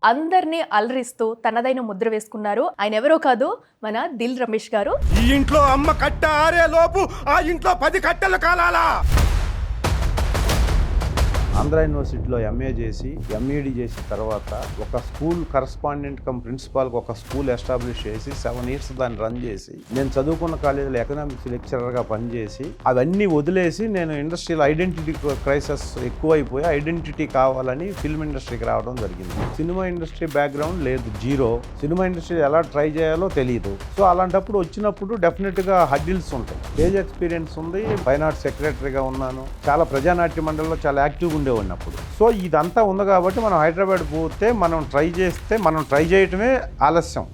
అందరినీ అలరిస్తూ తనదైన ముద్ర వేసుకున్నారు. ఆయన ఎవరో కాదు, మన దిల్ రమేష్ గారు. ఈ ఇంట్లో అమ్మ కట్ట ఆరే లోపు ఆ ఇంట్లో 10 కట్టెలు కాలాలా. ఆంధ్ర యూనివర్సిటీలో ఎంఏ చేసి ఎంఈడి చేసిన తర్వాత ఒక స్కూల్ కరస్పాండెంట్ కమ్ ప్రిన్సిపాల్కి ఒక స్కూల్ ఎస్టాబ్లిష్ చేసి 7 years దాన్ని రన్ చేసి, నేను చదువుకున్న కాలేజీలో ఎకనామిక్స్ లెక్చరర్గా పనిచేసి అవన్నీ వదిలేసి నేను ఇండస్ట్రియల్ ఐడెంటిటీ క్రైసిస్ ఎక్కువైపోయి ఐడెంటిటీ కావాలని ఫిల్మ్ ఇండస్ట్రీకి రావడం జరిగింది. సినిమా ఇండస్ట్రీ బ్యాక్గ్రౌండ్ లేదు, జీరో. సినిమా ఇండస్ట్రీ ఎలా ట్రై చేయాలో తెలియదు. సో అలాంటప్పుడు వచ్చినప్పుడు డెఫినెట్గా హడ్డిల్స్ ఉంటాయి. స్టేజ్ ఎక్స్పీరియన్స్ ఉంది, ఫైన్ ఆర్ట్స్ సెక్రటరీగా ఉన్నాను, చాలా ప్రజానాట్య మండలిలో చాలా యాక్టివ్గా ఉన్నప్పుడు. సో ఇదంతా ఉంది కాబట్టి మనం హైదరాబాద్ పోతే మనం ట్రై చేయటమే ఆలస్యం.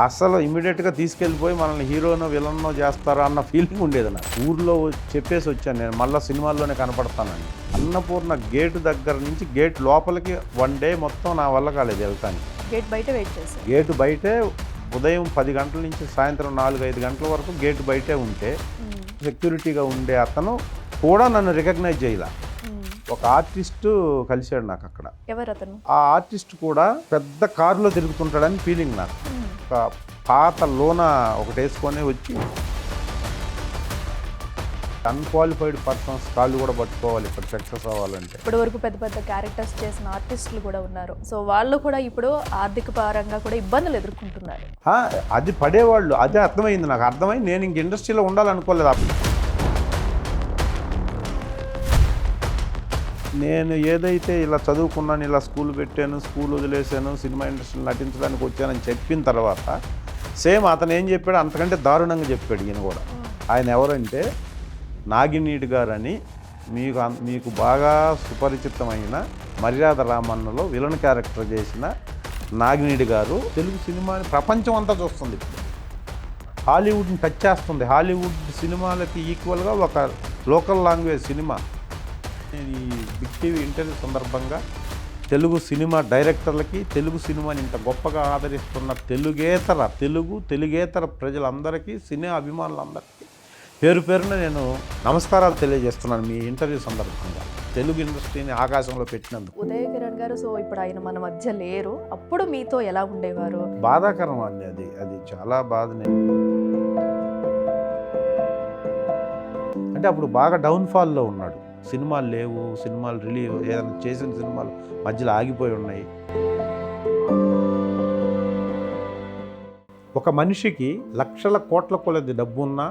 అసలు ఇమీడియట్గా తీసుకెళ్ళిపోయి మనల్ని హీరోనో విలన్నో చేస్తారా అన్న ఫీలింగ్ ఉండేది. నాకు ఊర్లో చెప్పేసి వచ్చాను, నేను మళ్ళీ సినిమాల్లోనే కనపడతానని. అన్నపూర్ణ గేటు దగ్గర నుంచి గేట్ లోపలికి 1 day మొత్తం నా వల్ల కాలేదు వెళ్తాను. గేట్ బయట వెయిట్ చేశారు. గేటు బయటే ఉదయం 10 గంటల నుంచి సాయంత్రం 4-5 గంటల వరకు గేటు బయటే ఉంటే సెక్యూరిటీగా ఉండే అతను కూడా నన్ను రికగ్నైజ్ చేయాల. ఒక ఆర్టిస్టు కలిశాడు నాకు అక్కడ. ఎవరు అతను? ఆ ఆర్టిస్ట్ కూడా పెద్ద కారులో తిరుగుతుంటాడని ఫీలింగ్ నాకు. ఒక పాత లోన ఒకటి వేసుకొని వచ్చి, అన్క్వాలిఫైడ్ పర్సన్స్ కాళ్ళు కూడా పట్టుకోవాలి ఇక్కడ సక్సెస్ అవ్వాలంటే. ఇప్పటి వరకు పెద్ద పెద్ద క్యారెక్టర్స్ చేసిన ఆర్టిస్టులు కూడా ఉన్నారు. సో వాళ్ళు కూడా ఇప్పుడు ఆర్థిక పరంగా కూడా ఇబ్బందులు ఎదుర్కొంటున్నారు. అది పడేవాళ్ళు, అదే అర్థమైంది నాకు. అర్థమైంది, నేను ఇంక ఇండస్ట్రీలో ఉండాలనుకోలేదు. అప్పుడు నేను ఏదైతే ఇలా చదువుకున్నాను, ఇలా స్కూల్ పెట్టాను, స్కూల్ వదిలేశాను, సినిమా ఇండస్ట్రీలో నటించడానికి వచ్చానని చెప్పిన తర్వాత సేమ్ అతను ఏం చెప్పాడు అంతకంటే దారుణంగా చెప్పాడు ఈయన కూడా. ఆయన ఎవరంటే నాగినీడు గారని, మీకు బాగా సుపరిచితమైన మర్యాద రామన్నలో విలన్ క్యారెక్టర్ చేసిన నాగినీడు గారు తెలుగు సినిమాని ప్రపంచం అంతా చూస్తుంది. ఇప్పుడు హాలీవుడ్ని టచ్ చేస్తుంది. హాలీవుడ్ సినిమాలకి ఈక్వల్గా ఒక లోకల్ లాంగ్వేజ్ సినిమా. నేను ఈ బిగ్ టీవీ ఇంటర్వ్యూ సందర్భంగా తెలుగు సినిమా డైరెక్టర్లకి, తెలుగు సినిమాని ఇంత గొప్పగా ఆదరిస్తున్న తెలుగేతర ప్రజలందరికీ, సినీ అభిమానులందరికీ పేరు పేరున నేను నమస్కారాలు తెలియజేస్తున్నాను మీ ఇంటర్వ్యూ సందర్భంగా. తెలుగు ఇండస్ట్రీని ఆకాశంలో పెట్టినందుకు. ఉదయ కిరణ్ గారు, సో ఇప్పుడు ఆయన మన మధ్య లేరు. అప్పుడు మీతో ఎలా ఉండేవారు? బాధాకరం అండి, అది చాలా బాధనే. అంటే అప్పుడు బాగా డౌన్ఫాల్లో ఉన్నాడు. సినిమాలు లేవు, సినిమాలు రిలీవ్, ఏదైనా చేసిన సినిమాలు మధ్యలో ఆగిపోయి ఉన్నాయి. ఒక మనిషికి లక్షల కోట్ల కొలది డబ్బున్నా,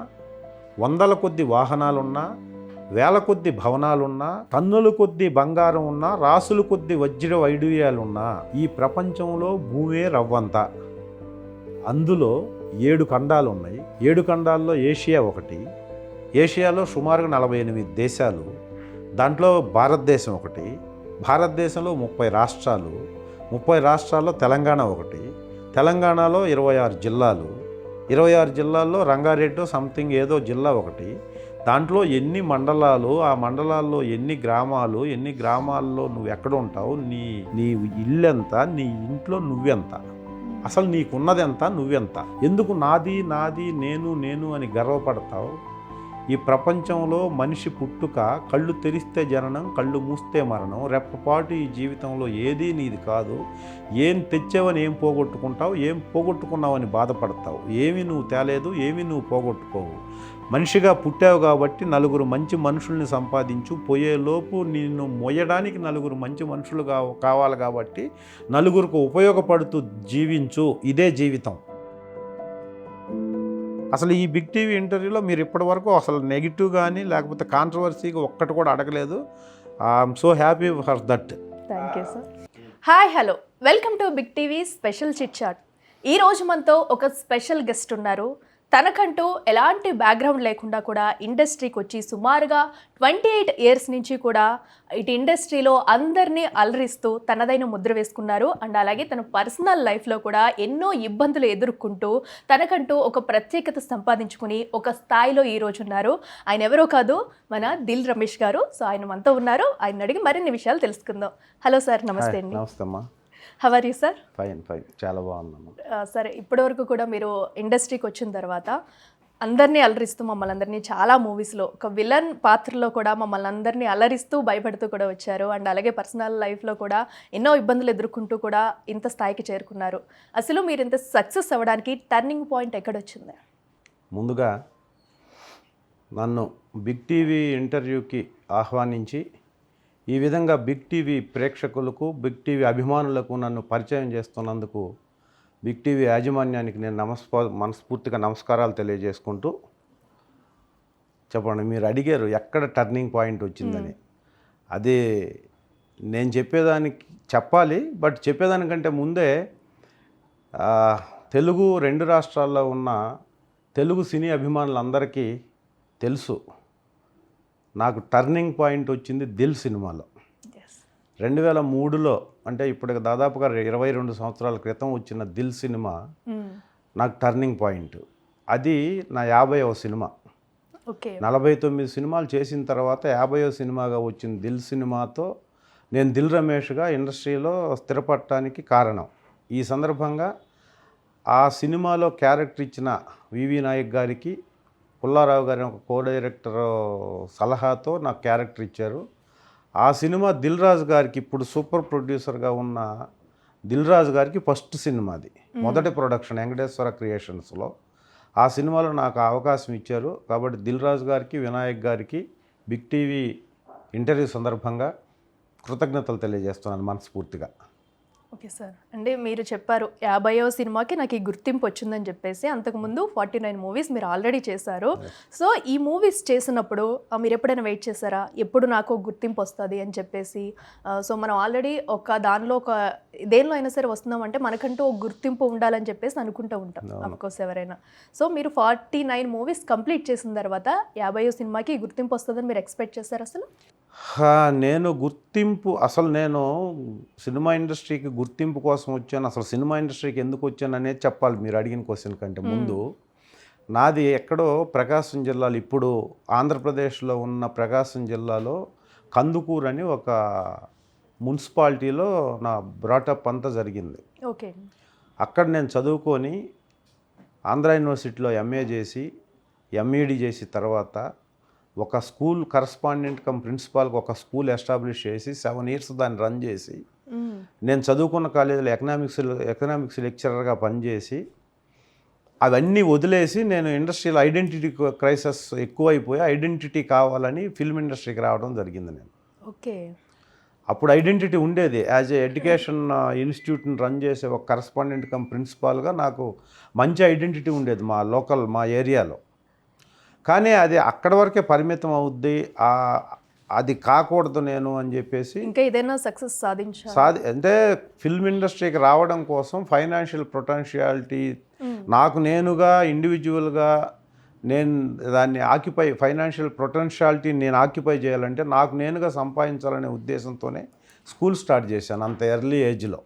100ల కొద్ది వాహనాలున్నా, 1000 కొద్ది భవనాలున్నా, టన్నుల కొద్ది బంగారం ఉన్నా, రాసుల కొద్ది వజ్ర వైడూర్యాలున్నా, ఈ ప్రపంచంలో భూమే రవ్వంత. అందులో 7 ఖండాలు ఉన్నాయి. 7 ఖండాల్లో ఏషియా ఒకటి. ఏషియాలో సుమారుగా 48 దేశాలు. దాంట్లో భారతదేశం ఒకటి. భారతదేశంలో 30 రాష్ట్రాలు. 30 రాష్ట్రాల్లో తెలంగాణ ఒకటి. తెలంగాణలో 26 జిల్లాలు. 26 జిల్లాల్లో రంగారెడ్డి సంథింగ్ ఏదో జిల్లా ఒకటి. దాంట్లో ఎన్ని మండలాలు, ఆ మండలాల్లో ఎన్ని గ్రామాలు, ఎన్ని గ్రామాల్లో నువ్వు ఎక్కడ ఉంటావు, నీ ఇల్లెంత, నీ ఇంట్లో నువ్వెంత, అసలు నీకున్నదెంత, నువ్వెంత, ఎందుకు నాది నేను అని గర్వపడతావు? ఈ ప్రపంచంలో మనిషి పుట్టుక కళ్ళు తెరిస్తే జననం, కళ్ళు మూస్తే మరణం. రెప్పపాటు ఈ జీవితంలో ఏదీ నీది కాదు. ఏం తెచ్చావని ఏం పోగొట్టుకుంటావు, ఏం పోగొట్టుకున్నావని బాధపడతావు. ఏమీ నువ్వు తేలేదు, ఏమీ నువ్వు పోగొట్టుకోవు. మనిషిగా పుట్టావు కాబట్టి 4 మంచి మనుషుల్ని సంపాదించు. పోయేలోపు నిన్ను మొయ్యడానికి 4 మంచి మనుషులు కావాలి కాబట్టి 4కు ఉపయోగపడుతూ జీవించు. ఇదే జీవితం. అసలు ఈ బిగ్ టీవీ ఇంటర్వ్యూలో మీరు ఇప్పటి వరకు అసలు నెగిటివ్ కానీ లేకపోతే కాంట్రవర్సీగా ఒక్కటి కూడా అడగలేదు. I'm so happy for that. Thank you sir. Hi, hello, welcome to Big TV special chit chat. ఈరోజు మనతో ఒక స్పెషల్ గెస్ట్ ఉన్నారు. తనకంటూ ఎలాంటి బ్యాక్గ్రౌండ్ లేకుండా కూడా ఇండస్ట్రీకి వచ్చి సుమారుగా 28 years నుంచి కూడా ఇటు ఇండస్ట్రీలో అందరినీ అలరిస్తూ తనదైన ముద్ర వేసుకున్నారు. అండ్ అలాగే తన పర్సనల్ లైఫ్లో కూడా ఎన్నో ఇబ్బందులు ఎదుర్కొంటూ తనకంటూ ఒక ప్రత్యేకత సంపాదించుకుని ఒక స్థాయిలో ఈరోజు ఉన్నారు. ఆయన ఎవరో కాదు, మన దిల్ రమేష్ గారు. సో ఆయన మనతో ఉన్నారు. ఆయన అడిగి మరిన్ని విషయాలు తెలుసుకుందాం. హలో సార్, నమస్తే అండి. నమస్తే అమ్మా. How are you sir? Fine, చాలా బాగున్నాను. సరే, ఇప్పటివరకు కూడా మీరు ఇండస్ట్రీకి వచ్చిన తర్వాత అందరినీ అలరిస్తూ మమ్మల్ని అందరినీ చాలా మూవీస్లో ఒక విలన్ పాత్రలో కూడా మమ్మల్ని అందరినీ అలరిస్తూ భయపడుతూ కూడా వచ్చారు. అండ్ అలాగే పర్సనల్ లైఫ్లో కూడా ఎన్నో ఇబ్బందులు ఎదుర్కొంటూ కూడా ఇంత స్థాయికి చేరుకున్నారు. అసలు మీరు ఇంత సక్సెస్ అవ్వడానికి టర్నింగ్ పాయింట్ ఎక్కడొచ్చింది? ముందుగా నన్ను బిగ్ టీవీ ఇంటర్వ్యూకి ఆహ్వానించి ఈ విధంగా బిగ్ టీవీ ప్రేక్షకులకు, బిగ్ టీవీ అభిమానులకు నన్ను పరిచయం చేస్తున్నందుకు బిగ్ టీవీ యాజమాన్యానికి నేను మనస్ఫూర్తిగా నమస్కారాలు తెలియజేసుకుంటూ, చెప్పండి, మీరు అడిగారు ఎక్కడ టర్నింగ్ పాయింట్ వచ్చిందని. అది నేను చెప్పాలి, బట్ చెప్పేదానికంటే ముందే తెలుగు 2 రాష్ట్రాల్లో ఉన్న తెలుగు సినీ అభిమానులందరికీ తెలుసు నాకు టర్నింగ్ పాయింట్ వచ్చింది దిల్ సినిమాలో. 2003లో అంటే ఇప్పుడు దాదాపుగా 22 సంవత్సరాల క్రితం వచ్చిన దిల్ సినిమా నాకు టర్నింగ్ పాయింట్. అది నా 50వ సినిమా. 49 సినిమాలు చేసిన తర్వాత 50వ సినిమాగా వచ్చిన దిల్ సినిమాతో నేను దిల్ రమేష్గా ఇండస్ట్రీలో స్థిరపడటానికి కారణం. ఈ సందర్భంగా ఆ సినిమాలో క్యారెక్టర్ ఇచ్చిన వివి నాయక్ గారికి, పుల్లారావు గారి ఒక కో డైరెక్టర్ సలహాతో నాకు క్యారెక్టర్ ఇచ్చారు. ఆ సినిమా దిల్ రాజు గారికి, ఇప్పుడు సూపర్ ప్రొడ్యూసర్గా ఉన్న దిల్ రాజు గారికి ఫస్ట్ సినిమా, అది మొదటి ప్రొడక్షన్ వెంకటేశ్వర క్రియేషన్స్లో. ఆ సినిమాలో నాకు అవకాశం ఇచ్చారు. కాబట్టి దిల్ రాజు గారికి, వినాయక్ గారికి బిగ్ టీవీ ఇంటర్వ్యూ సందర్భంగా కృతజ్ఞతలు తెలియజేస్తున్నాను మనస్ఫూర్తిగా. Okay sir. అంటే మీరు చెప్పారు 50వ సినిమాకి నాకు ఈ గుర్తింపు వచ్చిందని చెప్పేసి. అంతకుముందు 49 మూవీస్ మీరు ఆల్రెడీ చేశారు. సో ఈ మూవీస్ చేసినప్పుడు మీరు ఎప్పుడైనా వెయిట్ చేశారా, ఎప్పుడు నాకు గుర్తింపు వస్తుంది అని చెప్పేసి? సో మనం ఆల్రెడీ దానిలో దేనిలో అయినా సరే వస్తున్నామంటే మనకంటూ ఒక గుర్తింపు ఉండాలని చెప్పేసి అనుకుంటూ ఉంటాం అఫ్కోర్స్ ఎవరైనా. సో మీరు 49 మూవీస్ కంప్లీట్ చేసిన తర్వాత 50వ సినిమాకి ఈ గుర్తింపు వస్తుందని మీరు ఎక్స్పెక్ట్ చేశారు అసలు? నేను సినిమా ఇండస్ట్రీకి గుర్తింపు కోసం వచ్చాను. అసలు సినిమా ఇండస్ట్రీకి ఎందుకు వచ్చాను అనేది చెప్పాలి మీరు అడిగిన క్వశ్చన్ కంటే ముందు. నాది ఎక్కడో ప్రకాశం జిల్లాలో, ఇప్పుడు ఆంధ్రప్రదేశ్లో ఉన్న ప్రకాశం జిల్లాలో కందుకూరు అని ఒక మున్సిపాలిటీలో నా బ్రాటప్ అంతా జరిగింది. ఓకే. అక్కడ నేను చదువుకొని ఆంధ్ర యూనివర్సిటీలో ఎంఏ చేసి, ఎంఈడి చేసి తర్వాత ఒక స్కూల్ కరస్పాండెంట్ కమ్ ప్రిన్సిపాల్కి ఒక స్కూల్ ఎస్టాబ్లిష్ చేసి 7 ఇయర్స్ దాన్ని రన్ చేసి, నేను చదువుకున్న కాలేజీలో ఎకనామిక్స్ లెక్చరర్గా పనిచేసి, అవన్నీ వదిలేసి నేను ఇండస్ట్రియల్ ఐడెంటిటీ క్రైసిస్ ఎక్కువైపోయి ఐడెంటిటీ కావాలని ఫిల్మ్ ఇండస్ట్రీకి రావడం జరిగింది. నేను ఓకే. అప్పుడు ఐడెంటిటీ ఉండేది. యాజ్ ఏ ఎడ్యుకేషన్ ఇన్స్టిట్యూట్ని రన్ చేసే ఒక కరస్పాండెంట్ కమ్ ప్రిన్సిపాల్గా నాకు మంచి ఐడెంటిటీ ఉండేది మా ఏరియాలో. కానీ అది అక్కడ వరకే పరిమితం అవుద్ది, అది కాకూడదు నేను అని చెప్పేసి ఇంకా ఏదైనా సక్సెస్ అంటే ఫిల్మ్ ఇండస్ట్రీకి రావడం కోసం ఫైనాన్షియల్ పొటెన్షియాలిటీ నాకు నేనుగా ఇండివిజువల్గా నేను దాన్ని ఫైనాన్షియల్ పొటెన్షియాలిటీ నేను ఆక్యుపై చేయాలంటే నాకు నేనుగా సంపాదించాలనే ఉద్దేశంతోనే స్కూల్ స్టార్ట్ చేశాను అంత ఎర్లీ ఏజ్లో.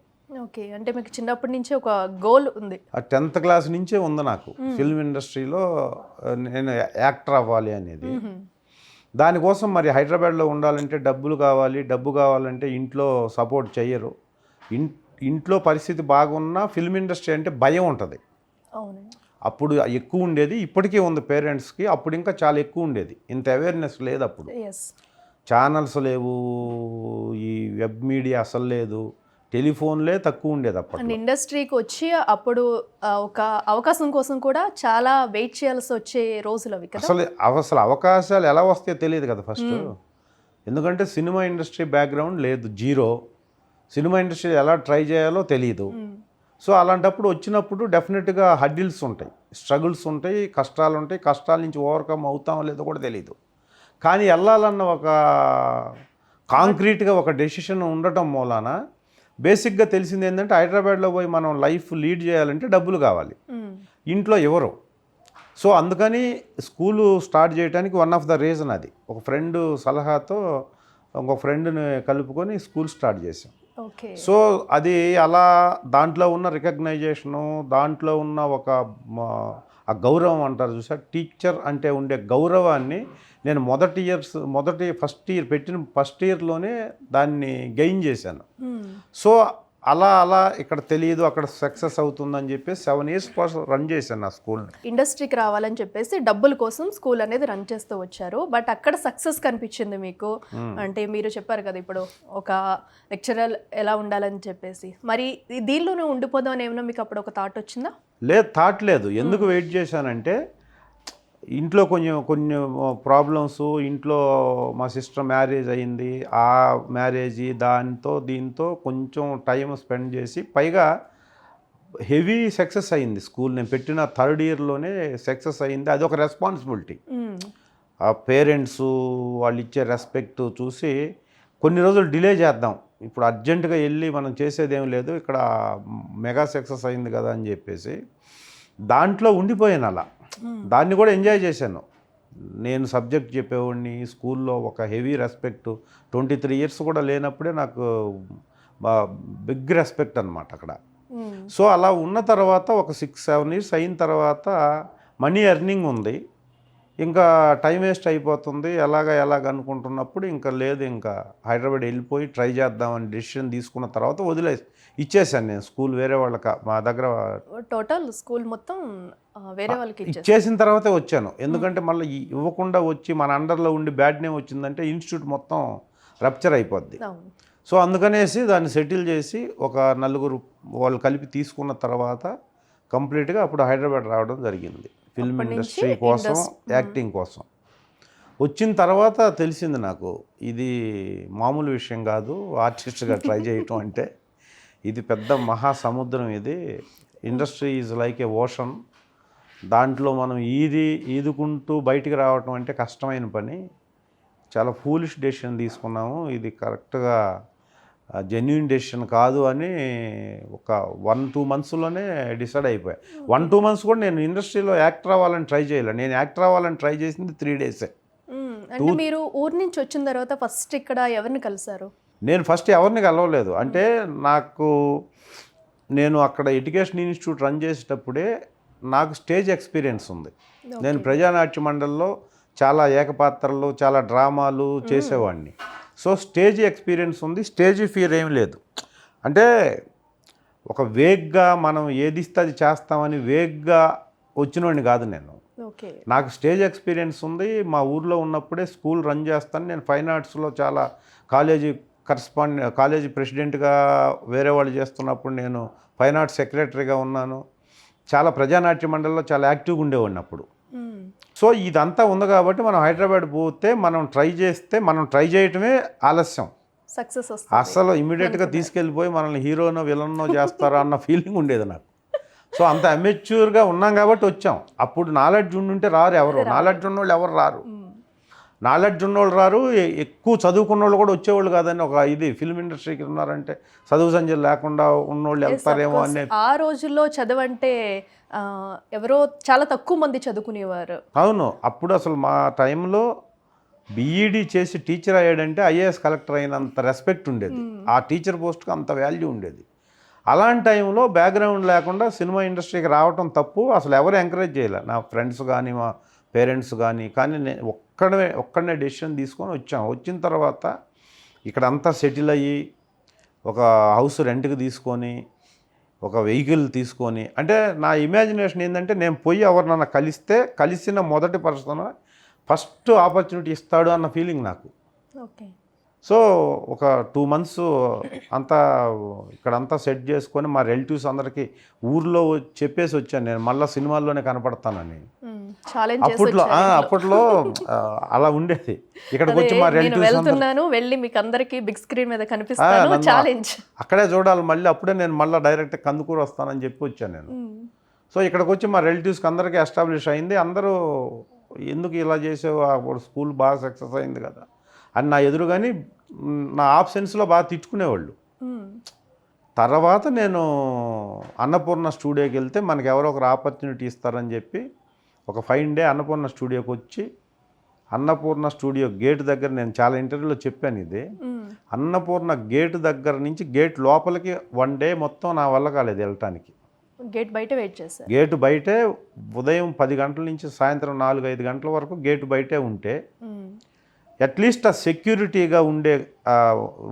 ఓకే. అంటే మీకు చిన్నప్పటి నుంచి ఒక గోల్ ఉంది? 10th క్లాస్ నుంచే ఉంది నాకు ఫిల్మ్ ఇండస్ట్రీలో నేను యాక్టర్ అవ్వాలి అనేది. దానికోసం మరి హైదరాబాద్లో ఉండాలంటే డబ్బు కావాలంటే ఇంట్లో సపోర్ట్ చేయరు. ఇంట్లో పరిస్థితి బాగున్నా ఫిల్మ్ ఇండస్ట్రీ అంటే భయం ఉంటుంది. అప్పుడు ఎక్కువ ఉండేది, ఇప్పటికీ ఉంది పేరెంట్స్కి. అప్పుడు ఇంకా చాలా ఎక్కువ ఉండేది, ఇంత అవేర్నెస్ లేదు. అప్పుడు ఛానల్స్ లేవు, ఈ వెబ్ మీడియా అసలు లేదు, టెలిఫోన్లే తక్కువ ఉండేది అప్పుడు. ఇండస్ట్రీకి వచ్చి అప్పుడు ఒక అవకాశం కోసం కూడా చాలా వెయిట్ చేయాల్సి వచ్చే రోజులు అవి కదా. అసలు అవకాశాలు ఎలా వస్తాయో తెలియదు కదా ఫస్ట్. ఎందుకంటే సినిమా ఇండస్ట్రీ బ్యాక్గ్రౌండ్ లేదు, జీరో. సినిమా ఇండస్ట్రీ ఎలా ట్రై చేయాలో తెలియదు. సో అలాంటప్పుడు వచ్చినప్పుడు డెఫినెట్గా హడ్డిల్స్ ఉంటాయి, స్ట్రగుల్స్ ఉంటాయి, కష్టాలు ఉంటాయి. కష్టాల నుంచి ఓవర్కమ్ అవుతామో లేదో కూడా తెలియదు. కానీ వెళ్ళాలన్న ఒక కాంక్రీట్గా ఒక డెసిషన్ ఉండటం మూలాన బేసిక్గా తెలిసింది ఏంటంటే హైదరాబాద్లో పోయి మనం లైఫ్ లీడ్ చేయాలంటే డబ్బులు కావాలి, ఇంట్లో ఎవరు. సో అందుకని స్కూలు స్టార్ట్ చేయడానికి వన్ ఆఫ్ ద రీజన్ అది. ఒక ఫ్రెండ్ సలహాతో ఇంకొక ఫ్రెండ్ని కలుపుకొని స్కూల్ స్టార్ట్ చేసాం. సో అది అలా దాంట్లో ఉన్న రికగ్నైజేషను, దాంట్లో ఉన్న ఒక ఆ గౌరవం అంటారు చూసా, టీచర్ అంటే ఉండే గౌరవాన్ని నేను ఫస్ట్ ఇయర్లోనే దాన్ని గెయిన్ చేశాను. సో అలా అలా ఇక్కడ తెలియదు అక్కడ సక్సెస్ అవుతుందని చెప్పి 7 years రన్ చేశాను నా స్కూల్ని. ఇండస్ట్రీకి రావాలని చెప్పేసి డబ్బుల కోసం స్కూల్ అనేది రన్ చేస్తూ వచ్చారు. బట్ అక్కడ సక్సెస్ కనిపించింది మీకు. అంటే మీరు చెప్పారు కదా ఇప్పుడు ఒక లెక్చరర్ ఎలా ఉండాలని చెప్పేసి, మరి దీనిలోనే ఉండిపోదాం అని ఏమన్నా మీకు అప్పుడు ఒక థాట్ వచ్చిందా? లేదు, థాట్ లేదు. ఎందుకు వెయిట్ చేశానంటే ఇంట్లో కొన్ని ప్రాబ్లమ్స్, ఇంట్లో మా సిస్టర్ మ్యారేజ్ అయింది, ఆ మ్యారేజ్ దీంతో కొంచెం టైం స్పెండ్ చేసి పైగా హెవీ సక్సెస్ అయింది స్కూల్. నేను పెట్టిన 3rd yearలోనే సక్సెస్ అయింది. అది ఒక రెస్పాన్సిబిలిటీ. ఆ పేరెంట్స్ వాళ్ళు ఇచ్చే రెస్పెక్ట్ చూసి కొన్ని రోజులు డిలే చేద్దాం, ఇప్పుడు అర్జెంటుగా వెళ్ళి మనం చేసేదేం లేదు, ఇక్కడ మెగా సక్సెస్ అయింది కదా అని చెప్పేసి దాంట్లో ఉండిపోయాను. అలా దాన్ని కూడా ఎంజాయ్ చేశాను. నేను సబ్జెక్ట్ చెప్పేవాడిని స్కూల్లో, ఒక హెవీ రెస్పెక్ట్. 23 years కూడా లేనప్పుడే నాకు బిగ్ రెస్పెక్ట్ అనమాట అక్కడ. సో అలా ఉన్న తర్వాత ఒక 6-7 years అయిన తర్వాత మనీ ఎర్నింగ్ ఉంది, ఇంకా టైం వేస్ట్ అయిపోతుంది, ఎలాగ అనుకుంటున్నప్పుడు ఇంకా లేదు, ఇంకా హైదరాబాద్ వెళ్ళిపోయి ట్రై చేద్దామని డెసిషన్ తీసుకున్న తర్వాత ఇచ్చేసాను నేను స్కూల్ వేరే వాళ్ళకి. మా దగ్గర టోటల్ స్కూల్ మొత్తం వేరే వాళ్ళకి ఇచ్చేసిన తర్వాతే వచ్చాను. ఎందుకంటే మళ్ళీ ఇవ్వకుండా వచ్చి మన అండర్లో ఉండి బ్యాడ్ నేమ్ వచ్చిందంటే ఇన్స్టిట్యూట్ మొత్తం రప్చర్ అయిపోద్ది. సో అందుకనేసి దాన్ని సెటిల్ చేసి ఒక 4 వాళ్ళు కలిపి తీసుకున్న తర్వాత కంప్లీట్గా అప్పుడు హైదరాబాద్ రావడం జరిగింది ఫిల్మ్ ఇండస్ట్రీ కోసం, యాక్టింగ్ కోసం. వచ్చిన తర్వాత తెలిసింది నాకు ఇది మామూలు విషయం కాదు, ఆర్టిస్ట్గా ట్రై చేయటం అంటే ఇది పెద్ద మహాసముద్రం. ఇది industry is like A ocean. దాంట్లో మనం ఈదుకుంటూ బయటికి రావటం అంటే కష్టమైన పని. చాలా ఫూలిష్ డెసిషన్ తీసుకున్నాము, ఇది కరెక్ట్గా జెన్యున్ డెసిషన్ కాదు అని ఒక 1-2 monthsలోనే డిసైడ్ అయిపోయా. 1-2 months కూడా నేను ఇండస్ట్రీలో యాక్టర్ అవ్వాలని ట్రై చేయలేదు. నేను యాక్టర్ అవ్వాలని ట్రై చేసింది 3 days. అంటే మీరు ఊరి నుంచి వచ్చిన తర్వాత ఫస్ట్ ఇక్కడ ఎవరిని కలిసారు? నేను ఫస్ట్ ఎవరిని కలవలేదు. అంటే నేను అక్కడ ఎడ్యుకేషన్ ఇన్స్టిట్యూట్ రన్ చేసేటప్పుడే నాకు స్టేజ్ ఎక్స్పీరియన్స్ ఉంది. నేను ప్రజానాట్య మండలిలో చాలా ఏకపాత్రలు, చాలా డ్రామాలు చేసేవాడిని. సో స్టేజ్ ఎక్స్పీరియన్స్ ఉంది, స్టేజ్ ఫియర్ ఏం లేదు. అంటే ఒక వేగ్గా మనం ఏది ఇస్తే అది చేస్తామని వేగ్గా వచ్చినోడిని కాదు నేను. నాకు స్టేజ్ ఎక్స్పీరియన్స్ ఉంది. మా ఊర్లో ఉన్నప్పుడే స్కూల్ రన్ చేస్తాను. నేను ఫైన్ ఆర్ట్స్లో చాలా కాలేజీ ప్రెసిడెంట్గా వేరే వాళ్ళు చేస్తున్నప్పుడు నేను ఫైన్ ఆర్ట్స్ సెక్రటరీగా ఉన్నాను. చాలా ప్రజానాట్య మండలిలో చాలా యాక్టివ్గా ఉండేవాడిని అప్పుడు. సో ఇదంతా ఉంది కాబట్టి మనం హైదరాబాద్ పోతే మనం ట్రై చేయటమే ఆలస్యం. సక్సెస్ అసలు ఇమీడియట్గా తీసుకెళ్ళిపోయి మనల్ని హీరోనో విలన్నో చేస్తారా అన్న ఫీలింగ్ ఉండేది నాకు. సో అంత అమెచ్యూర్గా ఉన్నాం కాబట్టి వచ్చాం. అప్పుడు నాలెడ్జ్ ఉండుంటే రారు ఎవరు, నాలెడ్జ్ ఉన్నోళ్ళు ఎవరు రారు. నాలెడ్జ్ ఉన్నోళ్ళు రారు, ఎక్కువ చదువుకున్న వాళ్ళు కూడా వచ్చేవాళ్ళు కాదని ఒక ఫిల్మ్ ఇండస్ట్రీకి ఉన్నారంటే చదువు సంజయ్ లేకుండా ఉన్నోళ్ళు వెళ్తారేమో అనే. ఆ రోజుల్లో చదవంటే ఎవరో చాలా తక్కువ మంది చదువుకునేవారు. అవును, అప్పుడు అసలు మా టైంలో బీఈడీ చేసి టీచర్ అయ్యాడంటే ఐఏఎస్ కలెక్టర్ అయినంత రెస్పెక్ట్ ఉండేది. ఆ టీచర్ పోస్ట్కి అంత వాల్యూ ఉండేది. అలాంటి టైంలో బ్యాక్గ్రౌండ్ లేకుండా సినిమా ఇండస్ట్రీకి రావటం తప్పు. అసలు ఎవరు ఎంకరేజ్ చేయలే, నా ఫ్రెండ్స్ కానీ మా పేరెంట్స్ కానీ. కానీ నేను ఒక్కడనే డెసిషన్ తీసుకొని వచ్చాము. వచ్చిన తర్వాత ఇక్కడ అంతా సెటిల్ అయ్యి ఒక హౌస్ రెంట్కి తీసుకొని ఒక వెహికల్ తీసుకొని, అంటే నా ఇమాజినేషన్ ఏంటంటే నేను పోయి ఎవరినన్నా కలిసిన మొదటి పర్సన్ ఫస్ట్ ఆపర్చునిటీ ఇస్తాడు అన్న ఫీలింగ్ నాకు. ఓకే. సో ఒక 2 months అంతా ఇక్కడంతా సెట్ చేసుకొని మా రిలేటివ్స్ అందరికీ ఊర్లో చెప్పేసి వచ్చాను నేను మళ్ళీ సినిమాల్లోనే కనపడతానని. అప్పట్లో అలా ఉండేది. ఇక్కడికి వచ్చి మా రిలేటివ్స్ వెళ్ళి మీకు అందరికీ బిగ్ స్క్రీన్ మీద కనిపిస్తాను ఛాలెంజ్ అక్కడే చూడాలి మళ్ళీ, అప్పుడే నేను మళ్ళీ డైరెక్ట్ కందుకూరు వస్తానని చెప్పి వచ్చాను నేను. సో ఇక్కడికి వచ్చి మా రిలేటివ్స్కి అందరికీ ఎస్టాబ్లిష్ అయింది. అందరూ ఎందుకు ఇలా చేసావు, అప్పుడు స్కూల్ బాగా సక్సెస్ అయింది కదా అని నా ఎదురుగాని నా ఆబ్సెన్స్లో బాగా తిట్టుకునేవాళ్ళు. తర్వాత నేను అన్నపూర్ణ స్టూడియోకి వెళ్తే మనకి ఎవరో ఒకరు ఆపర్చునిటీ ఇస్తారని చెప్పి ఒక ఫైన్ డే అన్నపూర్ణ స్టూడియోకి వచ్చి, అన్నపూర్ణ స్టూడియో గేట్ దగ్గర నేను చాలా ఇంటర్వ్యూలో చెప్పాను ఇది. అన్నపూర్ణ గేట్ దగ్గర నుంచి గేట్ లోపలికి 1 day మొత్తం నా వల్ల కాలేదు వెళ్ళటానికి. గేట్ బయట వెయిట్ చేశాను. గేటు బయటే ఉదయం 10 గంటల నుంచి సాయంత్రం 4-5 గంటల వరకు గేటు బయటే ఉంటే అట్లీస్ట్ ఆ సెక్యూరిటీగా ఉండే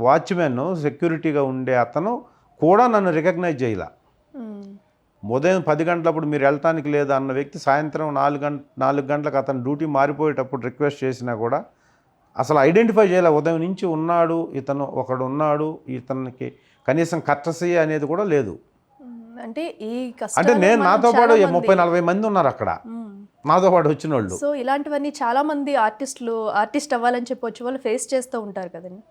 వాచ్మెన్, సెక్యూరిటీగా ఉండే అతను కూడా నన్ను రికగ్నైజ్ చేయాల. మ్మ్. ఉదయం 10 గంటలప్పుడు మీరు వెళ్ళటానికి లేదా అన్న వ్యక్తి సాయంత్రం 4 గంటలకు అతను డ్యూటీ మారిపోయేటప్పుడు రిక్వెస్ట్ చేసినా కూడా అసలు ఐడెంటిఫై చేయాలి. ఉదయం నుంచి ఉన్నాడు ఇతను, ఒకడు ఉన్నాడు, ఇతనికి కనీసం కర్టసీ అనేది కూడా లేదు. అంటే ఈ అంటే కష్టాలు నేను మనం నాతో చాలా పాటు మంది- 30-40 మంది ఉన్నారు అక్కడ నాతో పాటు వచ్చిన వాళ్ళు. సో ఇలాంటివన్నీ చాలా మంది ఆర్టిస్ట్ అవ్వాలని చెప్పి వచ్చే వాళ్ళు ఫేస్ చేస్తూ ఉంటారు కదండి.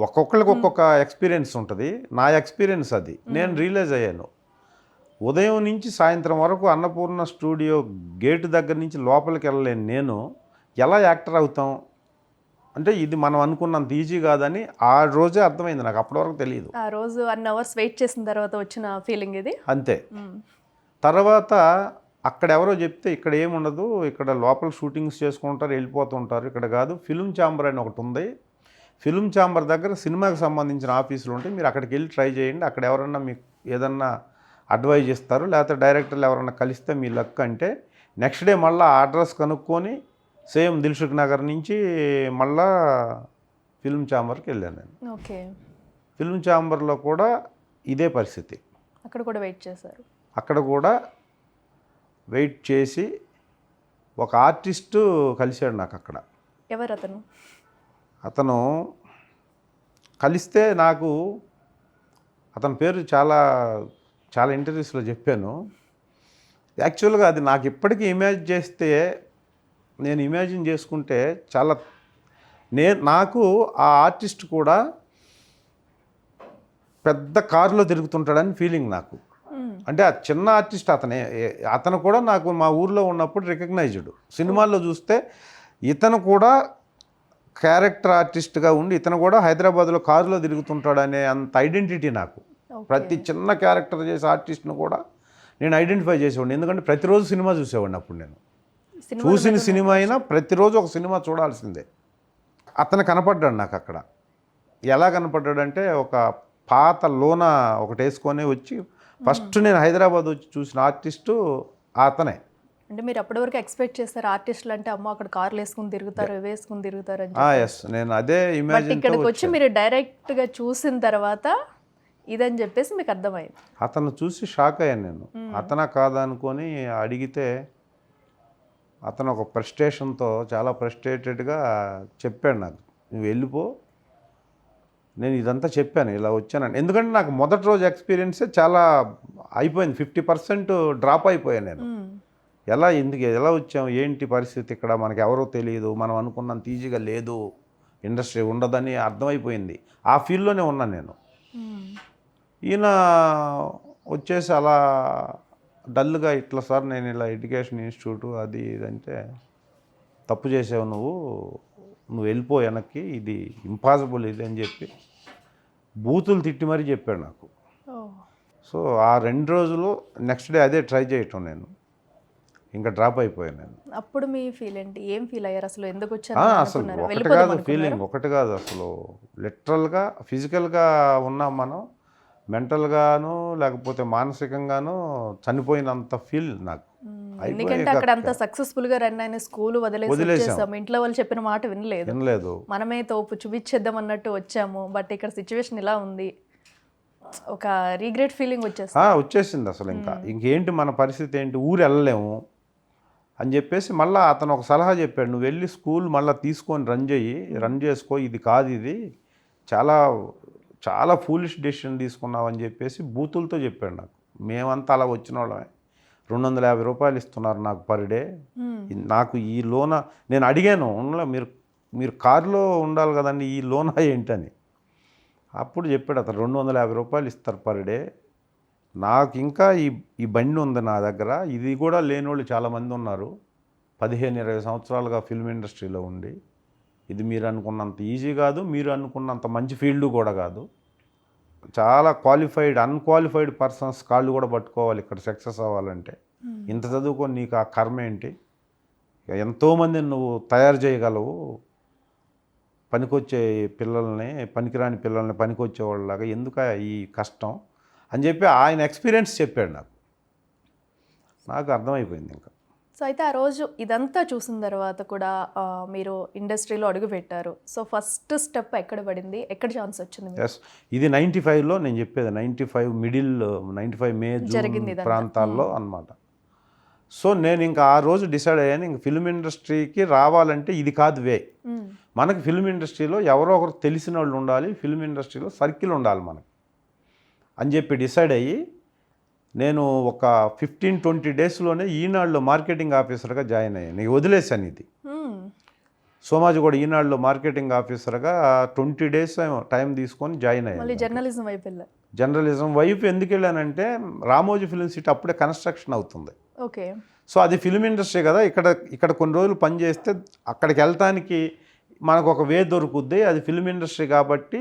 ఒక్కొక్కరికి ఒక్కొక్క ఎక్స్పీరియన్స్ ఉంటుంది. నా ఎక్స్పీరియన్స్ అది. నేను రియలైజ్ అయ్యాను ఉదయం నుంచి సాయంత్రం వరకు అన్నపూర్ణ స్టూడియో గేటు దగ్గర నుంచి లోపలికి వెళ్ళలేను నేను ఎలా యాక్టర్ అవుతాం అంటే ఇది మనం అనుకున్నంత ఈజీ కాదని ఆ రోజే అర్థమైంది నాకు. అప్పటి వరకు తెలియదు. ఆ రోజు 1 hours వెయిట్ చేసిన తర్వాత వచ్చిన ఫీలింగ్ ఇది. అంతే. తర్వాత అక్కడ ఎవరో చెప్తే ఇక్కడ ఏముండదు, ఇక్కడ లోపల షూటింగ్స్ చేసుకుంటారు, వెళ్ళిపోతుంటారు, ఇక్కడ కాదు ఫిల్మ్ ఛాంబర్ అని ఒకటి ఉంది. ఫిల్మ్ ఛాంబర్ దగ్గర సినిమాకి సంబంధించిన ఆఫీసులు ఉంటాయి, మీరు అక్కడికి వెళ్ళి ట్రై చేయండి, అక్కడ ఎవరన్నా మీకు ఏదన్నా అడ్వైజ్ ఇస్తారు, లేకపోతే డైరెక్టర్లు ఎవరన్నా కలిస్తే మీ లక్ అంటే నెక్స్ట్ డే మళ్ళీ ఆ అడ్రస్ కనుక్కొని సేమ్ దిల్సుఖ్ నగర్ నుంచి మళ్ళా ఫిల్మ్ ఛాంబర్కి వెళ్ళాను నేను. ఓకే. ఫిల్మ్ ఛాంబర్లో కూడా ఇదే పరిస్థితి. అక్కడ కూడా వెయిట్ చేశారు. అక్కడ కూడా వెయిట్ చేసి ఒక ఆర్టిస్టు కలిశాడు నాకు అక్కడ. ఎవరు అతను? అతను కలిస్తే నాకు అతని పేరు చాలా చాలా ఇంటర్వ్యూస్లో చెప్పాను. యాక్చువల్గా అది నాకు ఇప్పటికీ నేను ఇమాజిన్ చేసుకుంటే చాలా నాకు ఆ ఆర్టిస్ట్ కూడా పెద్ద కారులో తిరుగుతుంటాడని ఫీలింగ్ నాకు. అంటే ఆ చిన్న ఆర్టిస్ట్ అతను కూడా నాకు మా ఊర్లో ఉన్నప్పుడు రికగ్నైజ్డ్. సినిమాల్లో చూస్తే ఇతను కూడా క్యారెక్టర్ ఆర్టిస్ట్గా ఉండి ఇతను కూడా హైదరాబాద్లో కారులో తిరుగుతుంటాడనే అంత ఐడెంటిటీ నాకు. ప్రతి చిన్న క్యారెక్టర్ చేసే ఆర్టిస్ట్ను కూడా నేను ఐడెంటిఫై చేసేవాడిని. ఎందుకంటే ప్రతిరోజు సినిమా చూసేవాడిని. అప్పుడు నేను చూసిన సినిమా అయినా ప్రతిరోజు ఒక సినిమా చూడాల్సిందే. అతను కనపడ్డాడు నాకు అక్కడ. ఎలా కనపడ్డాడంటే ఒక పాత లోన ఒకటి వేసుకొని వచ్చి ఫస్ట్ నేను హైదరాబాద్ వచ్చి చూసిన ఆర్టిస్టు అతనే. అంటే మీరు అప్పటి వరకు ఎక్స్పెక్ట్ చేస్తారు ఆర్టిస్టులు అంటే అమ్మో అక్కడ కార్లు వేసుకుని తిరుగుతారు, వేసుకుని తిరుగుతారు అని. ఎస్, నేను అదే బట్ ఇమాజిన్. ఇక్కడికి వచ్చి మీరు డైరెక్ట్గా చూసిన తర్వాత ఇదని చెప్పేసి మీకు అర్థమైంది. అతను చూసి షాక్ అయ్యాను నేను. అతనా కాదా అనుకొని అడిగితే అతను ఒక ఫ్రస్ట్రేషన్తో చాలా ఫ్రస్ట్రేటెడ్గా చెప్పాడు నాకు, నువ్వు వెళ్ళిపో. నేను ఇదంతా చెప్పాను, ఇలా వచ్చానని. ఎందుకంటే నాకు మొదటి రోజు ఎక్స్పీరియన్సే చాలా అయిపోయింది, 50% డ్రాప్ అయిపోయాను నేను. ఎలా వచ్చాం, ఏంటి పరిస్థితి, ఇక్కడ మనకు ఎవరో తెలియదు, మనం అనుకున్నంత ఈజీగా లేదు, ఇండస్ట్రీ ఉండదని అర్థమైపోయింది. ఆ ఫీల్డ్లోనే ఉన్నాను నేను. ఈయన వచ్చేసి అలా డల్గా ఇట్లా సార్ నేను ఇలా ఎడ్యుకేషన్ ఇన్స్టిట్యూట్ అది ఇదంటే తప్పు చేసావు, నువ్వు వెళ్ళిపో వెనక్కి, ఇది ఇంపాసిబుల్ ఇది అని చెప్పి బూతులు తిట్టి మరీ చెప్పాడు నాకు. సో ఆ 2 రోజులు నెక్స్ట్ డే అదే ట్రై చేయటం, నేను ఇంకా డ్రాప్ అయిపోయాను నేను. అప్పుడు మీ ఫీల్ ఏంటి? ఏం ఫీల్ అయ్యారు అసలు? ఎందుకు వచ్చారు? అసలు ఒకటి కాదు ఫీలింగ్, ఒకటి కాదు అసలు. లిటరల్గా ఫిజికల్గా ఉన్నాం మనం, మెంటల్గాను లేకపోతే మానసికంగాను చనిపోయినంత ఫీల్ నాకు. ఎందుకంటే అక్కడ అంత సక్సెస్ఫుల్గా రన్ అయిన స్కూల్ వదిలేసాము, ఇంట్లో వాళ్ళు చెప్పిన మాట వినలేదు, మనమే తోపు చూపించేద్దాం అన్నట్టు వచ్చాము. బట్ ఇక్కడ సిచ్యువేషన్ ఇలా ఉంది, ఒక రీగ్రెట్ ఫీలింగ్ వచ్చేసింది అసలు. ఇంకేంటి మన పరిస్థితి ఏంటి, ఊరు వెళ్ళలేము అని చెప్పేసి మళ్ళీ అతను ఒక సలహా చెప్పాడు, నువ్వు వెళ్ళి స్కూల్ మళ్ళీ తీసుకొని రన్ చేసుకో, ఇది కాదు, ఇది చాలా చాలా ఫూలిష్ డెసిషన్ తీసుకున్నావు అని చెప్పేసి బూతులతో చెప్పాడు నాకు. మేమంతా అలా వచ్చిన వాళ్ళమే, 250 రూపాయలు ఇస్తున్నారు నాకు పర్ డే. నాకు ఈ లోన నేను అడిగాను, మీరు కారులో ఉండాలి కదండి, ఈ లోన ఏంటని. అప్పుడు చెప్పాడు అతను 250 రూపాయలు ఇస్తారు పర్ డే. నాకు ఇంకా ఈ బండి ఉంది నా దగ్గర, ఇది కూడా లేనోళ్ళు చాలామంది ఉన్నారు, 15-20 సంవత్సరాలుగా ఫిల్మ్ ఇండస్ట్రీలో ఉండి. ఇది మీరు అనుకున్నంత ఈజీ కాదు, మీరు అనుకున్నంత మంచి ఫీల్డ్ కూడా కాదు. చాలా అన్క్వాలిఫైడ్ పర్సన్స్ కాళ్ళు కూడా పట్టుకోవాలి ఇక్కడ సక్సెస్ అవ్వాలంటే. ఇంత చదువుకొని నీకు ఆ కర్మ ఏంటి, ఎంతోమందిని నువ్వు తయారు చేయగలవు, పనికొచ్చే పిల్లల్ని, పనికిరాని పిల్లల్ని పనికొచ్చేవాళ్ళలాగా, ఎందుకు ఈ కష్టం అని చెప్పి ఆయన ఎక్స్పీరియన్స్ చెప్పాడు నాకు. అర్థమైపోయింది ఇంకా. సో అయితే ఆ రోజు ఇదంతా చూసిన తర్వాత కూడా మీరు ఇండస్ట్రీలో అడుగు పెట్టారు. సో ఫస్ట్ స్టెప్ ఎక్కడ పడింది, ఎక్కడ ఛాన్స్ వచ్చింది మీకు? ఎస్, ఇది 95లో నేను చెప్పేది, 95 మిడిల్, 95 మే జరిగింది జూన్ ఇదంతా. ప్రాంతాల్లో అన్నమాట. సో నేను ఇంకా ఆ రోజు డిసైడ్ అయ్యాను, ఇంక ఫిల్మ్ ఇండస్ట్రీకి రావాలంటే ఇది కాదు వే. మనకి ఫిల్మ్ ఇండస్ట్రీలో ఎవరో ఒకరు తెలిసిన వాళ్ళు ఉండాలి, ఫిల్మ్ ఇండస్ట్రీలో సర్కిల్ ఉండాలి మనకి అని చెప్పి డిసైడ్ అయ్యి నేను ఒక 15-20 డేస్లోనే ఈనాడులో మార్కెటింగ్ ఆఫీసర్గా జాయిన్ అయ్యాను. నేను వదిలేశాను ఇది. సోమాజిగూడ ఈనాడులో మార్కెటింగ్ ఆఫీసర్గా 20 డేస్ టైం తీసుకొని జాయిన్ మళ్ళీ అయ్యాను. జర్నలిజం వైపు వెళ్ళారు. జర్నలిజం వైపు ఎందుకు వెళ్ళానంటే రామోజీ ఫిల్మ్ సిటీ అప్పుడే కన్స్ట్రక్షన్ అవుతుంది. ఓకే. సో అది ఫిల్మ్ ఇండస్ట్రీ కదా, ఇక్కడ కొన్ని రోజులు పని చేస్తే అక్కడికి వెళ్తానికి మనకు ఒక వే దొరుకుద్ది. అది ఫిల్మ్ ఇండస్ట్రీ కాబట్టి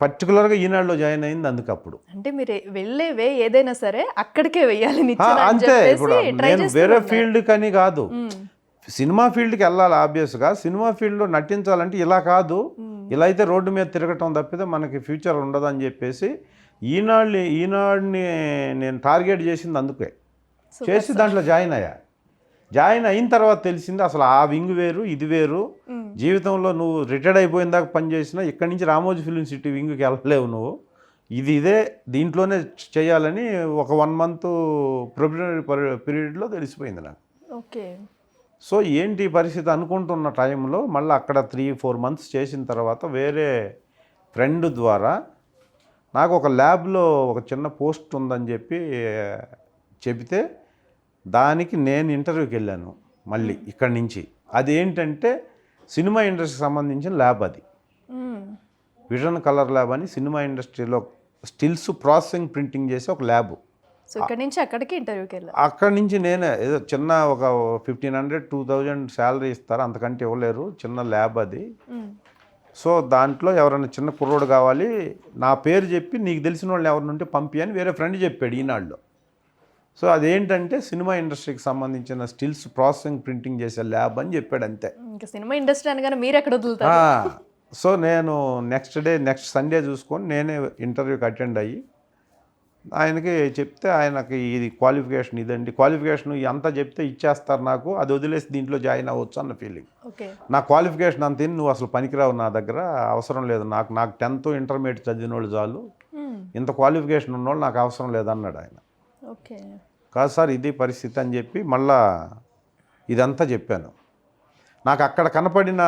పర్టికులర్గా ఈనాడులో జాయిన్ అయింది అందుకప్పుడు. అంటే మీరు వెళ్ళే వే ఏదైనా సరే అక్కడికే వెయ్యాలి అంతే. ఇప్పుడు నేను వేరే ఫీల్డ్ కని కాదు, సినిమా ఫీల్డ్కి వెళ్ళాలి ఆబ్వియస్గా. సినిమా ఫీల్డ్లో నటించాలంటే ఇలా కాదు, ఇలా అయితే రోడ్డు మీద తిరగటం తప్పితే మనకి ఫ్యూచర్ ఉండదని చెప్పేసి ఈనాడుని నేను టార్గెట్ చేసింది అందుకే. చేసి దాంట్లో జాయిన్ అయ్యా. జాయిన్ అయిన తర్వాత తెలిసింది అసలు ఆ వింగ్ వేరు, ఇది వేరు. జీవితంలో నువ్వు రిటైర్డ్ అయిపోయిన దాకా పనిచేసినా ఇక్కడి నుంచి రామోజీ ఫిల్మ్ సిటీ వింగ్కి వెళ్ళలేవు నువ్వు. ఇదే దీంట్లోనే చేయాలని ఒక 1 మంత్ ప్రిపరేటరీ పీరియడ్లో తెలిసిపోయింది నాకు. ఓకే. సో ఏంటి పరిస్థితి అనుకుంటున్న టైంలో మళ్ళీ అక్కడ 3-4 మంత్స్ చేసిన తర్వాత వేరే ఫ్రెండ్ ద్వారా నాకు ఒక ల్యాబ్లో ఒక చిన్న పోస్ట్ ఉందని చెప్పి చెబితే దానికి నేను ఇంటర్వ్యూకి వెళ్ళాను మళ్ళీ ఇక్కడి నుంచి. అది ఏంటంటే సినిమా ఇండస్ట్రీకి సంబంధించిన ల్యాబ్ అది. విజన్ కలర్ ల్యాబ్ అని సినిమా ఇండస్ట్రీలో స్టిల్స్ ప్రాసెసింగ్ ప్రింటింగ్ చేసే ఒక ల్యాబ్. సో ఇక్కడ నుంచి అక్కడికి ఇంటర్వ్యూకి వెళ్ళాను. అక్కడి నుంచి నేనే ఏదో చిన్న ఒక 1500-2000 శాలరీ ఇస్తారు, అంతకంటే ఇవ్వలేరు, చిన్న ల్యాబ్ అది. సో దాంట్లో ఎవరైనా చిన్న కుర్రోడు కావాలి, నా పేరు చెప్పి నీకు తెలిసిన వాళ్ళు ఎవరినుంటే పంపి అని వేరే ఫ్రెండ్ చెప్పాడు ఈనాడులో. సో అదేంటంటే సినిమా ఇండస్ట్రీకి సంబంధించిన స్టిల్స్ ప్రాసెసింగ్ ప్రింటింగ్ చేసే ల్యాబ్ అని చెప్పాడు అంతే. ఇంకా సినిమా ఇండస్ట్రీ అనగానే మీరు ఎక్కడ వదులుతారు? సో నేను నెక్స్ట్ సండే చూసుకొని నేనే ఇంటర్వ్యూకి అటెండ్ అయ్యి ఆయనకి చెప్తే, ఆయనకి ఇది క్వాలిఫికేషన్ ఇదండి, క్వాలిఫికేషన్ అంతా చెప్తే ఇచ్చేస్తారు నాకు, అది వదిలేసి దీంట్లో జాయిన్ అవ్వచ్చు అన్న ఫీలింగ్. నా క్వాలిఫికేషన్ అంత నువ్వు అసలు పనికిరావు, నా దగ్గర అవసరం లేదు, నాకు 10th ఇంటర్మీడియట్ చదివిన వాళ్ళు చాలు, ఇంత క్వాలిఫికేషన్ ఉన్నవాళ్ళు నాకు అవసరం లేదన్నాడు ఆయన. ఓకే. కాదు సార్ ఇది పరిస్థితి అని చెప్పి మళ్ళా ఇదంతా చెప్పాను. నాకు అక్కడ కనపడిన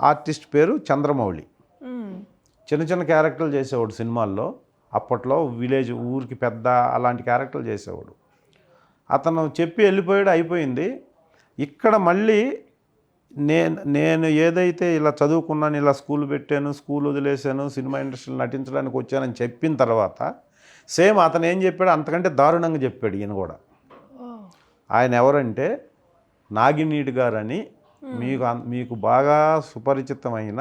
ఆర్టిస్ట్ పేరు చంద్రమౌళి. చిన్న క్యారెక్టర్లు చేసేవాడు సినిమాల్లో, అప్పట్లో విలేజ్ ఊరికి పెద్ద అలాంటి క్యారెక్టర్లు చేసేవాడు. అతను చెప్పి వెళ్ళిపోయాడు, అయిపోయింది. ఇక్కడ మళ్ళీ నేను ఏదైతే ఇలా చదువుకున్నాను, ఇలా స్కూల్ పెట్టాను, స్కూల్ వదిలేశాను, సినిమా ఇండస్ట్రీలో నటించడానికి వచ్చానని చెప్పిన తర్వాత సేమ్ అతను ఏం చెప్పాడు అంతకంటే దారుణంగా చెప్పాడు ఈయన కూడా. ఆయన ఎవరంటే నాగినీడు గారని, మీకు బాగా సుపరిచితమైన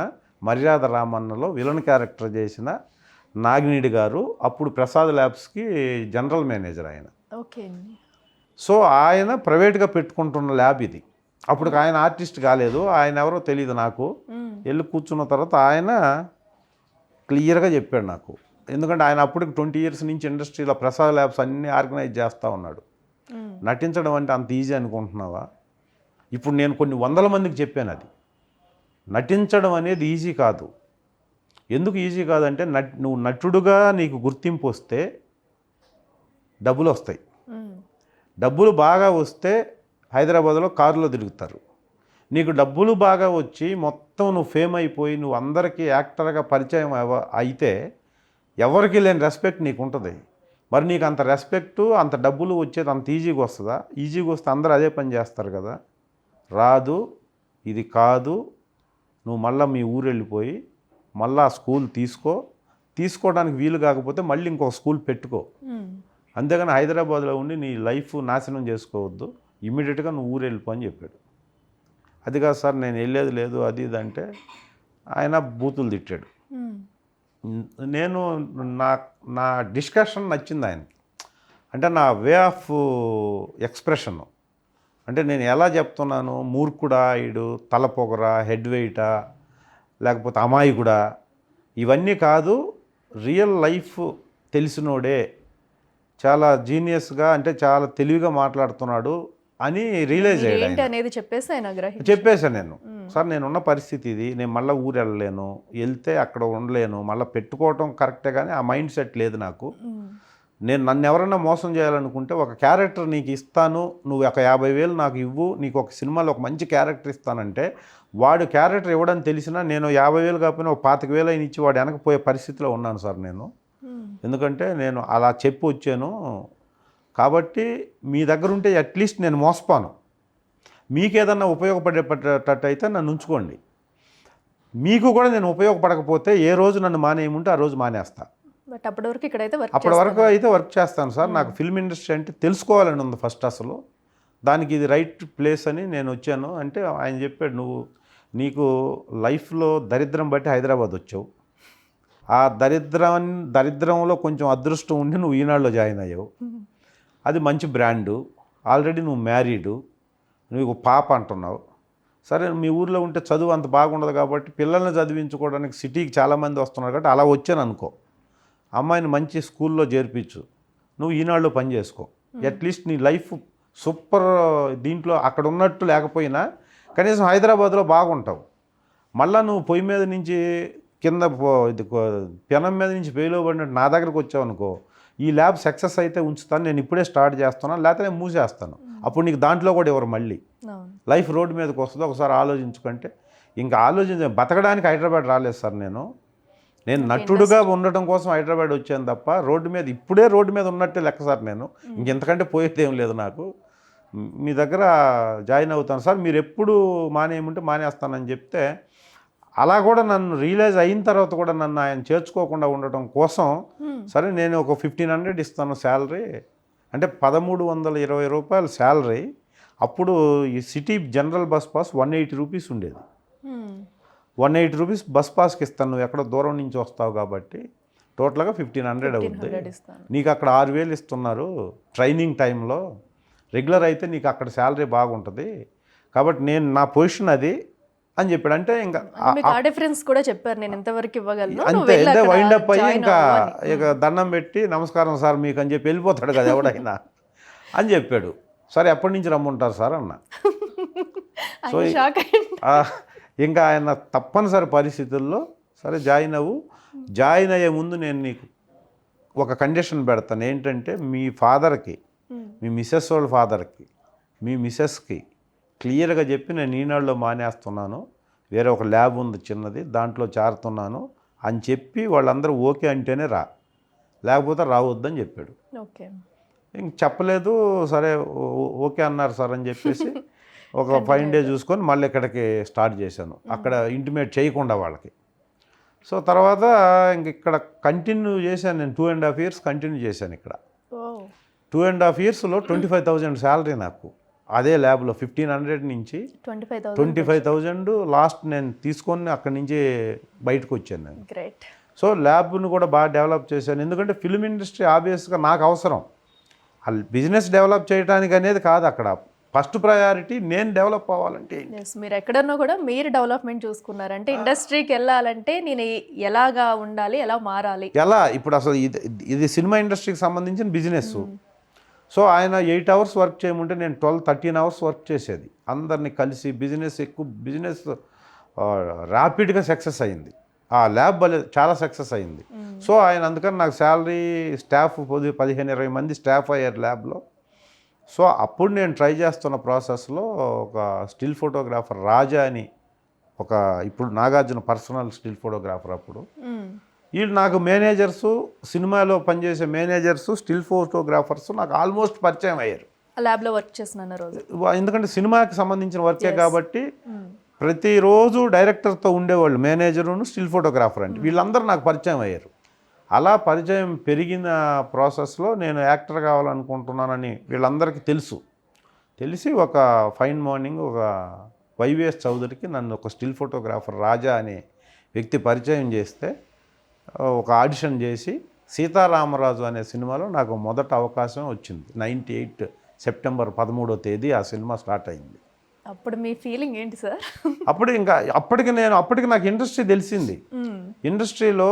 మర్యాద రామన్నలో విలన్ క్యారెక్టర్ చేసిన నాగినీడు గారు అప్పుడు ప్రసాద్ ల్యాబ్స్కి జనరల్ మేనేజర్ ఆయన. ఓకే. సో ఆయన ప్రైవేట్గా పెట్టుకుంటున్న ల్యాబ్ ఇది. అప్పుడు ఆయన ఆర్టిస్ట్ కాలేదు, ఆయన ఎవరో తెలియదు నాకు. వెళ్ళి కూర్చున్న తర్వాత ఆయన క్లియర్గా చెప్పాడు నాకు, ఎందుకంటే ఆయన అప్పటికి 20 years నుంచి ఇండస్ట్రీలో ప్రసాద్ ల్యాబ్స్ అన్నీ ఆర్గనైజ్ చేస్తూ ఉన్నాడు. నటించడం అంటే అంత ఈజీ అనుకుంటున్నావా? ఇప్పుడు నేను కొన్ని 100 మందికి చెప్పాను, అది నటించడం అనేది ఈజీ కాదు. ఎందుకు ఈజీ కాదంటే నువ్వు నటుడుగా నీకు గుర్తింపు వస్తే డబ్బులు వస్తాయి. డబ్బులు బాగా వస్తే హైదరాబాద్లో కారులో తిరుగుతారు. నీకు డబ్బులు బాగా వచ్చి మొత్తం నువ్వు ఫేమ్ అయిపోయి నువ్వు అందరికీ యాక్టర్గా పరిచయం అయితే ఎవరికి లేని రెస్పెక్ట్ నీకు ఉంటుంది. మరి నీకు అంత రెస్పెక్టు అంత డబ్బులు వచ్చేది అంత ఈజీగా వస్తుందా? ఈజీగా వస్తే అందరూ అదే పని చేస్తారు కదా. రాదు, ఇది కాదు. నువ్వు మళ్ళీ మీ ఊరు వెళ్ళిపోయి మళ్ళీ ఆ స్కూల్ తీసుకోవడానికి వీలు కాకపోతే మళ్ళీ ఇంకొక స్కూల్ పెట్టుకో. అంతేగాని హైదరాబాద్లో ఉండి నీ లైఫ్ నాశనం చేసుకోవద్దు, ఇమ్మీడియట్గా నువ్వు ఊరు వెళ్ళిపో అని చెప్పాడు. అది కాదు సార్ నేను వెళ్ళేది లేదు అది ఇది అంటే ఆయన బూతులు తిట్టాడు. నేను నా డిస్కషన్ నచ్చింది ఆయనకి. అంటే నా వే ఆఫ్ ఎక్స్ప్రెషన్, అంటే నేను ఎలా చెప్తున్నాను, మూర్ఖుడా ఈడు, తలపొగరా, హెడ్ వెయిటా, లేకపోతే అమాయకుడా, ఇవన్నీ కాదు. రియల్ లైఫ్ తెలిసినోడే, చాలా జీనియస్గా అంటే చాలా తెలివిగా మాట్లాడుతున్నాడు, అని రియలైజ్ అయ్యాడు ఏంటి ఆయన. అనేది చెప్పేసి ఆయన చెప్పేశాను నేను, సార్ నేనున్న పరిస్థితి ఇది, నేను మళ్ళీ ఊరు వెళ్ళలేను, వెళ్తే అక్కడ ఉండలేను, మళ్ళీ పెట్టుకోవటం కరెక్టే కానీ ఆ మైండ్ సెట్ లేదు నాకు. నన్ను ఎవరైనా మోసం చేయాలనుకుంటే ఒక క్యారెక్టర్ నీకు ఇస్తాను, నువ్వు ఒక 50,000 నాకు ఇవ్వు, నీకు ఒక సినిమాలో ఒక మంచి క్యారెక్టర్ ఇస్తానంటే వాడు క్యారెక్టర్ ఇవ్వడం తెలిసినా నేను 50,000 కాకపోయినా ఒక 25,000 అయినా ఇచ్చి వాడు వెనకపోయే పరిస్థితిలో ఉన్నాను సార్ నేను. ఎందుకంటే నేను అలా చెప్పి వచ్చాను కాబట్టి మీ దగ్గర ఉంటే అట్లీస్ట్ నేను మోసపోను, మీకు ఏదన్నా ఉపయోగపడేటట్టు అయితే నన్ను ఉంచుకోండి, మీకు కూడా నేను ఉపయోగపడకపోతే ఏ రోజు నన్ను మానేయమంటే ఆ రోజు మానేస్తా, బట్ అప్పటి వరకు ఇక్కడైతే అప్పటి వరకు అయితే వర్క్ చేస్తాను సార్. నాకు ఫిల్మ్ ఇండస్ట్రీ అంటే తెలుసుకోవాలని ఉంది ఫస్ట్, అసలు దానికి ఇది రైట్ ప్లేస్ అని నేను వచ్చాను. అంటే ఆయన చెప్పాడు, నీకు లైఫ్లో దరిద్రం బట్టి హైదరాబాద్ వచ్చావు, ఆ దరిద్రంలో కొంచెం అదృష్టం ఉండి నువ్వు ఈనాడులో జాయిన్ అయ్యావు, అది మంచి బ్రాండు, ఆల్రెడీ నువ్వు మ్యారీడు, నువ్వు పాప అంటున్నావు. సరే మీ ఊర్లో ఉంటే చదువు అంత బాగుండదు కాబట్టి పిల్లల్ని చదివించుకోవడానికి సిటీకి చాలామంది వస్తున్నారు కాబట్టి అలా వచ్చాను అనుకో, అమ్మాయిని మంచి స్కూల్లో చేర్పించు, నువ్వు ఈనాడులో పని చేసుకో, అట్లీస్ట్ నీ లైఫ్ సూపర్ దీంట్లో అక్కడ ఉన్నట్టు లేకపోయినా కనీసం హైదరాబాద్లో బాగుంటావు. మళ్ళీ నువ్వు పొయ్యి మీద నుంచి కింద ఇది పెనం మీద నుంచి ఫెయిల్ పడినట్టు నా దగ్గరకు వచ్చావు అనుకో, ఈ ల్యాబ్ సక్సెస్ అయితే ఉంచుతాను, నేను ఇప్పుడే స్టార్ట్ చేస్తున్నాను, లేకపోతే నేను మూసేస్తాను, అప్పుడు నీకు దాంట్లో కూడా ఎవరు మళ్ళీ లైఫ్ రోడ్డు మీదకి వస్తుంది. ఒకసారి ఆలోచించుకుంటే ఇంకా బతకడానికి హైదరాబాద్ రాలేదు సార్. నేను నటుడుగా ఉండటం కోసం హైదరాబాద్ వచ్చాను తప్ప ఇప్పుడే రోడ్డు మీద ఉన్నట్టే లెక్క సార్. నేను ఇంకెంతకంటే పోయేది ఏం లేదు నాకు. మీ దగ్గర జాయిన్ అవుతాను సార్, మీరు ఎప్పుడు మానేయమంటే మానేస్తానని చెప్తే, అలా కూడా నన్ను రియలైజ్ అయిన తర్వాత కూడా నన్ను ఆయన చేర్చుకోకుండా ఉండటం కోసం సరే నేను ఒక 1,500 ఇస్తాను శాలరీ, అంటే 1,320 రూపాయలు శాలరీ. అప్పుడు ఈ city general bus pass 180 rupees ఉండేది. 180 రూపీస్ బస్ పాస్కి ఇస్తాను, నువ్వు ఎక్కడో దూరం నుంచి వస్తావు కాబట్టి టోటల్గా 1,500 అవుతుంది. నీకు అక్కడ 6,000 ఇస్తున్నారు ట్రైనింగ్ టైంలో, రెగ్యులర్ అయితే నీకు అక్కడ శాలరీ బాగుంటుంది కాబట్టి నా పొజిషన్ అది అని చెప్పాడు. అంటే ఇంకా డిఫరెన్స్ కూడా చెప్పారు, నేను ఎంతవరకు ఇవ్వగలను అంతే, అంటే వైండప్ అయ్యి ఇక దండం పెట్టి నమస్కారం సార్ మీకు అని చెప్పి వెళ్ళిపోతాడు కదా ఎవడైనా అని చెప్పాడు. సరే ఎప్పటి నుంచి రమ్మంటారు సార్ అన్న. సో ఇంకా ఆయన తప్పనిసరి పరిస్థితుల్లో సరే జాయిన్ అయ్యే ముందు నేను నీకు ఒక కండిషన్ పెడతాను, ఏంటంటే మీ ఫాదర్కి, మీ మిస్సెస్ వాళ్ళ ఫాదర్కి, మీ మిస్సెస్కి క్లియర్గా చెప్పి నేను ఈనాడులో మానేస్తున్నాను, వేరే ఒక ల్యాబ్ ఉంది చిన్నది దాంట్లో చేరుతున్నాను అని చెప్పి వాళ్ళందరూ ఓకే అంటేనే లేకపోతే రావద్దని చెప్పాడు. ఇంక చెప్పలేదు, సరే ఓకే అన్నారు సార్ అని చెప్పేసి ఒక 5 days చూసుకొని మళ్ళీ ఇక్కడికి స్టార్ట్ చేశాను, అక్కడ ఇంటిమేట్ చేయకుండా వాళ్ళకి. సో తర్వాత ఇంక ఇక్కడ కంటిన్యూ చేశాను నేను 2.5 years కంటిన్యూ చేశాను ఇక్కడ. 2.5 yearsలో 25,000 శాలరీ నాకు అదే ల్యాబ్లో. 1,500 నుంచి 25,000 లాస్ట్ నేను తీసుకొని అక్కడి నుంచి బయటకు వచ్చాను నేను. సో ల్యాబ్ను కూడా బాగా డెవలప్ చేశాను, ఎందుకంటే ఫిల్మ్ ఇండస్ట్రీ ఆబ్వియస్గా నాకు అవసరం. బిజినెస్ డెవలప్ చేయడానికి అనేది కాదు అక్కడ ఫస్ట్ ప్రయారిటీ, నేను డెవలప్ అవ్వాలంటే. మీరు ఎక్కడన్నా కూడా మీరు డెవలప్మెంట్ చూసుకున్నారంటే ఇండస్ట్రీకి వెళ్ళాలంటే నేను ఎలాగా ఉండాలి, ఎలా మారాలి, ఎలా ఇప్పుడు అసలు ఇది సినిమా ఇండస్ట్రీకి సంబంధించిన బిజినెస్. సో ఆయన 8 hours వర్క్ చేయమంటే నేను 12-13 hours వర్క్ చేసేది, అందరినీ కలిసి. బిజినెస్ ర్యాపిడ్గా సక్సెస్ అయింది, ఆ ల్యాబ్ చాలా సక్సెస్ అయింది. సో ఆయన అందుకని నాకు శాలరీ, స్టాఫ్ 15-20 మంది స్టాఫ్ అయ్యారు ల్యాబ్లో. సో అప్పుడు నేను ట్రై చేస్తున్న ప్రాసెస్లో ఒక స్టిల్ ఫోటోగ్రాఫర్ రాజా అని ఇప్పుడు నాగార్జున పర్సనల్ స్టిల్ ఫోటోగ్రాఫర్, అప్పుడు వీళ్ళు నాకు మేనేజర్సు, సినిమాలో పనిచేసే మేనేజర్సు, స్టిల్ ఫోటోగ్రాఫర్స్ నాకు ఆల్మోస్ట్ పరిచయం అయ్యారు ల్యాబ్లో వర్క్ చేసిన రోజు. ఎందుకంటే సినిమాకి సంబంధించిన వర్కే కాబట్టి ప్రతిరోజు డైరెక్టర్తో ఉండేవాళ్ళు, మేనేజరును స్టిల్ ఫోటోగ్రాఫర్ అంటే వీళ్ళందరూ నాకు పరిచయం అయ్యారు. అలా పరిచయం పెరిగిన ప్రాసెస్లో నేను యాక్టర్ కావాలనుకుంటున్నానని వీళ్ళందరికీ తెలిసి ఒక ఫైన్ మార్నింగ్ ఒక వైవిఎస్ చౌదరికి నన్ను ఒక స్టిల్ ఫోటోగ్రాఫర్ రాజా అనే వ్యక్తి పరిచయం చేస్తే ఒక ఆడిషన్ చేసి సీతారామరాజు అనే సినిమాలో నాకు మొదట అవకాశం వచ్చింది. 98 September 13వ తేదీ ఆ సినిమా స్టార్ట్ అయింది. అప్పుడు మీ ఫీలింగ్ ఏంటి సార్? అప్పటికి నాకు ఇండస్ట్రీ తెలిసింది. ఇండస్ట్రీలో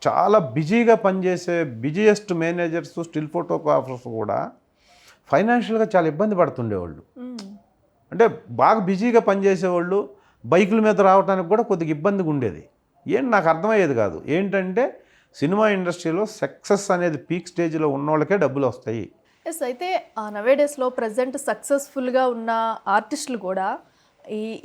చాలా బిజీగా పనిచేసే బిజీయెస్ట్ మేనేజర్స్, స్టిల్ ఫోటోగ్రాఫర్స్ కూడా ఫైనాన్షియల్గా చాలా ఇబ్బంది పడుతుండేవాళ్ళు. అంటే బాగా బిజీగా పనిచేసేవాళ్ళు బైకుల మీద రావడానికి కూడా కొద్దిగా ఇబ్బందిగా ఉండేది. నాకు అర్థమయ్యేది కాదు. ఏంటంటే సినిమా ఇండస్ట్రీలో సక్సెస్ అనేది పీక్ స్టేజ్లో ఉన్నోళ్ళకే డబ్బులు వస్తాయి. ఎస్, అయితే నవేడేస్లో ప్రజెంట్ సక్సెస్ఫుల్గా ఉన్న ఆర్టిస్టులు కూడా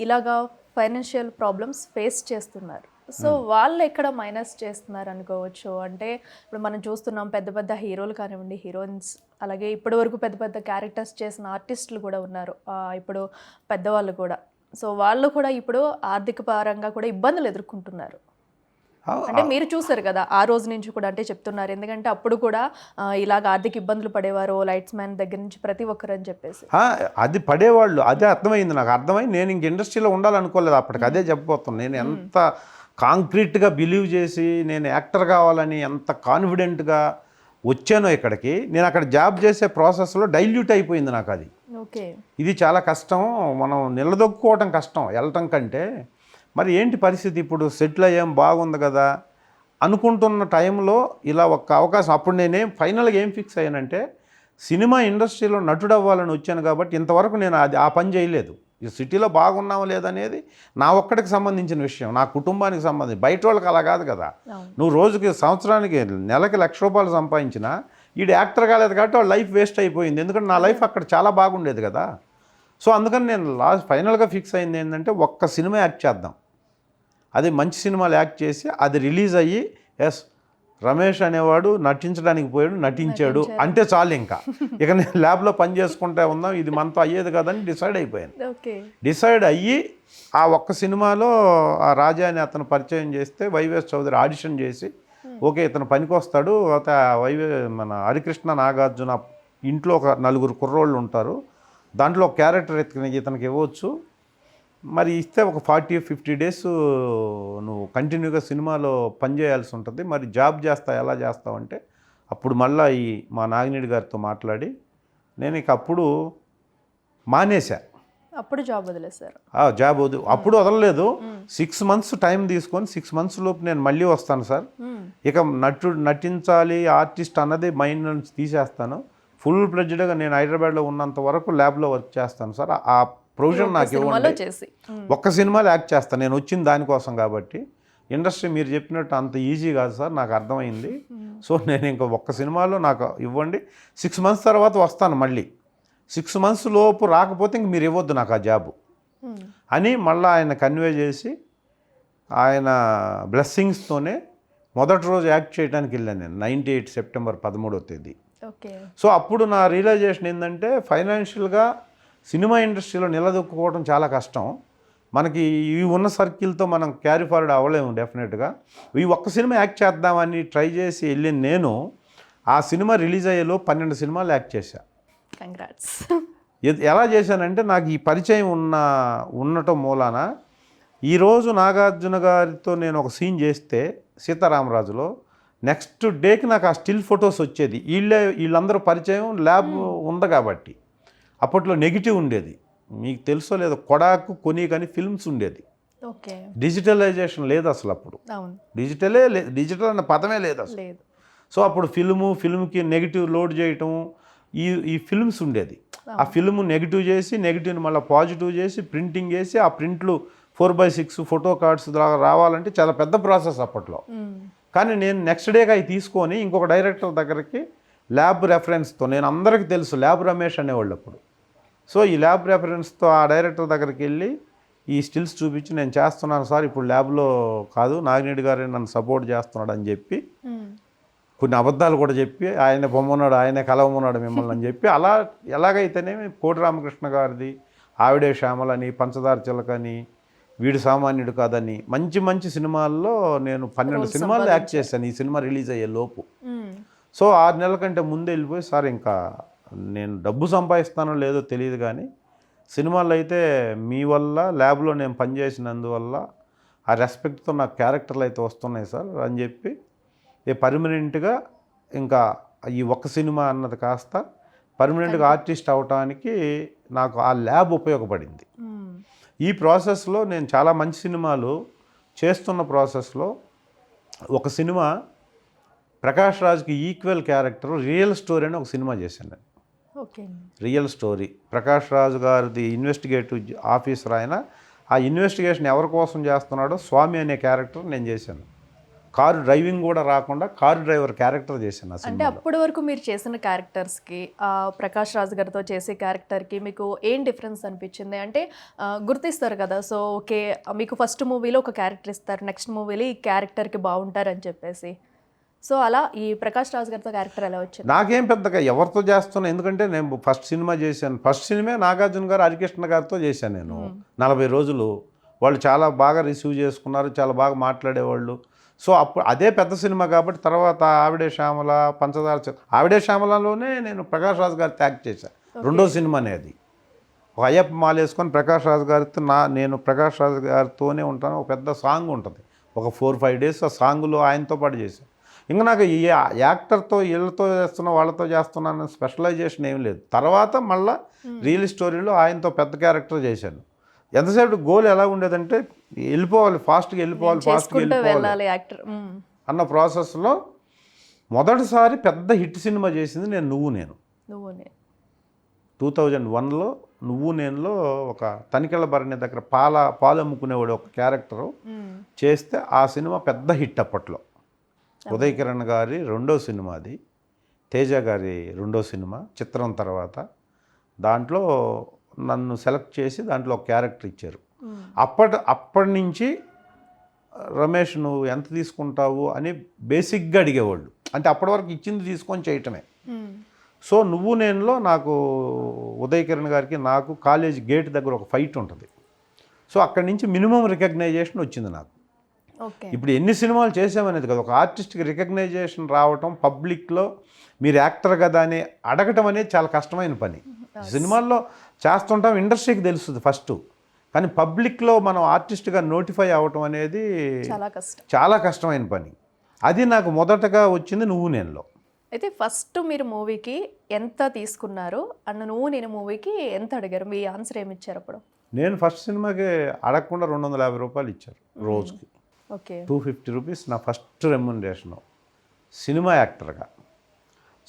ఇలాగా ఫైనాన్షియల్ ప్రాబ్లమ్స్ ఫేస్ చేస్తున్నారు. సో వాళ్ళు ఎక్కడ మైనస్ చేస్తున్నారు అనుకోవచ్చు. అంటే ఇప్పుడు మనం చూస్తున్నాం పెద్ద పెద్ద హీరోలు కానివ్వండి, హీరోయిన్స్, అలాగే ఇప్పటి వరకు పెద్ద పెద్ద క్యారెక్టర్స్ చేసిన ఆర్టిస్టులు కూడా ఉన్నారు, ఇప్పుడు పెద్దవాళ్ళు కూడా. సో వాళ్ళు కూడా ఇప్పుడు ఆర్థిక పరంగా కూడా ఇబ్బందులు ఎదుర్కొంటున్నారు. అంటే మీరు చూసారు కదా ఆ రోజు నుంచి కూడా, అంటే చెప్తున్నారు ఎందుకంటే అప్పుడు కూడా ఇలాగ ఆర్థిక ఇబ్బందులు పడేవారు లైట్స్ మ్యాన్ దగ్గర నుంచి ప్రతి ఒక్కరు అని చెప్పేసి. అది పడేవాళ్ళు, అదే అర్థమైంది నాకు. అర్థమై నేను ఇంక ఇండస్ట్రీలో ఉండాలనుకోలేదు అప్పటికి. అదే చెప్పబోతున్నాను. నేను ఎంత కాంక్రీట్గా బిలీవ్ చేసి నేను యాక్టర్ కావాలని ఎంత కాన్ఫిడెంట్గా వచ్చానో ఇక్కడికి, నేను అక్కడ జాబ్ చేసే ప్రాసెస్లో డైల్యూట్ అయిపోయింది నాకు అది. ఓకే, ఇది చాలా కష్టం. మనం నిలదొక్కుకోవటం కష్టం వెళ్ళటం కంటే. మరి ఏంటి పరిస్థితి, ఇప్పుడు సెటిల్ అయ్యాం బాగుంది కదా అనుకుంటున్న టైంలో ఇలా ఒక్క అవకాశం. అప్పుడు నేనేం ఫైనల్గా ఏం ఫిక్స్ అయ్యానంటే సినిమా ఇండస్ట్రీలో నటుడు అవ్వాలని వచ్చాను కాబట్టి ఇంతవరకు నేను ఆ పని చేయలేదు. ఈ సిటీలో బాగున్నామో లేదనేది నా ఒక్కడికి సంబంధించిన విషయం, నా కుటుంబానికి సంబంధించి. బయట వాళ్ళకి అలా కాదు కదా. నువ్వు రోజుకి సంవత్సరానికి నెలకి ₹1,00,000 సంపాదించినా ఈడు యాక్టర్ కాలేదు కాబట్టి వాళ్ళ లైఫ్ వేస్ట్ అయిపోయింది. ఎందుకంటే నా లైఫ్ అక్కడ చాలా బాగుండేది కదా. సో అందుకని నేను ఫైనల్గా ఫిక్స్ అయింది ఏంటంటే ఒక్క సినిమా యాక్ట్ చేద్దాం, అది మంచి సినిమాలు యాక్ట్ చేసి అది రిలీజ్ అయ్యి ఎస్ రమేష్ అనేవాడు నటించడానికి పోయాడు, నటించాడు అంటే చాలు. ఇక నేను ల్యాబ్లో పని చేసుకుంటే ఉందాం, ఇది మనతో అయ్యేది కదని డిసైడ్ అయిపోయాను. డిసైడ్ అయ్యి ఆ ఒక్క సినిమాలో ఆ రాజా అని అతను పరిచయం చేస్తే వైవేస్ చౌదరి ఆడిషన్ చేసి ఓకే ఇతను పనికి వస్తాడు. మన హరికృష్ణ నాగార్జున ఇంట్లో ఒక 4 కుర్రోళ్ళు ఉంటారు, దాంట్లో ఒక క్యారెక్టర్ ఇతనికి ఇవ్వచ్చు, మరి ఇస్తే ఒక 40-50 డేస్ నువ్వు కంటిన్యూగా సినిమాలో పనిచేయాల్సి ఉంటుంది, మరి జాబ్ ఎలా చేస్తావంటే అప్పుడు మళ్ళీ మా నాగినేడి గారితో మాట్లాడి నేను అప్పుడు మానేశా. అప్పుడు జాబ్ వదిలేశారు? అప్పుడు వదలలేదు. 6 months టైం తీసుకొని 6 months లోపు నేను మళ్ళీ వస్తాను సార్, ఇక నటించాలి ఆర్టిస్ట్ అన్నది మైండ్ నుంచి తీసేస్తాను, ఫుల్ ఫ్లెడ్జ్డ్గా నేను హైదరాబాద్లో ఉన్నంత వరకు ల్యాబ్లో వర్క్ చేస్తాను సార్, ఆ ప్రొవిజన్ నాకు ఇవ్వండి, ఒక్క సినిమాలో యాక్ట్ చేస్తాను, నేను వచ్చింది దానికోసం కాబట్టి. ఇండస్ట్రీ మీరు చెప్పినట్టు అంత ఈజీ కాదు సార్, నాకు అర్థమైంది. సో నేను ఇంకా ఒక్క సినిమాలో నాకు ఇవ్వండి, 6 months తర్వాత వస్తాను మళ్ళీ, 6 months లోపు రాకపోతే ఇంక మీరు ఇవ్వద్దు నాకు ఆ జాబు అని మళ్ళీ ఆయన కన్వే చేసి ఆయన బ్లెస్సింగ్స్తోనే మొదటి రోజు యాక్ట్ చేయడానికి వెళ్ళాను నేను 98 సెప్టెంబర్ 13వ తేదీ. సో అప్పుడు నా రియలైజేషన్ ఏంటంటే ఫైనాన్షియల్గా సినిమా ఇండస్ట్రీలో నిలదొక్కుకోవడం చాలా కష్టం. మనకి ఈ ఉన్న సర్కిల్తో మనం క్యారీ ఫార్వర్డ్ అవ్వలేము డెఫినెట్గా. ఈ ఒక్క సినిమా యాక్ట్ చేద్దామని ట్రై చేసి వెళ్ళిన నేను ఆ సినిమా రిలీజ్ అయ్యేలో 12 సినిమాలు యాక్ట్ చేశాను. కంగ్రాట్స్. ఎలా చేశానంటే నాకు ఈ పరిచయం ఉండటం మూలాన ఈరోజు నాగార్జున గారితో నేను ఒక సీన్ చేస్తే సీతారామరాజులో నెక్స్ట్ డేకి నాకు ఆ స్టిల్ ఫొటోస్ వచ్చేది. వీళ్ళందరూ పరిచయం ల్యాబ్ ఉంది కాబట్టి. అప్పట్లో నెగిటివ్ ఉండేది, మీకు తెలుసో లేదో, కొడాకు కొని కానీ ఫిల్మ్స్ ఉండేది. డిజిటలైజేషన్ లేదు అసలు అప్పుడు, డిజిటల్ అన్న పదమే లేదు అసలు. సో అప్పుడు ఫిల్మ్కి నెగిటివ్ లోడ్ చేయటం ఈ ఫిల్మ్స్ ఉండేది. ఆ ఫిల్మ్ నెగిటివ్ చేసి నెగిటివ్ని మళ్ళీ పాజిటివ్ చేసి ప్రింటింగ్ చేసి ఆ ప్రింట్లు 4x6 ఫోటో కార్డ్స్ రావాలంటే చాలా పెద్ద ప్రాసెస్ అప్పట్లో. కానీ నేను నెక్స్ట్ డేకి అవి తీసుకొని ఇంకొక డైరెక్టర్ దగ్గరికి ల్యాబ్ రెఫరెన్స్తో, నేను అందరికీ తెలుసు ల్యాబ్ రమేష్ అనేవాళ్ళు అప్పుడు, సో ఈ ల్యాబ్ రెఫరెన్స్తో ఆ డైరెక్టర్ దగ్గరికి వెళ్ళి ఈ స్టిల్స్ చూపించి నేను చేస్తున్నాను సార్, ఇప్పుడు ల్యాబ్లో కాదు నాగినేడి గారే నన్ను సపోర్ట్ చేస్తున్నాడు అని చెప్పి కొన్ని అబద్ధాలు కూడా చెప్పి ఆయన బొమ్మన్నాడు ఆయనే కలవమన్నాడు మిమ్మల్ని అని చెప్పి అలా ఎలాగైతేనేమి కోటి రామకృష్ణ గారిది ఆవిడే శ్యామలని, పంచదార చిలకని, వీడు సామాన్యుడు కాదని మంచి మంచి సినిమాల్లో నేను 12 సినిమాలు యాక్ట్ చేశాను ఈ సినిమా రిలీజ్ అయ్యే లోపు. సో 6 నెలల కంటే ముందే వెళ్ళిపోయి సార్ ఇంకా నేను డబ్బు సంపాదిస్తానో లేదో తెలియదు కానీ సినిమాల్లో అయితే మీ వల్ల ల్యాబ్లో నేను పనిచేసినందువల్ల ఆ రెస్పెక్ట్తో నాకు క్యారెక్టర్లు అయితే వస్తున్నాయి సార్ అని చెప్పి పర్మనెంట్గా ఇంకా ఈ ఒక్క సినిమా అన్నది కాస్త పర్మనెంట్గా ఆర్టిస్ట్ అవటానికి నాకు ఆ ల్యాబ్ ఉపయోగపడింది. ఈ ప్రాసెస్లో నేను చాలా మంచి సినిమాలు చేస్తున్న ప్రాసెస్లో ఒక సినిమా ప్రకాష్ రాజ్కి ఈక్వల్ క్యారెక్టర్ రియల్ స్టోరీ అని ఒక సినిమా చేశాను నేను. Okay. Real story. Prakash Raju గారిది ఇన్వెస్టిగేటివ్ ఆఫీసర్ ఆయన. ఆ ఇన్వెస్టిగేషన్ ఎవరి కోసం చేస్తున్నాడో స్వామి అనే క్యారెక్టర్ నేను చేశాను. కారు డ్రైవింగ్ కూడా రాకుండా కారు డ్రైవర్ క్యారెక్టర్ చేశాను ఆ అంటే సినిమాలో. అప్పటి వరకు మీరు చేసిన క్యారెక్టర్స్కి ప్రకాష్ రాజ్ గారితో చేసే క్యారెక్టర్కి మీకు ఏం డిఫరెన్స్ అనిపించింది? అంటే గుర్తిస్తారు కదా, సో ఓకే మీకు ఫస్ట్ మూవీలో ఒక క్యారెక్టర్ ఇస్తారు, నెక్స్ట్ మూవీలో ఈ క్యారెక్టర్కి బాగుంటారని చెప్పేసి. సో అలా ఈ ప్రకాష్ రాజ్ గారితో క్యారెక్టర్ ఎలా వచ్చింది? నాకేం పెద్దగా ఎవరితో చేస్తున్నా, ఎందుకంటే నేను ఫస్ట్ సినిమా చేశాను. ఫస్ట్ సినిమా నాగార్జున గారు హరికృష్ణ గారితో చేశాను నేను. 40 రోజులు వాళ్ళు చాలా బాగా రిసీవ్ చేసుకున్నారు, చాలా బాగా మాట్లాడేవాళ్ళు. సో అప్పుడు అదే పెద్ద సినిమా కాబట్టి తర్వాత ఆవిడే శ్యామల, పంచదార ఆవిడే శ్యామలలోనే నేను ప్రకాష్ రాజ్ గారితో యాక్ట్ చేశాను. రెండో సినిమానే అది. ఒక అయ్యప్ప మాల వేసుకొని ప్రకాష్ రాజ్ గారితో నేను ప్రకాష్ రాజ్ గారితోనే ఉంటాను. ఒక పెద్ద సాంగ్ ఉంటుంది, ఒక 4-5 డేస్ ఆ సాంగ్లో ఆయనతో పాటు చేశాను. ఇంకా నాకు ఈ యాక్టర్తో వీళ్ళతో చేస్తున్నా వాళ్ళతో చేస్తున్నాను స్పెషలైజేషన్ ఏం లేదు. తర్వాత మళ్ళీ రియల్ స్టోరీలో ఆయనతో పెద్ద క్యారెక్టర్ చేశాను. ఎంతసేపు గోల్ ఎలా ఉండేదంటే వెళ్ళిపోవాలి, ఫాస్ట్గా వెళ్ళిపోవాలి వెళ్ళాలి యాక్టర్ అన్న ప్రాసెస్లో మొదటిసారి పెద్ద హిట్ సినిమా చేసింది నేను నువ్వు నేను. 2001లో నువ్వు నేనులో ఒక తనికెళ్ళ భరణి దగ్గర పాలు అమ్ముకునేవాడు ఒక క్యారెక్టరు చేస్తే ఆ సినిమా పెద్ద హిట్ అప్పట్లో. ఉదయ్ కిరణ్ గారి రెండో సినిమా అది, తేజ గారి రెండో సినిమా చిత్రం తర్వాత. దాంట్లో నన్ను సెలెక్ట్ చేసి దాంట్లో ఒక క్యారెక్టర్ ఇచ్చారు. అప్పటి నుంచి రమేష్ నువ్వు ఎంత తీసుకుంటావు అని బేసిక్గా అడిగేవాళ్ళు. అంటే అప్పటి వరకు ఇచ్చింది తీసుకొని చేయటమే. సో నువ్వు నేనులో నాకు ఉదయ్ కిరణ్ గారికి నాకు కాలేజ్ గేట్ దగ్గర ఒక ఫైట్ ఉంటుంది. సో అక్కడి నుంచి మినిమం రికగ్నైజేషన్ వచ్చింది నాకు. ఇప్పుడు ఎన్ని సినిమాలు చేసామనేది కదా, ఒక ఆర్టిస్ట్కి రికగ్నైజేషన్ రావటం, పబ్లిక్లో మీరు యాక్టర్ కదా అని అడగటం అనేది చాలా కష్టమైన పని. సినిమాల్లో చేస్తుంటాం, ఇండస్ట్రీకి తెలుస్తుంది ఫస్ట్, కానీ పబ్లిక్లో మనం ఆర్టిస్ట్గా నోటిఫై అవ్వటం అనేది చాలా కష్టమైన పని. అది నాకు మొదటగా వచ్చింది నువ్వు నేనులో. అయితే ఫస్ట్ మీరు మూవీకి ఎంత తీసుకున్నారు అండ్ నువ్వు నేను మూవీకి ఎంత అడిగారు? మీ ఆన్సర్ ఏమి ఇచ్చారు అప్పుడు? నేను ఫస్ట్ సినిమాకి అడగకుండా 250 రూపాయలు ఇచ్చారు రోజుకి. ఓకే, 250 రూపీస్ నా ఫస్ట్ రెమ్యునరేషను సినిమా యాక్టర్గా.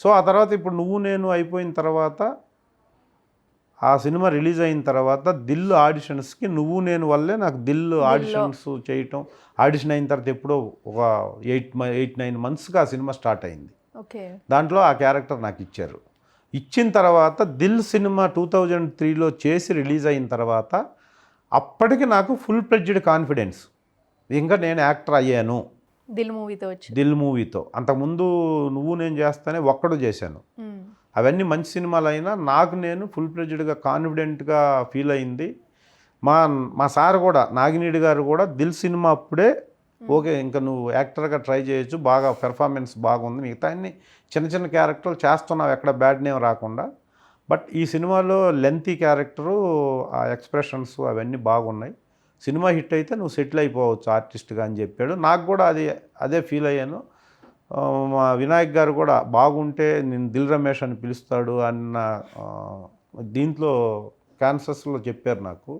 సో ఆ తర్వాత ఇప్పుడు నువ్వు నేను అయిపోయిన తర్వాత ఆ సినిమా రిలీజ్ అయిన తర్వాత దిల్ ఆడిషన్స్కి నువ్వు నేను వల్లే నాకు దిల్ ఆడిషన్స్ చేయటం, ఆడిషన్ అయిన తర్వాత ఎప్పుడో ఒక 8-9 మంత్స్గా ఆ సినిమా స్టార్ట్ అయింది. దాంట్లో ఆ క్యారెక్టర్ నాకు ఇచ్చారు. ఇచ్చిన తర్వాత దిల్ సినిమా 2003లో చేసి రిలీజ్ అయిన తర్వాత అప్పటికి నాకు ఫుల్ ప్లెడ్జ్డ్ కాన్ఫిడెన్స్, ఇంకా నేను యాక్టర్ అయ్యాను దిల్ మూవీతో. అంతకుముందు నువ్వు నేను చేస్తానే ఒక్కడు చేశాను. అవన్నీ మంచి సినిమాలు అయినా నాకు నేను ఫుల్ ప్లెడ్జ్డ్గా కాన్ఫిడెంట్గా ఫీల్ అయింది. మా సార్ కూడా నాగినీడి గారు కూడా దిల్ సినిమా అప్పుడే ఓకే ఇంకా నువ్వు యాక్టర్గా ట్రై చేయొచ్చు, బాగా పెర్ఫార్మెన్స్ బాగుంది, మిగతా అన్ని చిన్న చిన్న క్యారెక్టర్లు చేస్తున్నావు ఎక్కడ బ్యాడ్ నేమ్ రాకుండా, బట్ ఈ సినిమాలో లెంతీ క్యారెక్టరు, ఆ ఎక్స్ప్రెషన్స్ అవన్నీ బాగున్నాయి, సినిమా హిట్ అయితే నువ్వు సెటిల్ అయిపోవచ్చు ఆర్టిస్ట్గా అని చెప్పాడు. నాకు కూడా అదే ఫీల్ అయ్యాను. మా వినాయక్ గారు కూడా బాగుంటే నేను దిల్ రమేష్ అని పిలుస్తాడు అన్న దీంట్లో కాన్సెస్లో చెప్పారు నాకు.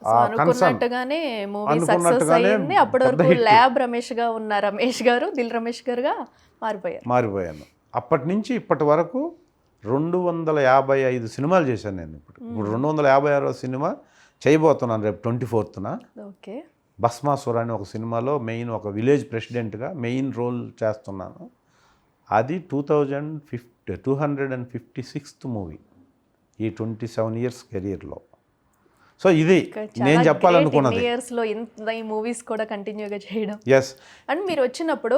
అనుకున్నట్టుగానే మూవీ సక్సెస్ అయ్యింది. అప్పటి వరకు ల్యాబ్ రమేష్గా ఉన్న రమేష్ గారు దిల్ రమేష్ గారుగా మారిపోయాను. అప్పటి నుంచి ఇప్పటి వరకు 255 సినిమాలు చేశాను నేను. ఇప్పుడు 256వ సినిమా చేయబోతున్నాను రేపు 24న. ఓకే, భస్మాసుర అని ఒక సినిమాలో మెయిన్ ఒక విలేజ్ ప్రెసిడెంట్గా మెయిన్ రోల్ చేస్తున్నాను. అది 256th మూవీ ఈ 27 ఇయర్స్ కెరీర్లో. సో ఇది నేను చెప్పాలనుకున్నది. ఇయర్స్లో ఈ మూవీస్ కూడా కంటిన్యూగా చేయడం. ఎస్, అండ్ మీరు వచ్చినప్పుడు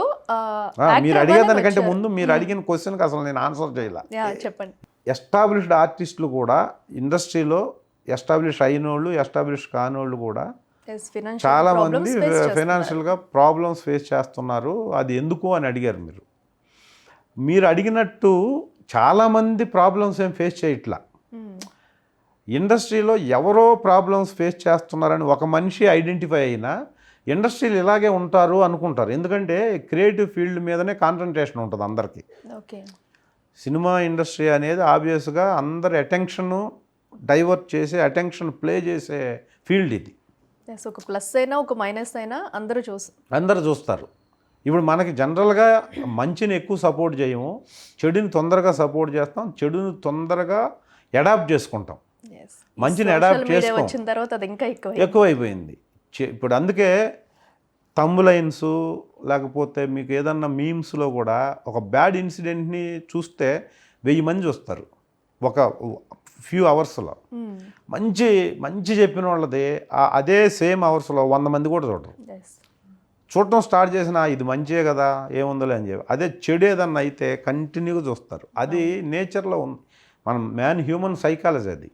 మీరు అడిగేదానికంటే ముందు మీరు అడిగిన క్వశ్చన్కి అసలు నేను ఆన్సర్ చేయాలి. చెప్పండి. ఎస్టాబ్లిష్డ్ ఆర్టిస్టులు కూడా ఇండస్ట్రీలో ఎస్టాబ్లిష్ అయినోళ్ళు ఎస్టాబ్లిష్ కానోళ్ళు కూడా చాలామంది ఫైనాన్షియల్గా ప్రాబ్లమ్స్ ఫేస్ చేస్తున్నారు. అది ఎందుకు అని అడిగారు మీరు అడిగినట్టు చాలామంది ప్రాబ్లమ్స్ ఏం ఫేస్ చేయట్లా. ఇండస్ట్రీలో ఎవరో ప్రాబ్లమ్స్ ఫేస్ చేస్తున్నారని ఒక మనిషి ఐడెంటిఫై అయినా ఇండస్ట్రీలు ఇలాగే ఉంటారు అనుకుంటారు. ఎందుకంటే క్రియేటివ్ ఫీల్డ్ మీదనే కాన్సన్ట్రేషన్ ఉంటుంది అందరికీ. సినిమా ఇండస్ట్రీ అనేది ఆబ్వియస్గా అందరి అటెన్షన్ డైవర్ట్ చేసే, అటెన్షన్ ప్లే చేసే ఫీల్డ్ ఇది. ఒక ప్లస్ అయినా ఒక మైనస్ అయినా అందరూ చూస్తారు. ఇప్పుడు మనకి జనరల్గా మంచిని ఎక్కువ సపోర్ట్ చేయము, చెడుని తొందరగా సపోర్ట్ చేస్తాం, చెడుని తొందరగా అడాప్ట్ చేసుకుంటాం, మంచిని అడాప్ట్ చేసుకోం. వచ్చిన తర్వాత అది ఇంకా ఎక్కువైపోయింది. ఇప్పుడు అందుకే థంబ్లైన్స్ లేకపోతే మీకు ఏదన్నా మీమ్స్లో కూడా ఒక బ్యాడ్ ఇన్సిడెంట్ని చూస్తే 1000 మంది చూస్తారు ఒక ఫ్యూ అవర్స్లో. మంచి మంచి చెప్పిన వాళ్ళది అదే సేమ్ అవర్స్లో 100 మంది కూడా చూడరు. చూడటం స్టార్ట్ చేసిన ఇది మంచిదే కదా ఏముందలే అని చెప్పి. అదే చెడు ఏదన్నా అయితే కంటిన్యూగా చూస్తారు. అది నేచర్లో ఉంది, మనం హ్యూమన్ సైకాలజీ అది.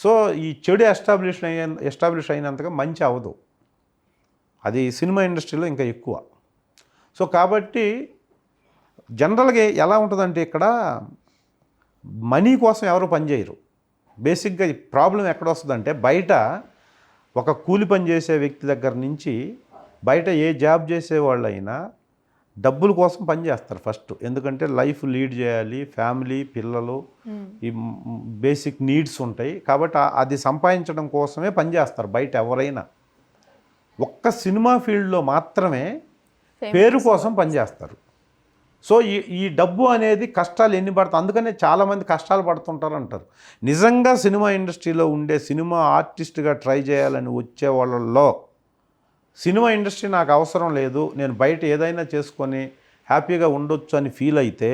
సో ఈ చెడు ఎస్టాబ్లిష్ అయినంతగా మంచి అవ్వదు, అది సినిమా ఇండస్ట్రీలో ఇంకా ఎక్కువ. సో కాబట్టి జనరల్గా ఎలా ఉంటుందంటే ఇక్కడ మనీ కోసం ఎవరు పనిచేయరు. బేసిక్గా ప్రాబ్లం ఎక్కడ వస్తుందంటే బయట ఒక కూలి పని చేసే వ్యక్తి దగ్గర నుంచి బయట ఏ జాబ్ చేసేవాళ్ళైనా డబ్బుల కోసం పనిచేస్తారు ఫస్ట్. ఎందుకంటే లైఫ్ లీడ్ చేయాలి, ఫ్యామిలీ, పిల్లలు, ఈ బేసిక్ నీడ్స్ ఉంటాయి కాబట్టి అది సంపాదించడం కోసమే పనిచేస్తారు బయట ఎవరైనా. ఒక్క సినిమా ఫీల్డ్లో మాత్రమే పేరు కోసం పనిచేస్తారు. సో ఈ డబ్బు అనేది కష్టాలు ఎన్ని పడతాయి, అందుకనే చాలామంది కష్టాలు పడుతుంటారు అంటారు. నిజంగా సినిమా ఇండస్ట్రీలో ఉండే సినిమా ఆర్టిస్ట్గా ట్రై చేయాలని వచ్చే వాళ్ళల్లో సినిమా ఇండస్ట్రీ నాకు అవసరం లేదు, నేను బయట ఏదైనా చేసుకొని హ్యాపీగా ఉండొచ్చు అని ఫీల్ అయితే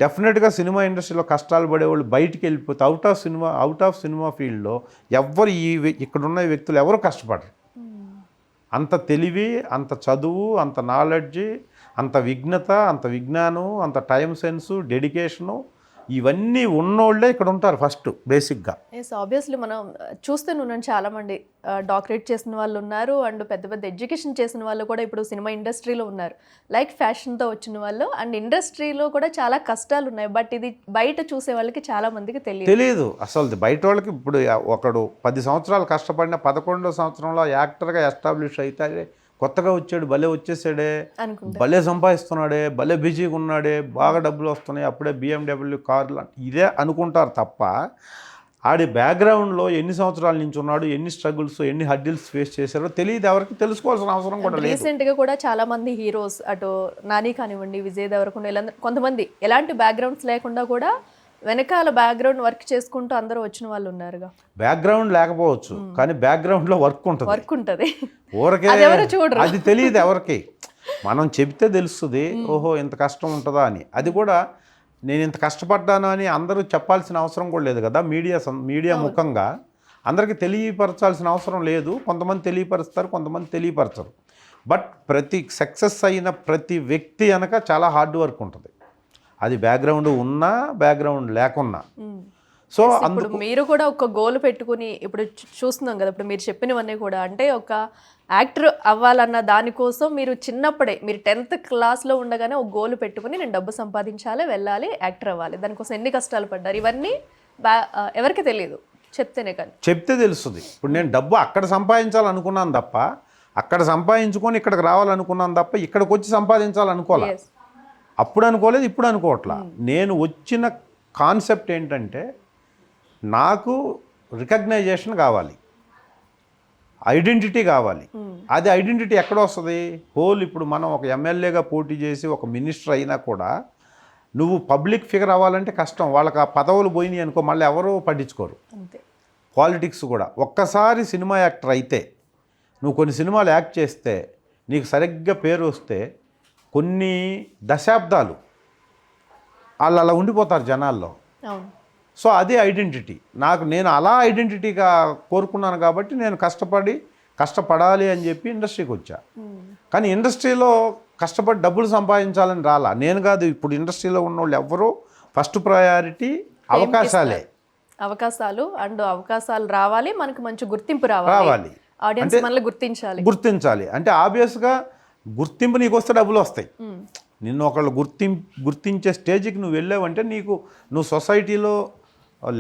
డెఫినెట్గా సినిమా ఇండస్ట్రీలో కష్టాలు పడేవాళ్ళు బయటికి వెళ్ళిపోతే అవుట్ ఆఫ్ సినిమా ఫీల్డ్లో ఎవ్వరు ఇక్కడున్న వ్యక్తులు ఎవరు కష్టపడరు. అంత తెలివి, అంత చదువు, అంత నాలెడ్జి, అంత విఘ్నత, అంత విజ్ఞానం, అంత టైం సెన్సు, డెడికేషను ఇవన్నీ ఉన్నోళ్ళే ఇక్కడ ఉంటారు ఫస్ట్ బేసిక్గా. ఆబ్వియస్లీ మనం చూస్తూనే ఉన్నాం చాలామంది డాక్టరేట్ చేసిన వాళ్ళు ఉన్నారు అండ్ పెద్ద పెద్ద ఎడ్యుకేషన్ చేసిన వాళ్ళు కూడా ఇప్పుడు సినిమా ఇండస్ట్రీలో ఉన్నారు. లైక్ ఫ్యాషన్తో వచ్చిన వాళ్ళు అండ్ ఇండస్ట్రీలో కూడా చాలా కష్టాలు ఉన్నాయి. బట్ ఇది బయట చూసే వాళ్ళకి చాలా మందికి తెలియదు అసలు. బయట వాళ్ళకి ఇప్పుడు ఒకడు 10 సంవత్సరాలు కష్టపడిన 11వ సంవత్సరంలో యాక్టర్గా ఎస్టాబ్లిష్ అయితే కొత్తగా వచ్చాడు, భలే వచ్చేసాడే, భలే సంపాదిస్తున్నాడే, భలే బిజీగా ఉన్నాడే, బాగా డబ్బులు వస్తున్నాయి, అప్పుడే BMW కార్లు, ఇదే అనుకుంటారు తప్ప ఆడి బ్యాక్గ్రౌండ్లో ఎన్ని సంవత్సరాల నుంచి ఉన్నాడు, ఎన్ని స్ట్రగుల్స్, ఎన్ని హర్డిల్స్ ఫేస్ చేశారో తెలియదు ఎవరికి, తెలుసుకోవాల్సిన అవసరం కూడా లేదు. రీసెంట్గా కూడా చాలా మంది హీరోస్, అటు నాని కానివ్వండి, విజయ్ దేవరకొండ, ఇలా కొంతమంది ఎలాంటి బ్యాక్గ్రౌండ్స్ లేకుండా కూడా వెనకాల బ్యాక్గ్రౌండ్ వర్క్ చేసుకుంటూ అందరూ వచ్చిన వాళ్ళు ఉన్నారుగా. బ్యాక్గ్రౌండ్ లేకపోవచ్చు కానీ బ్యాక్గ్రౌండ్లో వర్క్ ఉంటుంది. ఊరికే అది తెలియదు ఎవరికి, మనం చెప్తే తెలుస్తుంది ఓహో ఇంత కష్టం ఉంటుందా అని. అది కూడా నేను ఇంత కష్టపడ్డాను అని అందరూ చెప్పాల్సిన అవసరం కూడా లేదు కదా. మీడియా ముఖంగా అందరికీ తెలియపరచాల్సిన అవసరం లేదు. కొంతమంది తెలియపరుస్తారు, కొంతమంది తెలియపరచరు. బట్ ప్రతి సక్సెస్ అయిన ప్రతి వ్యక్తి అనక చాలా హార్డ్ వర్క్ ఉంటుంది, అది బ్యాక్గ్రౌండ్ ఉన్నా బ్యాక్గ్రౌండ్ లేకున్నా. సో ఇప్పుడు మీరు కూడా ఒక గోల్ పెట్టుకుని ఇప్పుడు చూస్తున్నాం కదా, ఇప్పుడు మీరు చెప్పినవన్నీ కూడా అంటే ఒక యాక్టర్ అవ్వాలన్న దానికోసం మీరు చిన్నప్పుడే మీరు 10th క్లాస్లో ఉండగానే ఒక గోల్ పెట్టుకుని నేను డబ్బు సంపాదించాలి, వెళ్ళాలి, యాక్టర్ అవ్వాలి, దానికోసం ఎన్ని కష్టాలు పడ్డారు ఇవన్నీ ఎవరికి తెలియదు, చెప్తేనే కానీ చెప్తే తెలుస్తుంది. ఇప్పుడు నేను డబ్బు అక్కడ సంపాదించాలనుకున్నాను తప్ప, అక్కడ సంపాదించుకొని ఇక్కడికి రావాలనుకున్నాను తప్ప ఇక్కడికి వచ్చి సంపాదించాలనుకోవాలి. అప్పుడు అనుకోలేదు, ఇప్పుడు అనుకోవట్లా. నేను వచ్చిన కాన్సెప్ట్ ఏంటంటే నాకు రికగ్నైజేషన్ కావాలి, ఐడెంటిటీ కావాలి. అది ఐడెంటిటీ ఎక్కడ వస్తుంది? ఇప్పుడు మనం ఒక ఎమ్మెల్యేగా పోటీ చేసి ఒక మినిస్టర్ అయినా కూడా నువ్వు పబ్లిక్ ఫిగర్ అవ్వాలంటే కష్టం. వాళ్ళకి ఆ పదవులు పోయినాయి అనుకో మళ్ళీ ఎవరూ పట్టించుకోరు. పాలిటిక్స్ కూడా ఒక్కసారి సినిమా యాక్టర్ అయితే నువ్వు కొన్ని సినిమాలు యాక్ట్ చేస్తే నీకు సరిగ్గా పేరు వస్తే కొన్ని దశాబ్దాలు వాళ్ళు అలా ఉండిపోతారు జనాల్లో. సో అదే ఐడెంటిటీ. నేను అలా ఐడెంటిటీగా కోరుకున్నాను కాబట్టి నేను కష్టపడాలి అని చెప్పి ఇండస్ట్రీకి వచ్చా. కానీ ఇండస్ట్రీలో కష్టపడి డబ్బులు సంపాదించాలని రాలా, నేను కాదు. ఇప్పుడు ఇండస్ట్రీలో ఉన్న వాళ్ళు ఎవరో ఫస్ట్ ప్రయారిటీ అవకాశాలు రావాలి, మనకు మంచి గుర్తింపు రావాలి, ఆడియన్స్ మనల్ని గుర్తించాలి. అంటే ఆబ్వియస్గా గుర్తింపు నీకు వస్తే డబ్బులు వస్తాయి. నిన్ను ఒకళ్ళు గుర్తించే స్టేజ్కి నువ్వు వెళ్ళావంటే నువ్వు సొసైటీలో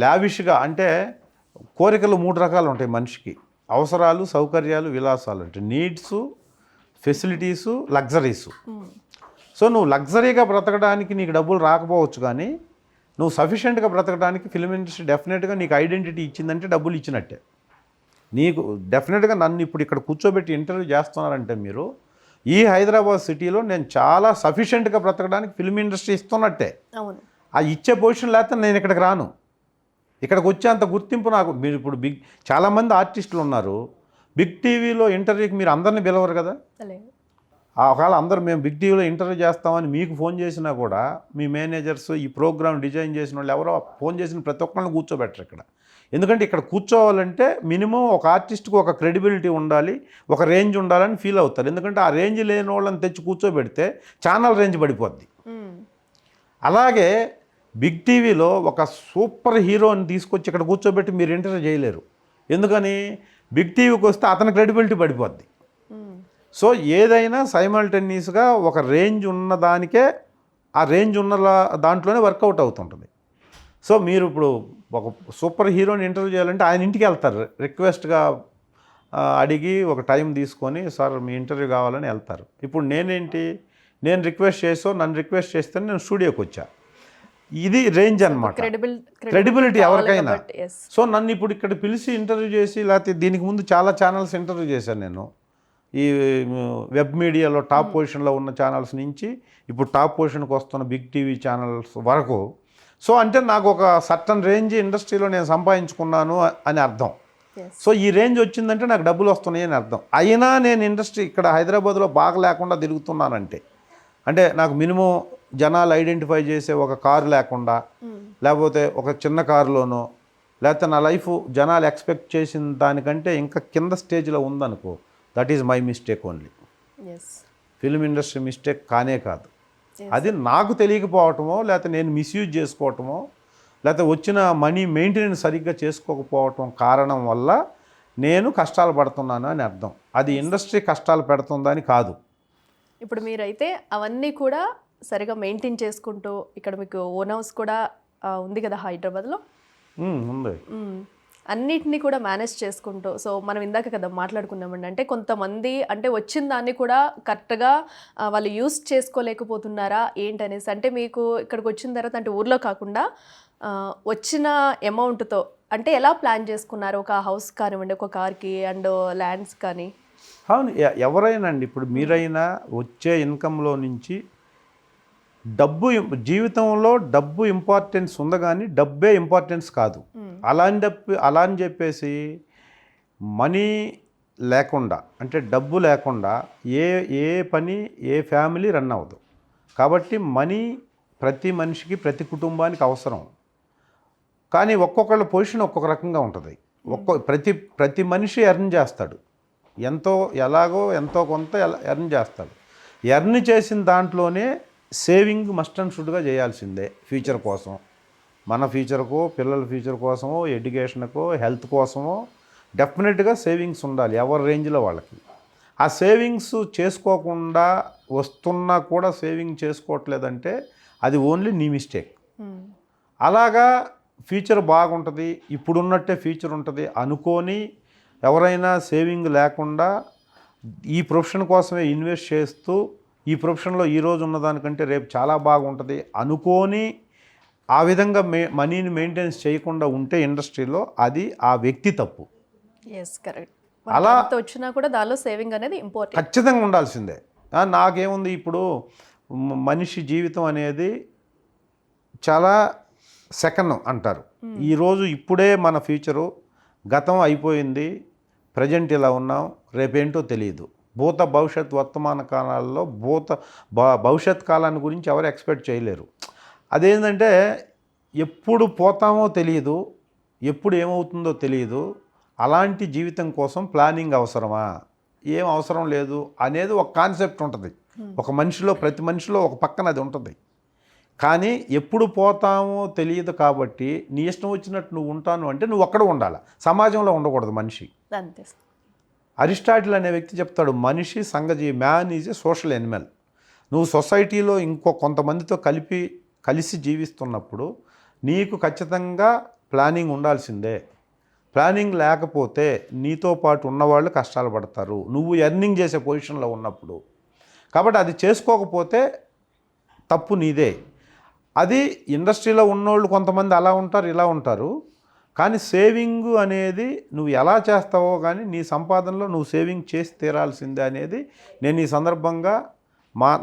లావిష్గా, అంటే కోరికలు 3 రకాలు ఉంటాయి మనిషికి: అవసరాలు, సౌకర్యాలు, విలాసాలు. అంటే నీడ్స్, ఫెసిలిటీసు, లగ్జరీసు. సో నువ్వు లగ్జరీగా బ్రతకడానికి నీకు డబ్బులు రాకపోవచ్చు, కానీ నువ్వు సఫిషియెంట్గా బ్రతకడానికి ఫిల్మ్ ఇండస్ట్రీ డెఫినెట్గా నీకు ఐడెంటిటీ ఇచ్చిందంటే డబ్బులు ఇచ్చినట్టే. నీకు డెఫినెట్గా నన్ను ఇప్పుడు ఇక్కడ కూర్చోబెట్టి ఇంటర్వ్యూ చేస్తున్నారంటే మీరు ఈ హైదరాబాద్ సిటీలో నేను చాలా సఫిషియెంట్గా బ్రతకడానికి ఫిల్మ్ ఇండస్ట్రీ ఇస్తున్నట్టే. అవును. ఆ ఇచ్చే పొజిషన్ లేకపోతే నేను ఇక్కడికి రాను. ఇక్కడికి వచ్చేంత గుర్తింపు నాకు. మీరు ఇప్పుడు చాలామంది ఆర్టిస్టులు ఉన్నారు, బిగ్ టీవీలో ఇంటర్వ్యూకి మీరు అందరినీ పిలవరు కదా. లేదు. ఒకవేళ అందరూ మేము బిగ్ టీవీలో ఇంటర్వ్యూ చేస్తామని మీకు ఫోన్ చేసినా కూడా మీ మేనేజర్స్, ఈ ప్రోగ్రామ్ డిజైన్ చేసిన వాళ్ళు ఎవరో ఫోన్ చేసిన ప్రతి ఒక్కరిని కూర్చోబెట్టరు ఇక్కడ. ఎందుకంటే ఇక్కడ కూర్చోవాలంటే మినిమం ఒక ఆర్టిస్ట్కి ఒక క్రెడిబిలిటీ ఉండాలి, ఒక రేంజ్ ఉండాలని ఫీల్ అవుతారు. ఎందుకంటే ఆ రేంజ్ లేని వాళ్ళని తెచ్చి కూర్చోబెడితే ఛానల్ రేంజ్ పడిపోద్ది. అలాగే బిగ్ టీవీలో ఒక సూపర్ హీరోని తీసుకొచ్చి ఇక్కడ కూర్చోబెట్టి మీరు ఇంటర్వ్యూ చేయలేరు. ఎందుకని? బిగ్ టీవీకి వస్తే అతని క్రెడిబిలిటీ పడిపోద్ది. సో ఏదైనా సైమల్టేనియస్గా ఒక రేంజ్ ఉన్న దానికే, ఆ రేంజ్ ఉన్న దాంట్లోనే వర్కౌట్ అవుతుంటుంది. సో మీరు ఇప్పుడు ఒక సూపర్ హీరోని ఇంటర్వ్యూ చేయాలంటే ఆయన ఇంటికి వెళ్తారు, రిక్వెస్ట్గా అడిగి ఒక టైం తీసుకొని, సార్ మీ ఇంటర్వ్యూ కావాలని వెళ్తారు. ఇప్పుడు నేను రిక్వెస్ట్ నన్ను రిక్వెస్ట్ చేస్తే నేను స్టూడియోకి వచ్చా. ఇది రేంజ్ అనమాట, క్రెడిబిలిటీ ఎవరికైనా. సో నన్ను ఇప్పుడు ఇక్కడ పిలిచి ఇంటర్వ్యూ చేసి, లేకపోతే దీనికి ముందు చాలా ఛానల్స్ ఇంటర్వ్యూ చేశాను నేను. ఈ వెబ్ మీడియాలో టాప్ పొజిషన్లో ఉన్న ఛానల్స్ నుంచి ఇప్పుడు టాప్ పొజిషన్కి వస్తున్న బిగ్ టీవీ ఛానల్స్ వరకు. సో అంటే నాకు ఒక సర్టన్ రేంజ్ ఇండస్ట్రీలో నేను సంపాదించుకున్నాను అని అర్థం. సో ఈ రేంజ్ వచ్చిందంటే నాకు డబ్బులు వస్తున్నాయి అని అర్థం. అయినా నేను ఇండస్ట్రీ ఇక్కడ హైదరాబాద్లో బాగా లేకుండా తిరుగుతున్నానంటే, అంటే నాకు మినిమం జనాలు ఐడెంటిఫై చేసే ఒక కారు లేకుండా, లేకపోతే ఒక చిన్న కారులోనో, లేకపోతే నా లైఫ్ జనాలు ఎక్స్పెక్ట్ చేసిన దానికంటే ఇంకా కింద స్టేజ్లో ఉందనుకో, that is my mistake only. Film industry mistake కానే కాదు. అది నాకు తెలియకపోవటమో, లేకపోతే నేను మిస్యూజ్ చేసుకోవటమో, లేకపోతే వచ్చిన మనీ మెయింటెనెన్స్ సరిగ్గా చేసుకోకపోవటం కారణం వల్ల నేను కష్టాలు పడుతున్నాను అని అర్థం. అది ఇండస్ట్రీ కష్టాలు పెడుతుందని కాదు. ఇప్పుడు మీరైతే అవన్నీ కూడా సరిగా మెయింటైన్ చేసుకుంటూ, ఇక్కడ మీకు ఓన్ హౌస్ కూడా ఉంది కదా హైదరాబాద్లో, ఉంది, అన్నిటినీ కూడా మేనేజ్ చేసుకుంటూ. సో మనం ఇందాక కదా మాట్లాడుకున్నామండి, అంటే కొంతమంది అంటే వచ్చిన దాన్ని కూడా కరెక్ట్గా వాళ్ళు యూస్ చేసుకోలేకపోతున్నారా ఏంటనేసి. అంటే మీకు ఇక్కడికి వచ్చిన తర్వాత, అంటే ఊర్లో కాకుండా వచ్చిన అమౌంట్తో అంటే ఎలా ప్లాన్ చేసుకున్నారు? ఒక హౌస్ కానివ్వండి, ఒక కార్కి అండ్ ల్యాండ్స్ కానీ. అవును, ఎవరైనా అండి, ఇప్పుడు మీరైనా వచ్చే ఇన్కంలో నుంచి జీవితంలో డబ్బు ఇంపార్టెన్స్ ఉంది, కానీ డబ్బే ఇంపార్టెన్స్ కాదు. అలా అని చెప్పేసి మనీ లేకుండా, అంటే డబ్బు లేకుండా ఏ పని, ఏ ఫ్యామిలీ రన్ అవ్వదు. కాబట్టి మనీ ప్రతి మనిషికి, ప్రతి కుటుంబానికి అవసరం. కానీ ఒక్కొక్కళ్ళ పొజిషన్ ఒక్కొక్క రకంగా ఉంటుంది. ప్రతి మనిషి ఎర్న్ చేస్తాడు, ఎంతో కొంత ఎర్న్ చేస్తాడు. ఎర్న్ చేసిన దాంట్లోనే సేవింగ్ మస్ట్ అండ్ షుడ్గా చేయాల్సిందే. ఫ్యూచర్ కోసం, మన ఫ్యూచర్కో, పిల్లల ఫ్యూచర్ కోసమో, ఎడ్యుకేషన్కో, హెల్త్ కోసమో డెఫినెట్గా సేవింగ్స్ ఉండాలి ఎవరి రేంజ్లో వాళ్ళకి. ఆ సేవింగ్స్ చేసుకోకుండా వస్తున్నా కూడా సేవింగ్ చేసుకోవట్లేదంటే అది ఓన్లీ నీ మిస్టేక్. అలాగా ఫ్యూచర్ బాగుంటుంది, ఇప్పుడున్నట్టే ఫ్యూచర్ ఉంటుంది అనుకొని ఎవరైనా సేవింగ్ లేకుండా ఈ ప్రొఫెషన్ కోసమే ఇన్వెస్ట్ చేస్తూ, ఈ ప్రొఫెషన్లో ఈరోజు ఉన్నదానికంటే రేపు చాలా బాగుంటుంది అనుకొని ఆ విధంగా మనీని మెయింటెనెన్స్ చేయకుండా ఉంటే ఇండస్ట్రీలో, అది ఆ వ్యక్తి తప్పు. కరెక్ట్. అలా వచ్చినా కూడా దానిలో సేవింగ్ అనేది ఇంపార్టెంట్, ఖచ్చితంగా ఉండాల్సిందే. నాకేముంది, ఇప్పుడు మనిషి జీవితం అనేది చాలా సెకండ్ అంటారు. ఈరోజు ఇప్పుడే మన ఫ్యూచరు, గతం అయిపోయింది, ప్రజెంట్ ఇలా ఉన్నాం, రేపేంటో తెలియదు. భవిష్యత్ వర్తమాన కాలాల్లో భవిష్యత్ కాలాన్ని గురించి ఎవరు ఎక్స్పెక్ట్ చేయలేరు. అదేంటంటే ఎప్పుడు పోతామో తెలియదు, ఎప్పుడు ఏమవుతుందో తెలియదు. అలాంటి జీవితం కోసం ప్లానింగ్ అవసరమా? ఏం అవసరం లేదు అనేది ఒక కాన్సెప్ట్ ఉంటుంది ఒక మనిషిలో, ప్రతి మనిషిలో ఒక పక్కన అది ఉంటుంది. కానీ ఎప్పుడు పోతామో తెలియదు కాబట్టి నీ ఇష్టం వచ్చినట్టు నువ్వు ఉంటాను అంటే నువ్వు అక్కడ ఉండాలి, సమాజంలో ఉండకూడదు మనిషి. అరిస్టాటిల్ అనే వ్యక్తి చెప్తాడు, మనిషి సంఘజీవి, man is a social animal. నువ్వు సొసైటీలో కొంతమందితో కలిసి జీవిస్తున్నప్పుడు నీకు ఖచ్చితంగా ప్లానింగ్ ఉండాల్సిందే. ప్లానింగ్ లేకపోతే నీతో పాటు ఉన్నవాళ్ళు కష్టాలు పడతారు, నువ్వు ఎర్నింగ్ చేసే పొజిషన్లో ఉన్నప్పుడు. కాబట్టి అది చేసుకోకపోతే తప్పు నీదే. అది ఇండస్ట్రీలో ఉన్నోళ్ళు కొంతమంది అలా ఉంటారు, ఇలా ఉంటారు. కానీ సేవింగ్ అనేది నువ్వు ఎలా చేస్తావో కానీ నీ సంపాదనలో నువ్వు సేవింగ్ చేసి తీరాల్సిందే అనేది నేను ఈ సందర్భంగా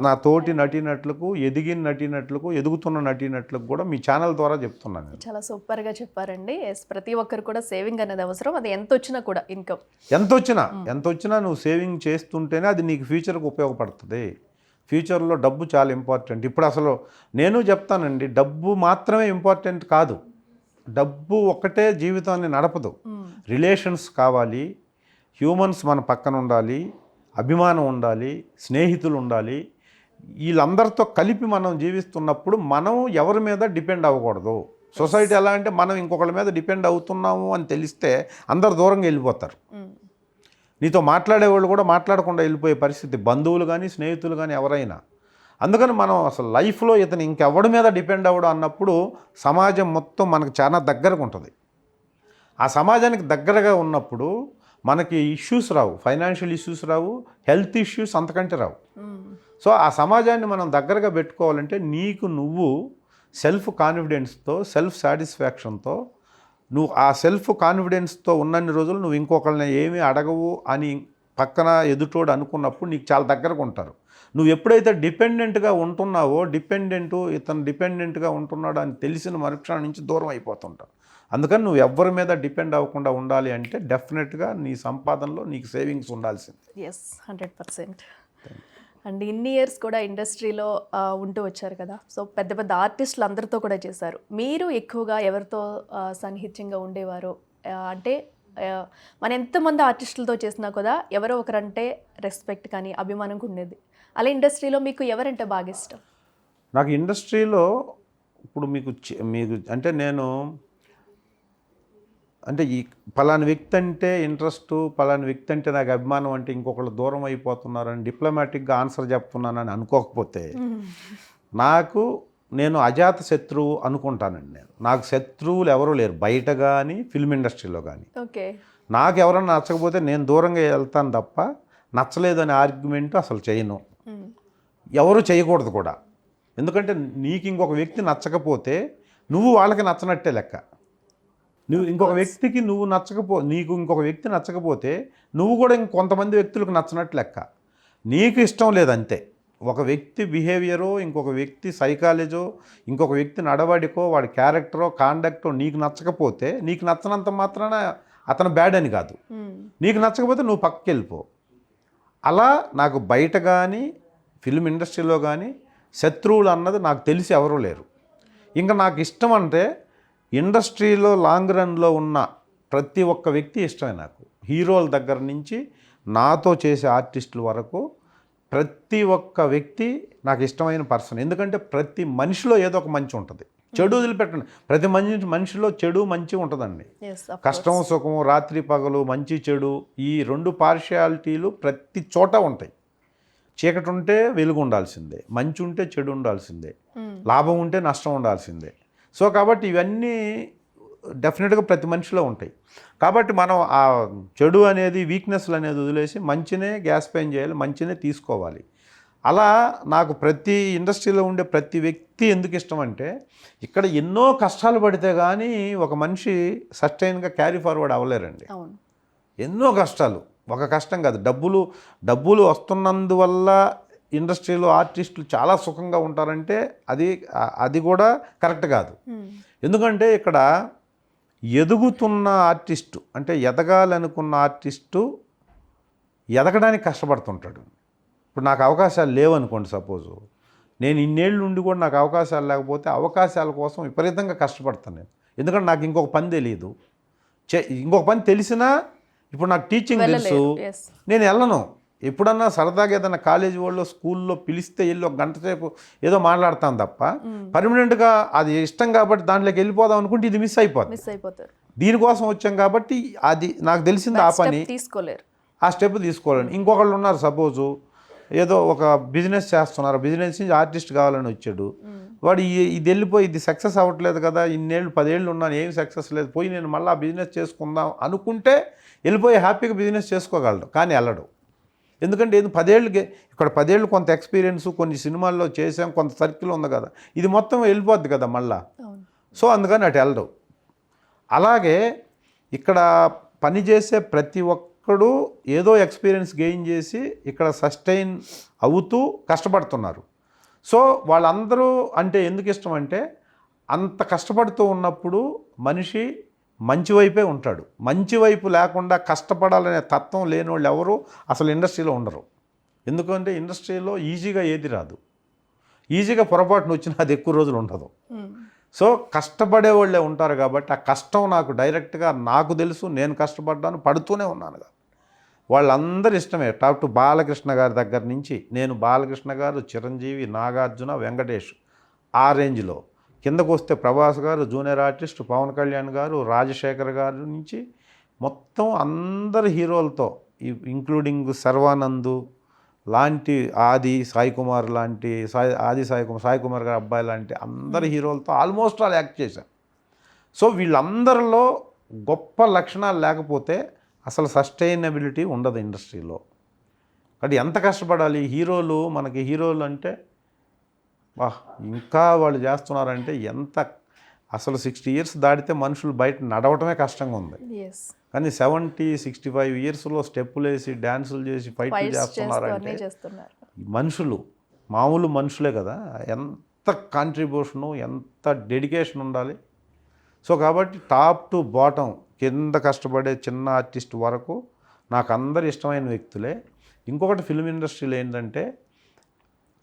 నా తోటి నటీనటులకు, ఎదిగిన నటీనటులకు, ఎదుగుతున్న నటీనటులకు కూడా మీ ఛానల్ ద్వారా చెప్తున్నాను నేను. చాలా సూపర్గా చెప్పారండి. ఎస్, ప్రతి ఒక్కరు కూడా సేవింగ్ అనేది అవసరం. అది ఎంత వచ్చినా కూడా ఇన్కమ్ ఎంత వచ్చినా నువ్వు సేవింగ్ చేస్తుంటేనే అది నీకు ఫ్యూచర్కి ఉపయోగపడుతుంది. ఫ్యూచర్లో డబ్బు చాలా ఇంపార్టెంట్. ఇప్పుడు అసలు నేను చెప్తానండి, డబ్బు మాత్రమే ఇంపార్టెంట్ కాదు. డబ్బు ఒక్కటే జీవితాన్ని నడపదు. రిలేషన్స్ కావాలి, హ్యూమన్స్ మన పక్కన ఉండాలి, అభిమానం ఉండాలి, స్నేహితులు ఉండాలి. వీళ్ళందరితో కలిపి మనం జీవిస్తున్నప్పుడు మనం ఎవరి మీద డిపెండ్ అవ్వకూడదు. సొసైటీ ఎలా అంటే మనం ఇంకొకరి మీద డిపెండ్ అవుతున్నాము అని తెలిస్తే అందరు దూరంగా వెళ్ళిపోతారు. నీతో మాట్లాడేవాళ్ళు కూడా మాట్లాడకుండా వెళ్ళిపోయే పరిస్థితి, బంధువులు కానీ స్నేహితులు కానీ ఎవరైనా. అందుకని మనం అసలు లైఫ్లో ఇతను ఇంకెవడి మీద డిపెండ్ అవ్వడం అన్నప్పుడు సమాజం మొత్తం మనకు చాలా దగ్గరకు ఉంటుంది. ఆ సమాజానికి దగ్గరగా ఉన్నప్పుడు మనకి ఇష్యూస్ రావు, ఫైనాన్షియల్ ఇష్యూస్ రావు, హెల్త్ ఇష్యూస్ అంతకంటే రావు. సో ఆ సమాజాన్ని మనం దగ్గరగా పెట్టుకోవాలంటే నీకు నువ్వు సెల్ఫ్ కాన్ఫిడెన్స్తో, సెల్ఫ్ సాటిస్ఫాక్షన్తో, నువ్వు ఆ సెల్ఫ్ కాన్ఫిడెన్స్తో ఉన్నన్ని రోజులు నువ్వు ఇంకొకరిని ఏమీ అడగవు అని పక్కన ఎదుటోడు అనుకున్నప్పుడు నీకు చాలా దగ్గరకు ఉంటారు. నువ్వు ఎప్పుడైతే డిపెండెంట్గా ఉంటున్నావో, ఇతను డిపెండెంట్గా ఉంటున్నాడు అని తెలిసిన మరుక్షణం నుంచి దూరం అయిపోతుంటావు. అందుకని నువ్వు ఎవరి మీద డిపెండ్ అవ్వకుండా ఉండాలి అంటే డెఫినెట్గా నీ సంపాదనలో నీకు సేవింగ్స్ ఉండాల్సింది. ఎస్, 100%. అండ్ ఇన్ని ఇయర్స్ కూడా ఇండస్ట్రీలో ఉంటూ వచ్చారు కదా. సో పెద్ద పెద్ద ఆర్టిస్టులు అందరితో కూడా చేశారు. మీరు ఎక్కువగా ఎవరితో సన్నిహిత్యంగా ఉండేవారు? అంటే మన ఎంతమంది ఆర్టిస్టులతో చేసినా కూడా ఎవరో ఒకరంటే రెస్పెక్ట్ కానీ అభిమానం ఉండేది. అలా ఇండస్ట్రీలో మీకు ఎవరంటే బాగా ఇష్టం? నాకు ఇండస్ట్రీలో ఇప్పుడు మీకు అంటే నేను అంటే ఈ పలానా వ్యక్తి అంటే ఇంట్రెస్ట్, పలానా వ్యక్తి అంటే నాకు అభిమానం అంటే ఇంకొకళ్ళు దూరం అయిపోతున్నారని డిప్లొమాటిక్గా ఆన్సర్ చెప్తున్నానని అనుకోకపోతే నేను అజాత శత్రువు అనుకుంటానండి. నాకు శత్రువులు ఎవరూ లేరు, బయట కానీ ఫిల్మ్ ఇండస్ట్రీలో కానీ. ఓకే, నాకు ఎవరైనా నచ్చకపోతే నేను దూరంగా వెళ్తాను తప్ప నచ్చలేదని ఆర్గ్యుమెంట్ అసలు చేయను, ఎవరు చేయకూడదు కూడా. ఎందుకంటే నీకు ఇంకొక వ్యక్తి నచ్చకపోతే నువ్వు వాళ్ళకి నచ్చనట్టే లెక్క. నీకు ఇంకొక వ్యక్తి నచ్చకపోతే నువ్వు కూడా ఇంకొంతమంది వ్యక్తులకు నచ్చినట్టు లెక్క. నీకు ఇష్టం లేదంతే. ఒక వ్యక్తి బిహేవియరో, ఇంకొక వ్యక్తి సైకాలజో, ఇంకొక వ్యక్తి నడవడికో, వాడి క్యారెక్టరో, కాండక్టో నీకు నచ్చకపోతే, నీకు నచ్చనంత మాత్రాన అతను బ్యాడ్ అని కాదు. నీకు నచ్చకపోతే నువ్వు పక్కకి వెళ్ళిపో. అలా నాకు బయట కానీ ఫిల్మ్ ఇండస్ట్రీలో కానీ శత్రువులు అన్నది నాకు తెలిసి ఎవరూ లేరు. ఇంకా నాకు ఇష్టం అంటే ఇండస్ట్రీలో లాంగ్ రన్లో ఉన్న ప్రతి ఒక్క వ్యక్తి ఇష్టమే నాకు. హీరోల దగ్గర నుంచి నాతో చేసే ఆర్టిస్టుల వరకు ప్రతి ఒక్క వ్యక్తి నాకు ఇష్టమైన పర్సన్. ఎందుకంటే ప్రతి మనిషిలో ఏదో ఒక మంచి ఉంటుంది. చెడు వదిలిపెట్టండి, ప్రతి మనిషిలో చెడు మంచి ఉంటుందండి. కష్టం సుఖము, రాత్రి పగలు, మంచి చెడు, ఈ రెండు పార్షియాలిటీలు ప్రతి చోట ఉంటాయి. చీకటి ఉంటే వెలుగు ఉండాల్సిందే, మంచి ఉంటే చెడు ఉండాల్సిందే, లాభం ఉంటే నష్టం ఉండాల్సిందే. సో కాబట్టి ఇవన్నీ డెఫినెట్గా ప్రతి మనిషిలో ఉంటాయి. కాబట్టి మనం ఆ చెడు అనేది, వీక్నెస్లు అనేది వదిలేసి మంచినే గ్యాస్ పైన చేయాలి, మంచినే తీసుకోవాలి. అలా నాకు ప్రతి ఇండస్ట్రీలో ఉండే ప్రతి వ్యక్తి ఎందుకు ఇష్టం అంటే, ఇక్కడ ఎన్నో కష్టాలు పడితే కానీ ఒక మనిషి సస్టైన్గా క్యారీ ఫార్వర్డ్ అవ్వలేరండి. ఎన్నో కష్టాలు, ఒక కష్టం కాదు, డబ్బులు వస్తున్నందువల్ల ఇండస్ట్రీలో ఆర్టిస్టులు చాలా సుఖంగా ఉంటారంటే అది కూడా కరెక్ట్ కాదు. ఎందుకంటే ఇక్కడ ఎదుగుతున్న ఆర్టిస్టు అంటే ఎదగాలనుకున్న ఆర్టిస్టు ఎదగడానికి కష్టపడుతుంటాడు. ఇప్పుడు నాకు అవకాశాలు లేవనుకోండి, సపోజు నేను ఇన్నేళ్ళు ఉండి కూడా నాకు అవకాశాలు లేకపోతే అవకాశాల కోసం విపరీతంగా కష్టపడతాను నేను. ఎందుకంటే నాకు ఇంకొక పని తెలియదు, ఇంకొక పని తెలిసినా ఇప్పుడు నాకు టీచింగ్ తెలుసు, నేను వెళ్ళను. ఎప్పుడన్నా సరదాగా ఏదైనా కాలేజీ వాళ్ళు స్కూల్లో పిలిస్తే వెళ్ళి ఒక గంట సేపు ఏదో మాట్లాడతాను తప్ప పర్మనెంట్గా అది ఇష్టం కాబట్టి దాంట్లోకి వెళ్ళిపోదాం అనుకుంటే ఇది మిస్ అయిపోతారు. దీనికోసం వచ్చాం కాబట్టి అది నాకు తెలిసింది ఆ పని తీసుకోలేరు, ఆ స్టెప్ తీసుకోలేను. ఇంకొకళ్ళు ఉన్నారు, సపోజు ఏదో ఒక బిజినెస్ చేస్తున్నారు, బిజినెస్ నుంచి ఆర్టిస్ట్ కావాలని వచ్చాడు, వాడు ఇది వెళ్ళిపోయి ఇది సక్సెస్ అవ్వట్లేదు కదా, 10 ఏళ్ళు ఉన్నాను ఏం సక్సెస్ లేదు, పోయి నేను మళ్ళీ ఆ బిజినెస్ చేసుకుందాం అనుకుంటే వెళ్ళిపోయి హ్యాపీగా బిజినెస్ చేసుకోగలడు. కానీ వెళ్ళడు. ఎందుకంటే ఇక్కడ 10 ఏళ్ళు కొంత ఎక్స్పీరియన్స్, కొన్ని సినిమాల్లో చేసాం, కొంత సర్కిల్ ఉంది కదా, ఇది మొత్తం వెళ్ళిపోద్ది కదా మళ్ళా. సో అందుకని అటు వెళ్ళడు. అలాగే ఇక్కడ పనిచేసే ప్రతి ఒక్కడు ఏదో ఎక్స్పీరియన్స్ గెయిన్ చేసి ఇక్కడ సస్టైన్ అవుతూ కష్టపడుతున్నారు. సో వాళ్ళందరూ అంటే ఎందుకు ఇష్టం అంటే అంత కష్టపడుతూ ఉన్నప్పుడు మనిషి మంచి వైపే ఉంటాడు. మంచి వైపు లేకుండా కష్టపడాలనే తత్వం లేని వాళ్ళు ఎవరు అసలు ఇండస్ట్రీలో ఉండరు. ఎందుకంటే ఇండస్ట్రీలో ఈజీగా ఏది రాదు. ఈజీగా పొరపాటున వచ్చినా అది ఎక్కువ రోజులు ఉండదు. సో కష్టపడే వాళ్ళే ఉంటారు కాబట్టి ఆ కష్టం నాకు డైరెక్ట్గా నాకు తెలుసు, నేను కష్టపడ్డాను, పడుతూనే ఉన్నాను. వాళ్ళందరూ ఇష్టమే. టాప్ టు బాలకృష్ణ గారి దగ్గర నుంచి నేను బాలకృష్ణ గారు, చిరంజీవి, నాగార్జున, వెంకటేష్ ఆ రేంజ్లో, కిందకు వస్తే ప్రభాస్ గారు, జూనియర్ ఆర్టిస్ట్ పవన్ కళ్యాణ్ గారు, రాజశేఖర్ గారి నుంచి మొత్తం అందరు హీరోలతో ఇంక్లూడింగ్ శర్వానంద్ లాంటి ఆది సాయి కుమార్ లాంటి సాయి కుమార్ గారి అబ్బాయి లాంటి అందరు హీరోలతో ఆల్మోస్ట్ ఆల్ యాక్ట్ చేశారు. సో వీళ్ళందరిలో గొప్ప లక్షణాలు లేకపోతే అసలు సస్టైనబిలిటీ ఉండదు ఇండస్ట్రీలో. కాబట్టి ఎంత కష్టపడాలి మనకి హీరోలు అంటే ఇంకా వాళ్ళు చేస్తున్నారంటే ఎంత అసలు 60 years దాటితే మనుషులు బయట నడవటమే కష్టంగా ఉంది. కానీ 70-65 yearsలో స్టెప్పులు వేసి డ్యాన్సులు చేసి ఫైట్లు చేస్తున్నారంటే మనుషులు మామూలు మనుషులే కదా. ఎంత కాంట్రిబ్యూషను, ఎంత డెడికేషన్ ఉండాలి. సో కాబట్టి టాప్ టు బాటం కింద కష్టపడే చిన్న ఆర్టిస్ట్ వరకు నాకు అందరు ఇష్టమైన వ్యక్తులే. ఇంకొకటి ఫిల్మ్ ఇండస్ట్రీలో ఏంటంటే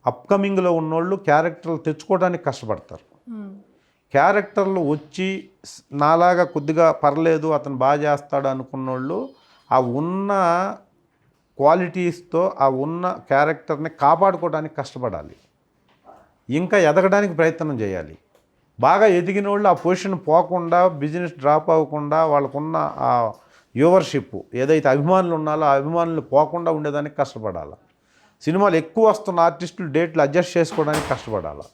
అప్కమింగ్లో ఉన్నోళ్ళు క్యారెక్టర్లు తెచ్చుకోవడానికి కష్టపడతారు. క్యారెక్టర్లు వచ్చి నాలాగా కొద్దిగా పర్లేదు అతను బాగా చేస్తాడు అనుకున్నోళ్ళు ఆ ఉన్న క్వాలిటీస్తో ఆ ఉన్న క్యారెక్టర్ని కాపాడుకోవడానికి కష్టపడాలి, ఇంకా ఎదగడానికి ప్రయత్నం చేయాలి. బాగా ఎదిగిన వాళ్ళు ఆ పొజిషన్ పోకుండా, బిజినెస్ డ్రాప్ అవ్వకుండా, వాళ్ళకున్న ఆ వ్యూవర్షిప్ ఏదైతే అభిమానులు ఉన్నారో ఆ అభిమానులు పోకుండా ఉండేదానికి కష్టపడాలి. సినిమాలు ఎక్కువ వస్తున్న ఆర్టిస్టులు డేట్లు అడ్జస్ట్ చేసుకోవడానికి కష్టపడాలి.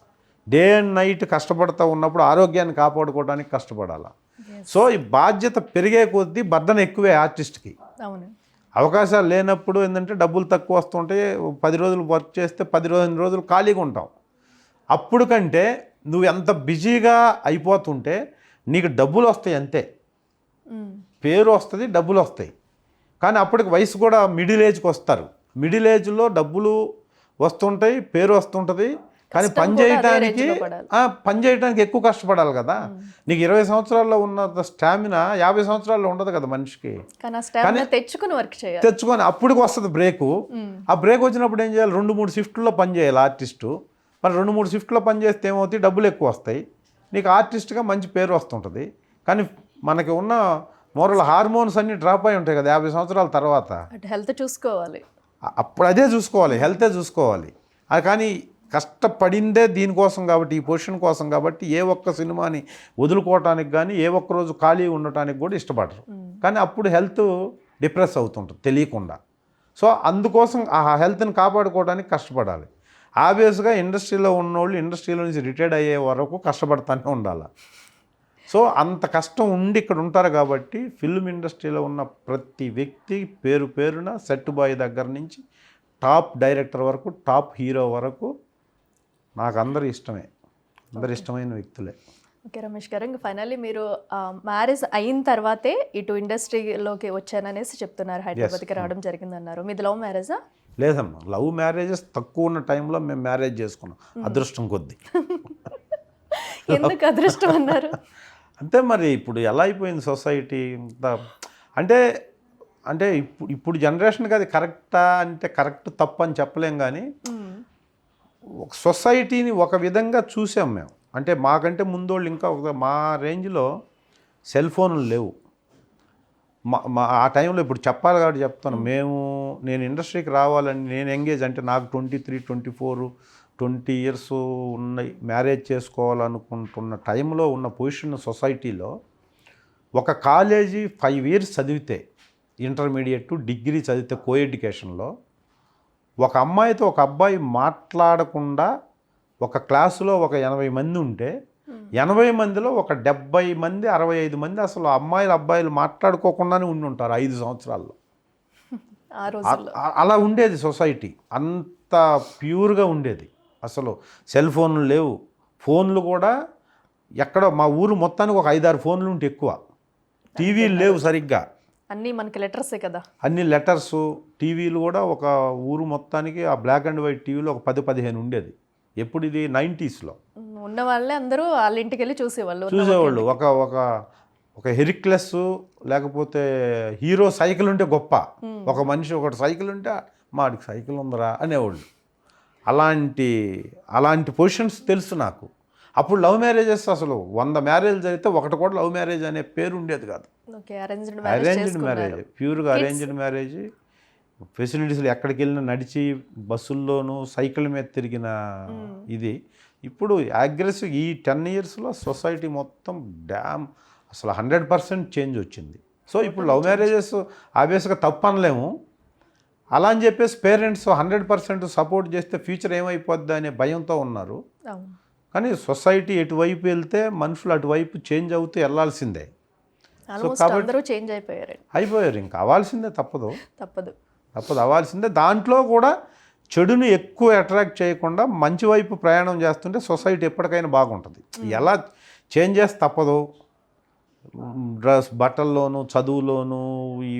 డే అండ్ నైట్ కష్టపడుతూ ఉన్నప్పుడు ఆరోగ్యాన్ని కాపాడుకోవడానికి కష్టపడాలి. సో ఈ బాధ్యత పెరిగే కొద్దీ బర్డన్ ఎక్కువే ఆర్టిస్ట్కి. అవకాశాలు లేనప్పుడు ఏంటంటే డబ్బులు తక్కువ వస్తుంటే 10 రోజులు వర్క్ చేస్తే 15 రోజులు ఖాళీగా ఉంటాం. అప్పుడు కంటే నువ్వు ఎంత బిజీగా అయిపోతుంటే నీకు డబ్బులు వస్తాయి అంతే, పేరు వస్తుంది, డబ్బులు వస్తాయి. కానీ అప్పటికి వయసు కూడా మిడిల్ ఏజ్కి వస్తారు. మిడిల్ ఏజ్లో డబ్బులు వస్తుంటాయి, పేరు వస్తుంటుంది, కానీ పని చేయడానికి ఎక్కువ కష్టపడాలి కదా. నీకు 20 సంవత్సరాల్లో ఉన్న స్టామినా 50 సంవత్సరాల్లో ఉండదు కదా మనిషికి. తెచ్చుకొని అప్పటికి వస్తుంది బ్రేకు. ఆ బ్రేక్ వచ్చినప్పుడు ఏం చేయాలి? 2-3 షిఫ్ట్లో పని చేయాలి ఆర్టిస్టు. మరి 2-3 షిఫ్ట్లో పని చేస్తే ఏమవుతాయి? డబ్బులు ఎక్కువ వస్తాయి, నీకు ఆర్టిస్ట్గా మంచి పేరు వస్తుంటుంది. కానీ మనకి ఉన్న మోరల్ హార్మోన్స్ అన్నీ డ్రాప్ అయి ఉంటాయి కదా 50 సంవత్సరాల తర్వాత. హెల్త్ చూసుకోవాలి, అప్పుడు అదే చూసుకోవాలి, హెల్తే చూసుకోవాలి. అది కానీ కష్టపడిందే దీనికోసం కాబట్టి, ఈ పొజిషన్ కోసం కాబట్టి ఏ ఒక్క సినిమాని వదులుకోవటానికి కానీ ఏ ఒక్క రోజు ఖాళీ ఉండటానికి కూడా ఇష్టపడరు. కానీ అప్పుడు హెల్త్ డిప్రెస్ అవుతుంటుంది తెలియకుండా. సో అందుకోసం ఆ హెల్త్ని కాపాడుకోవడానికి కష్టపడాలి. ఆబ్వియస్గా ఇండస్ట్రీలో ఉన్నోళ్ళు ఇండస్ట్రీలో నుంచి రిటైర్డ్ అయ్యే వరకు కష్టపడుతూనే ఉండాలి. సో అంత కష్టం ఉండి ఇక్కడ ఉంటారు కాబట్టి ఫిల్మ్ ఇండస్ట్రీలో ఉన్న ప్రతి వ్యక్తి పేరున సెట్ బాయ్ దగ్గర నుంచి టాప్ డైరెక్టర్ వరకు, టాప్ హీరో వరకు నాకు అందరు ఇష్టమే, అందరు ఇష్టమైన వ్యక్తులే. ఓకే రమేష్ గారు, ఇంకా ఫైనల్లీ మీరు మ్యారేజ్ అయిన తర్వాతే ఇటు ఇండస్ట్రీలోకి వచ్చాననేసి చెప్తున్నారు. హైదరాబాద్కి రావడం జరిగిందన్నారు. మీది లవ్ మ్యారేజా? లేదమ్మా, లవ్ మ్యారేజెస్ తక్కువ ఉన్న టైంలో మేము మ్యారేజ్ చేసుకున్నాం అదృష్టం కొద్దీ. ఎందుకు అదృష్టం అన్నారు? అంతే మరి, ఇప్పుడు ఎలా అయిపోయింది సొసైటీ అంటే అంటే ఇప్పుడు జనరేషన్కి అది కరెక్టా అంటే కరెక్ట్ తప్పు అని చెప్పలేం. కానీ ఒక సొసైటీని ఒక విధంగా చూసాం మేము. అంటే మాకంటే ముందోళ్ళు ఇంకా మా రేంజ్లో సెల్ ఫోన్లు లేవు. ఆ టైంలో ఇప్పుడు చెప్పాలి కాబట్టి చెప్తాను. నేను ఇండస్ట్రీకి రావాలని నేను ఎంగేజ్ అంటే నాకు 23, 24, 20 years ఉన్నాయి. మ్యారేజ్ చేసుకోవాలనుకుంటున్న టైంలో ఉన్న పొజిషన్ సొసైటీలో ఒక కాలేజీ 5 years చదివితే, ఇంటర్మీడియట్ డిగ్రీ చదివితే కో ఎడ్యుకేషన్లో ఒక అమ్మాయితో ఒక అబ్బాయి మాట్లాడకుండా ఒక క్లాసులో ఒక 80 మంది ఉంటే 80 మందిలో ఒక 70 మంది 65 మంది అసలు అబ్బాయిలు మాట్లాడుకోకుండానే ఉండి ఉంటారు 5 సంవత్సరాల్లో. అలా ఉండేది సొసైటీ, అంత ప్యూర్గా ఉండేది. అసలు సెల్ ఫోన్లు లేవు. ఫోన్లు కూడా ఎక్కడో మా ఊరు మొత్తానికి ఒక 5-6 ఫోన్లు ఉంటే ఎక్కువ. టీవీలు లేవు సరిగ్గా, అన్నీ మనకి లెటర్సే కదా. అన్ని లెటర్స్. టీవీలు కూడా ఒక ఊరు మొత్తానికి ఆ బ్లాక్ అండ్ వైట్ టీవీలో ఒక 10-15 ఉండేది. ఎప్పుడు ఇది 90sలో ఉన్న వాళ్ళే అందరూ వాళ్ళ ఇంటికి వెళ్ళి చూసేవాళ్ళు. చూసేవాళ్ళు. ఒక ఒక ఒక హెరిక్లెస్ లేకపోతే హీరో సైకిల్ ఉంటే గొప్ప, ఒక మనిషి ఒకటి సైకిల్ ఉంటే మాడికి సైకిల్ ఉందరా అనేవాళ్ళు. అలాంటి పొజిషన్స్ తెలుసు నాకు. అప్పుడు లవ్ మ్యారేజెస్ అసలు 100 మ్యారేజ్ అయితే ఒకటి కూడా లవ్ మ్యారేజ్ అనే పేరు ఉండేది కాదు. అరేంజ్డ్ మ్యారేజ్, ప్యూర్గా అరేంజ్డ్ మ్యారేజ్. ఫెసిలిటీస్లు ఎక్కడికి వెళ్ళినా నడిచి, బస్సుల్లోనూ సైకిల్ మీద తిరిగిన ఇది. ఇప్పుడు అగ్రెసివ్ ఈ 10 yearsలో సొసైటీ మొత్తం అసలు 100% చేంజ్ వచ్చింది. సో ఇప్పుడు లవ్ మ్యారేజెస్ ఆబ్వియస్గా తప్పు అనలేము. అలా అని చెప్పేసి పేరెంట్స్ 100% సపోర్ట్ చేస్తే ఫ్యూచర్ ఏమైపోద్ది అనే భయంతో ఉన్నారు. కానీ సొసైటీ ఎటువైపు వెళ్తే మనుషులు అటువైపు చేంజ్ అవుతూ వెళ్ళాల్సిందే. సో కాబట్టి అయిపోయారు, ఇంకా అవ్వాల్సిందే, తప్పదు అవ్వాల్సిందే. దాంట్లో కూడా చెడుని ఎక్కువ అట్రాక్ట్ చేయకుండా మంచి వైపు ప్రయాణం చేస్తుంటే సొసైటీ ఎప్పటికైనా బాగుంటుంది. ఎలా చేంజ్ చేస్తే తప్పదు. బట్టల్లోనూ, చదువులోనూ, ఈ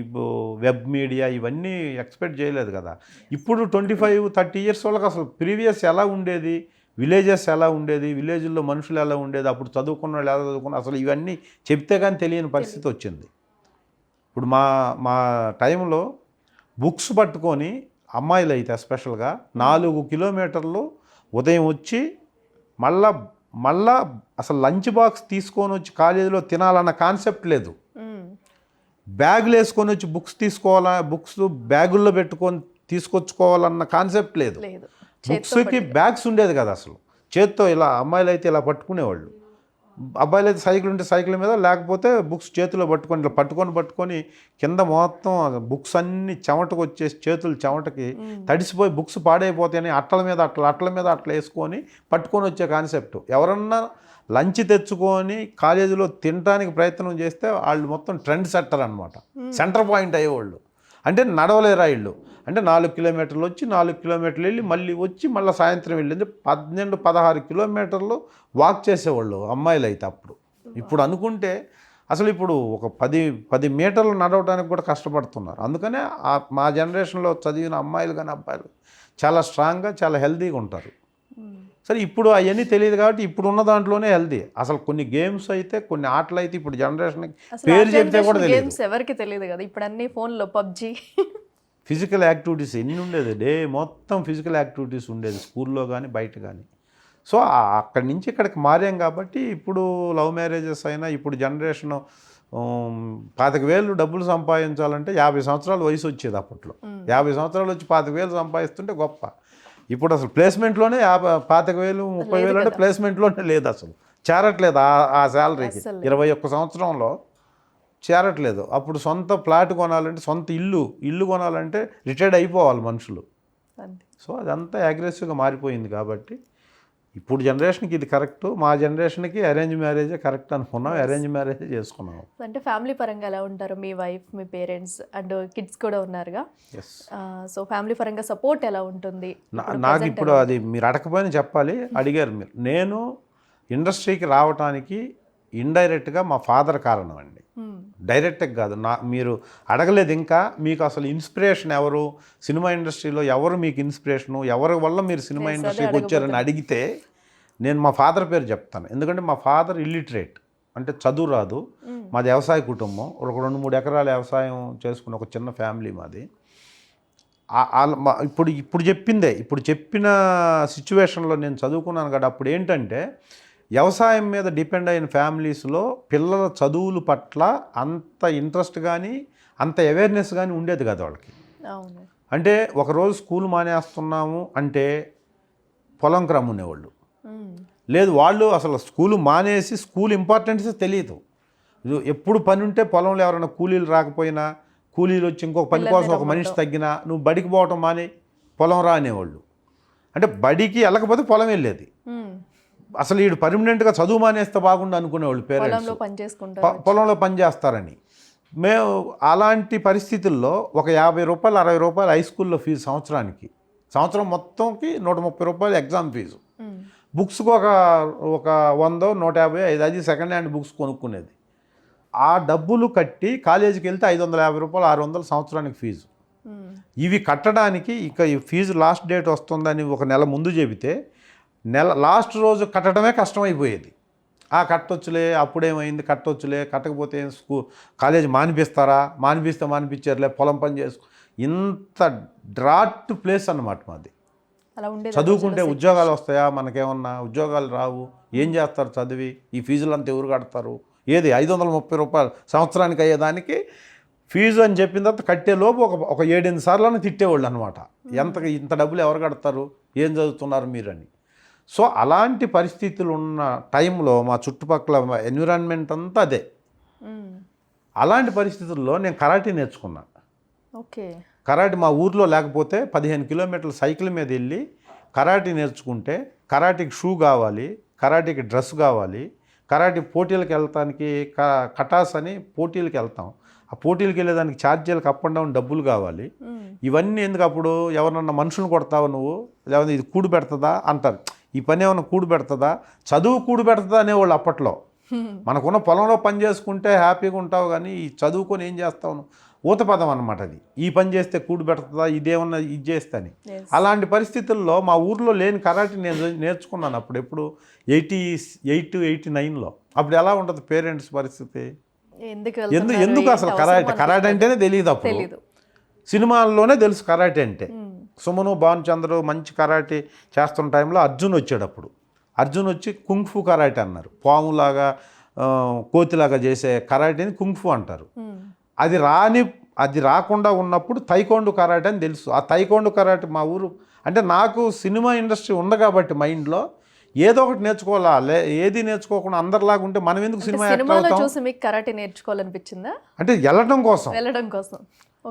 వెబ్ మీడియా ఇవన్నీ ఎక్స్పెక్ట్ చేయలేదు కదా. ఇప్పుడు 25-30 years వాళ్ళకి అసలు ప్రీవియస్ ఎలా ఉండేది, విలేజెస్ ఎలా ఉండేది, విలేజ్లో మనుషులు ఎలా ఉండేది, అప్పుడు చదువుకున్న వాళ్ళు ఎలా చదువుకున్నారు, అసలు ఇవన్నీ చెప్తే కానీ తెలియని పరిస్థితి వచ్చింది. ఇప్పుడు మా టైంలో బుక్స్ పట్టుకొని అమ్మాయిలు అయితే ఎస్పెషల్గా 4 kilometers ఉదయం వచ్చి మళ్ళా అసలు లంచ్ బాక్స్ తీసుకొని వచ్చి కాలేజీలో తినాలన్న కాన్సెప్ట్ లేదు. బ్యాగులు వేసుకొని వచ్చి బుక్స్ బ్యాగుల్లో పెట్టుకొని తీసుకొచ్చుకోవాలన్న కాన్సెప్ట్ లేదు. బుక్స్కి బ్యాగ్స్ ఉండేది కదా, అసలు చేత్తో ఇలా అమ్మాయిలు అయితే ఇలా పట్టుకునేవాళ్ళు, అబ్బాయిలు అయితే సైకిల్ ఉంటే సైకిల్ మీద, లేకపోతే బుక్స్ చేతిలో పట్టుకొని ఇలా పట్టుకొని కింద మొత్తం బుక్స్ అన్ని చెమటకు వచ్చేసి చేతులు చెమటకి తడిసిపోయి బుక్స్ పాడైపోతాయని అట్టల మీద అట్లా వేసుకొని పట్టుకొని వచ్చే కాన్సెప్ట్. ఎవరన్నా లంచ్ తెచ్చుకొని కాలేజీలో తినడానికి ప్రయత్నం చేస్తే వాళ్ళు మొత్తం ట్రెండ్ సెట్టర్ అనమాట, సెంటర్ పాయింట్ అయ్యేవాళ్ళు. అంటే నడవలేరా వీళ్ళు, అంటే 4 kilometers వచ్చి 4 kilometers వెళ్ళి మళ్ళీ సాయంత్రం వెళ్ళింది 12-16 kilometers వాక్ చేసేవాళ్ళు అమ్మాయిలు అయితే అప్పుడు. ఇప్పుడు అనుకుంటే అసలు ఇప్పుడు ఒక 10 meters నడవడానికి కూడా కష్టపడుతున్నారు. అందుకనే మా జనరేషన్లో చదివిన అమ్మాయిలు కానీ అబ్బాయిలు చాలా స్ట్రాంగ్గా, చాలా హెల్తీగా ఉంటారు. సరే ఇప్పుడు అవన్నీ తెలియదు కాబట్టి ఇప్పుడు ఉన్న దాంట్లోనే హెల్తీ. అసలు కొన్ని గేమ్స్ అయితే, కొన్ని ఆటలు అయితే ఇప్పుడు జనరేషన్కి పేరు చెప్తే కూడా తెలియదు, ఎవరికి తెలియదు కదా. ఇప్పుడు అన్ని ఫోన్లో పబ్జీ. ఫిజికల్ యాక్టివిటీస్ ఎన్ని ఉండేది, డే మొత్తం ఫిజికల్ యాక్టివిటీస్ ఉండేది స్కూల్లో కానీ బయట కానీ. సో అక్కడి నుంచి ఇక్కడికి మారాం కాబట్టి ఇప్పుడు లవ్ మ్యారేజెస్ అయినా ఇప్పుడు జనరేషన్ 25,000 డబ్బులు సంపాదించాలంటే 50 సంవత్సరాల వయసు వచ్చేది అప్పట్లో. 50 సంవత్సరాలు వచ్చి 25,000 సంపాదిస్తుంటే గొప్ప. ఇప్పుడు అసలు ప్లేస్మెంట్లోనే 25,000, 30,000 అంటే ప్లేస్మెంట్లోనే లేదు, అసలు చేరట్లేదు ఆ శాలరీకి. 21 సంవత్సరంలో చేరట్లేదు. అప్పుడు సొంత ఫ్లాట్ కొనాలంటే, సొంత ఇల్లు కొనాలంటే రిటైర్డ్ అయిపోవాలి మనుషులు. సో అదంతా అగ్రెసివ్గా మారిపోయింది. కాబట్టి ఇప్పుడు జనరేషన్కి ఇది కరెక్ట్, మా జనరేషన్కి అరేంజ్ మ్యారేజే కరెక్ట్ అనుకున్నాం, అరేంజ్ మ్యారేజే చేసుకున్నాం. అంటే ఫ్యామిలీ పరంగా ఎలా ఉంటారు, మీ వైఫ్, మీ పేరెంట్స్ అండ్ కిడ్స్ కూడా ఉన్నారుగా. సో ఫ్యామిలీ పరంగా సపోర్ట్ ఎలా ఉంటుంది? నాకు ఇప్పుడు అది మీరు అడగకపోయినా చెప్పాలి, అడిగారు మీరు. నేను ఇండస్ట్రీకి రావడానికి ఇండైరెక్ట్గా మా ఫాదర్ కారణం అండి, డైరెక్ట్గా కాదు. మీరు అడగలేదు ఇంకా. మీకు అసలు ఇన్స్పిరేషన్ ఎవరు, సినిమా ఇండస్ట్రీలో ఎవరు మీకు ఇన్స్పిరేషను, ఎవరి వల్ల మీరు సినిమా ఇండస్ట్రీకి వచ్చారని అడిగితే నేను మా ఫాదర్ పేరు చెప్తాను. ఎందుకంటే మా ఫాదర్ ఇల్లిటరేట్, అంటే చదువు రాదు. మాది వ్యవసాయ కుటుంబం, ఒక 2-3 ఎకరాల వ్యవసాయం చేసుకున్న ఒక చిన్న ఫ్యామిలీ మాది. ఇప్పుడు చెప్పిన సిచ్యువేషన్లో నేను చదువుకున్నాను కదా. అప్పుడు ఏంటంటే వ్యవసాయం మీద డిపెండ్ అయిన ఫ్యామిలీస్లో పిల్లల చదువుల పట్ల అంత ఇంట్రెస్ట్ కానీ అంత అవేర్నెస్ కానీ ఉండేది కదా వాళ్ళకి. అంటే ఒకరోజు స్కూల్ మానేస్తున్నాము అంటే పొలంకి రమ్మునేవాళ్ళు లేదు, వాళ్ళు అసలు స్కూలు మానేసి స్కూల్ ఇంపార్టెన్స్ తెలియదు. ఎప్పుడు పని ఉంటే పొలంలో ఎవరైనా కూలీలు రాకపోయినా, కూలీలు వచ్చి ఇంకొక పని కోసం ఒక మనిషి తగ్గినా నువ్వు బడికి పోవటం మాని పొలం రా అనేవాళ్ళు. అంటే బడికి వెళ్ళకపోతే పొలం వెళ్ళేది. అసలు వీడు పర్మనెంట్గా చదువు మానేస్తే బాగుండు అనుకునేవాళ్ళు పేరెంట్స్, పొలంలో పని చేస్తారని. మేము అలాంటి పరిస్థితుల్లో ఒక 50 రూపాయలు 60 రూపాయలు హై స్కూల్లో ఫీజు సంవత్సరం మొత్తంకి 130 రూపాయలు ఎగ్జామ్ ఫీజు. బుక్స్కి ఒక 100, 150, అది సెకండ్ హ్యాండ్ బుక్స్ కొనుక్కునేది. ఆ డబ్బులు కట్టి కాలేజీకి వెళ్తే 550 రూపాయలు 600 సంవత్సరానికి ఫీజు. ఇవి కట్టడానికి ఇక ఈ ఫీజు లాస్ట్ డేట్ వస్తుందని ఒక నెల ముందు చెబితే లాస్ట్ రోజు కట్టడమే కష్టమైపోయేది. కట్టొచ్చులే, అప్పుడేమైంది, కట్టొచ్చులే, కట్టకపోతే కాలేజీ మానిపిస్తారులే, పొలం పని చేసుకో. ఇంత డ్రాట్ ప్లేస్ అన్నమాట మాది. చదువుకుంటే ఉద్యోగాలు వస్తాయా, మనకేమన్నా ఉద్యోగాలు రావు, ఏం చేస్తారు చదివి, ఈ ఫీజులు అంతా ఎవరు కడతారు, ఏది 530 రూపాయలు సంవత్సరానికి అయ్యేదానికి ఫీజు అని చెప్పిన తర్వాత కట్టేలోపు ఒక 7-8 సార్లు తిట్టేవాళ్ళు అనమాట. ఇంత డబ్బులు ఎవరు కడతారు, ఏం చదువుతున్నారు మీరని. సో అలాంటి పరిస్థితులు ఉన్న టైంలో మా చుట్టుపక్కల ఎన్విరాన్మెంట్ అంతా అదే. అలాంటి పరిస్థితుల్లో నేను కరాటే నేర్చుకున్నాను. ఓకే. కరాటే మా ఊర్లో లేకపోతే 15 కిలోమీటర్ల సైకిల్ మీద వెళ్ళి కరాటే నేర్చుకుంటే, కరాటీకి షూ కావాలి, కరాటీకి డ్రెస్ కావాలి, కరాటే పోటీలకు వెళ్తానికి కటాస్ అని పోటీలకు వెళ్తాం. ఆ పోటీలకు వెళ్ళేదానికి ఛార్జీలకు అప్ అండ్ డౌన్ డబ్బులు కావాలి. ఇవన్నీ ఎందుకు, అప్పుడు ఎవరన్నా మనుషులను కొడతావు నువ్వు, లేకపోతే ఇది కూడు పెడుతుందా అంటారు. ఈ పని ఏమన్నా కూడు పెడుతుందా, చదువు కూడు పెడుతుందా అనేవాళ్ళు అప్పట్లో. మనకున్న పొలంలో పని చేసుకుంటే హ్యాపీగా ఉంటావు, కానీ ఈ చదువుకొని ఏం చేస్తావు, ఊతపదం అన్నమాట అది. ఈ పని చేస్తే కూడు పెడుతుందా, ఇదేమన్నా ఇది చేస్తే అని. అలాంటి పరిస్థితుల్లో మా ఊర్లో లేని కరాటే నేను నేర్చుకున్నాను అప్పుడు. ఎప్పుడు 88-89లో. అప్పుడు ఎలా ఉంటుంది పేరెంట్స్ పరిస్థితి, ఎందుకు అసలు కరాటే అంటేనే తెలియదు అప్పుడు. సినిమాల్లోనే తెలుసు కరాటే అంటే. సుమను, భానుచంద్ర మంచి కరాటే చేస్తున్న టైంలో అర్జున్ వచ్చాడు. అప్పుడు అర్జున్ వచ్చి కుంగ్ఫు కరాటే అన్నారు. పాములాగా కోతిలాగా చేసే కరాటేని కుంగ్ఫు అంటారు. అది రాకుండా ఉన్నప్పుడు తైకోండు కరాటే అని తెలుసు. ఆ తైకోండు కరాటే మా ఊరు అంటే నాకు సినిమా ఇండస్ట్రీ ఉంది కాబట్టి మైండ్లో ఏదో ఒకటి నేర్చుకోవాలా, ఏది నేర్చుకోకుండా అందరిలాగా ఉంటే మనం ఎందుకు సినిమా యాక్టర్ అవుతాం. చూసి మీకు కరాటే నేర్చుకోవాలనిపించిందా? అంటే వెళ్ళడం కోసం.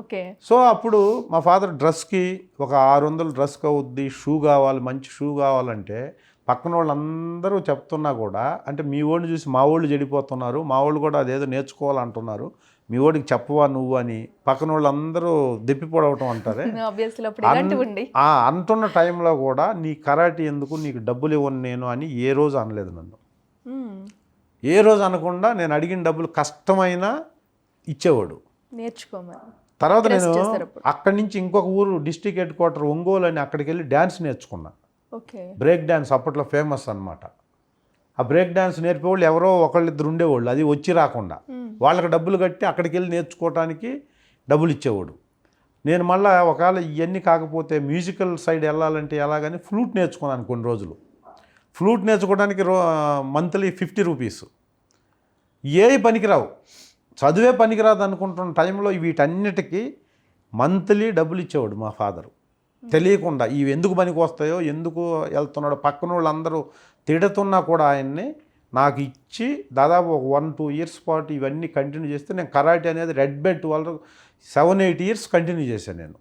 ఓకే. సో అప్పుడు మా ఫాదర్ డ్రెస్కి ఒక 600 డ్రెస్కి అవుద్ది, షూ కావాలి, మంచి షూ కావాలంటే పక్కన వాళ్ళందరూ చెప్తున్నా కూడా, అంటే మీ ఓడిని చూసి మా వాళ్ళు చెడిపోతున్నారు, మా వాళ్ళు కూడా అదేదో నేర్చుకోవాలంటున్నారు, మీ ఓడికి చెప్పవా నువ్వు అని పక్కన వాళ్ళందరూ దెప్పిపోవటం అంటారే. అంటున్న టైంలో కూడా నీ కరాటే ఎందుకు, నీకు డబ్బులు ఇవ్వను నేను అని ఏ రోజు అనలేదు నన్ను. ఏ రోజు అనకుండా నేను అడిగిన డబ్బులు కష్టమైనా ఇచ్చేవాడు నేర్చుకోమని. తర్వాత నేను అక్కడి నుంచి ఇంకొక ఊరు డిస్ట్రిక్ట్ హెడ్ క్వార్టర్ ఒంగోలు అని అక్కడికి వెళ్ళి డ్యాన్స్ నేర్చుకున్నా. బ్రేక్ డ్యాన్స్ అప్పట్లో ఫేమస్ అనమాట. ఆ బ్రేక్ డ్యాన్స్ నేర్పేవాళ్ళు ఎవరో ఒకళ్ళిద్దరు ఉండేవాళ్ళు, అది వచ్చి రాకుండా. వాళ్ళకి డబ్బులు కట్టి అక్కడికి వెళ్ళి నేర్చుకోవడానికి డబ్బులు ఇచ్చేవాడు. నేను మళ్ళీ ఒకవేళ ఇవన్నీ కాకపోతే మ్యూజికల్ సైడ్ వెళ్ళాలంటే ఎలాగని ఫ్లూట్ నేర్చుకున్నాను కొన్ని రోజులు. ఫ్లూట్ నేర్చుకోవడానికి మంత్లీ 50 రూపీస్. ఏ పనికిరావు, చదువే పనికిరాదు అనుకుంటున్న టైంలో వీటన్నిటికీ మంత్లీ డబ్బులు ఇచ్చేవాడు మా ఫాదరు. తెలియకుండా ఇవి ఎందుకు పనికి వస్తాయో, ఎందుకు వెళ్తున్నాడో పక్కన వాళ్ళందరూ తిడుతున్నా కూడా ఆయన్ని నాకు ఇచ్చి దాదాపు ఒక 1-2 ఇయర్స్ పాటు ఇవన్నీ కంటిన్యూ చేస్తే నేను కరాటే అనేది రెడ్ బెల్ట్ వాళ్ళు 7-8 ఇయర్స్ కంటిన్యూ చేశాను నేను.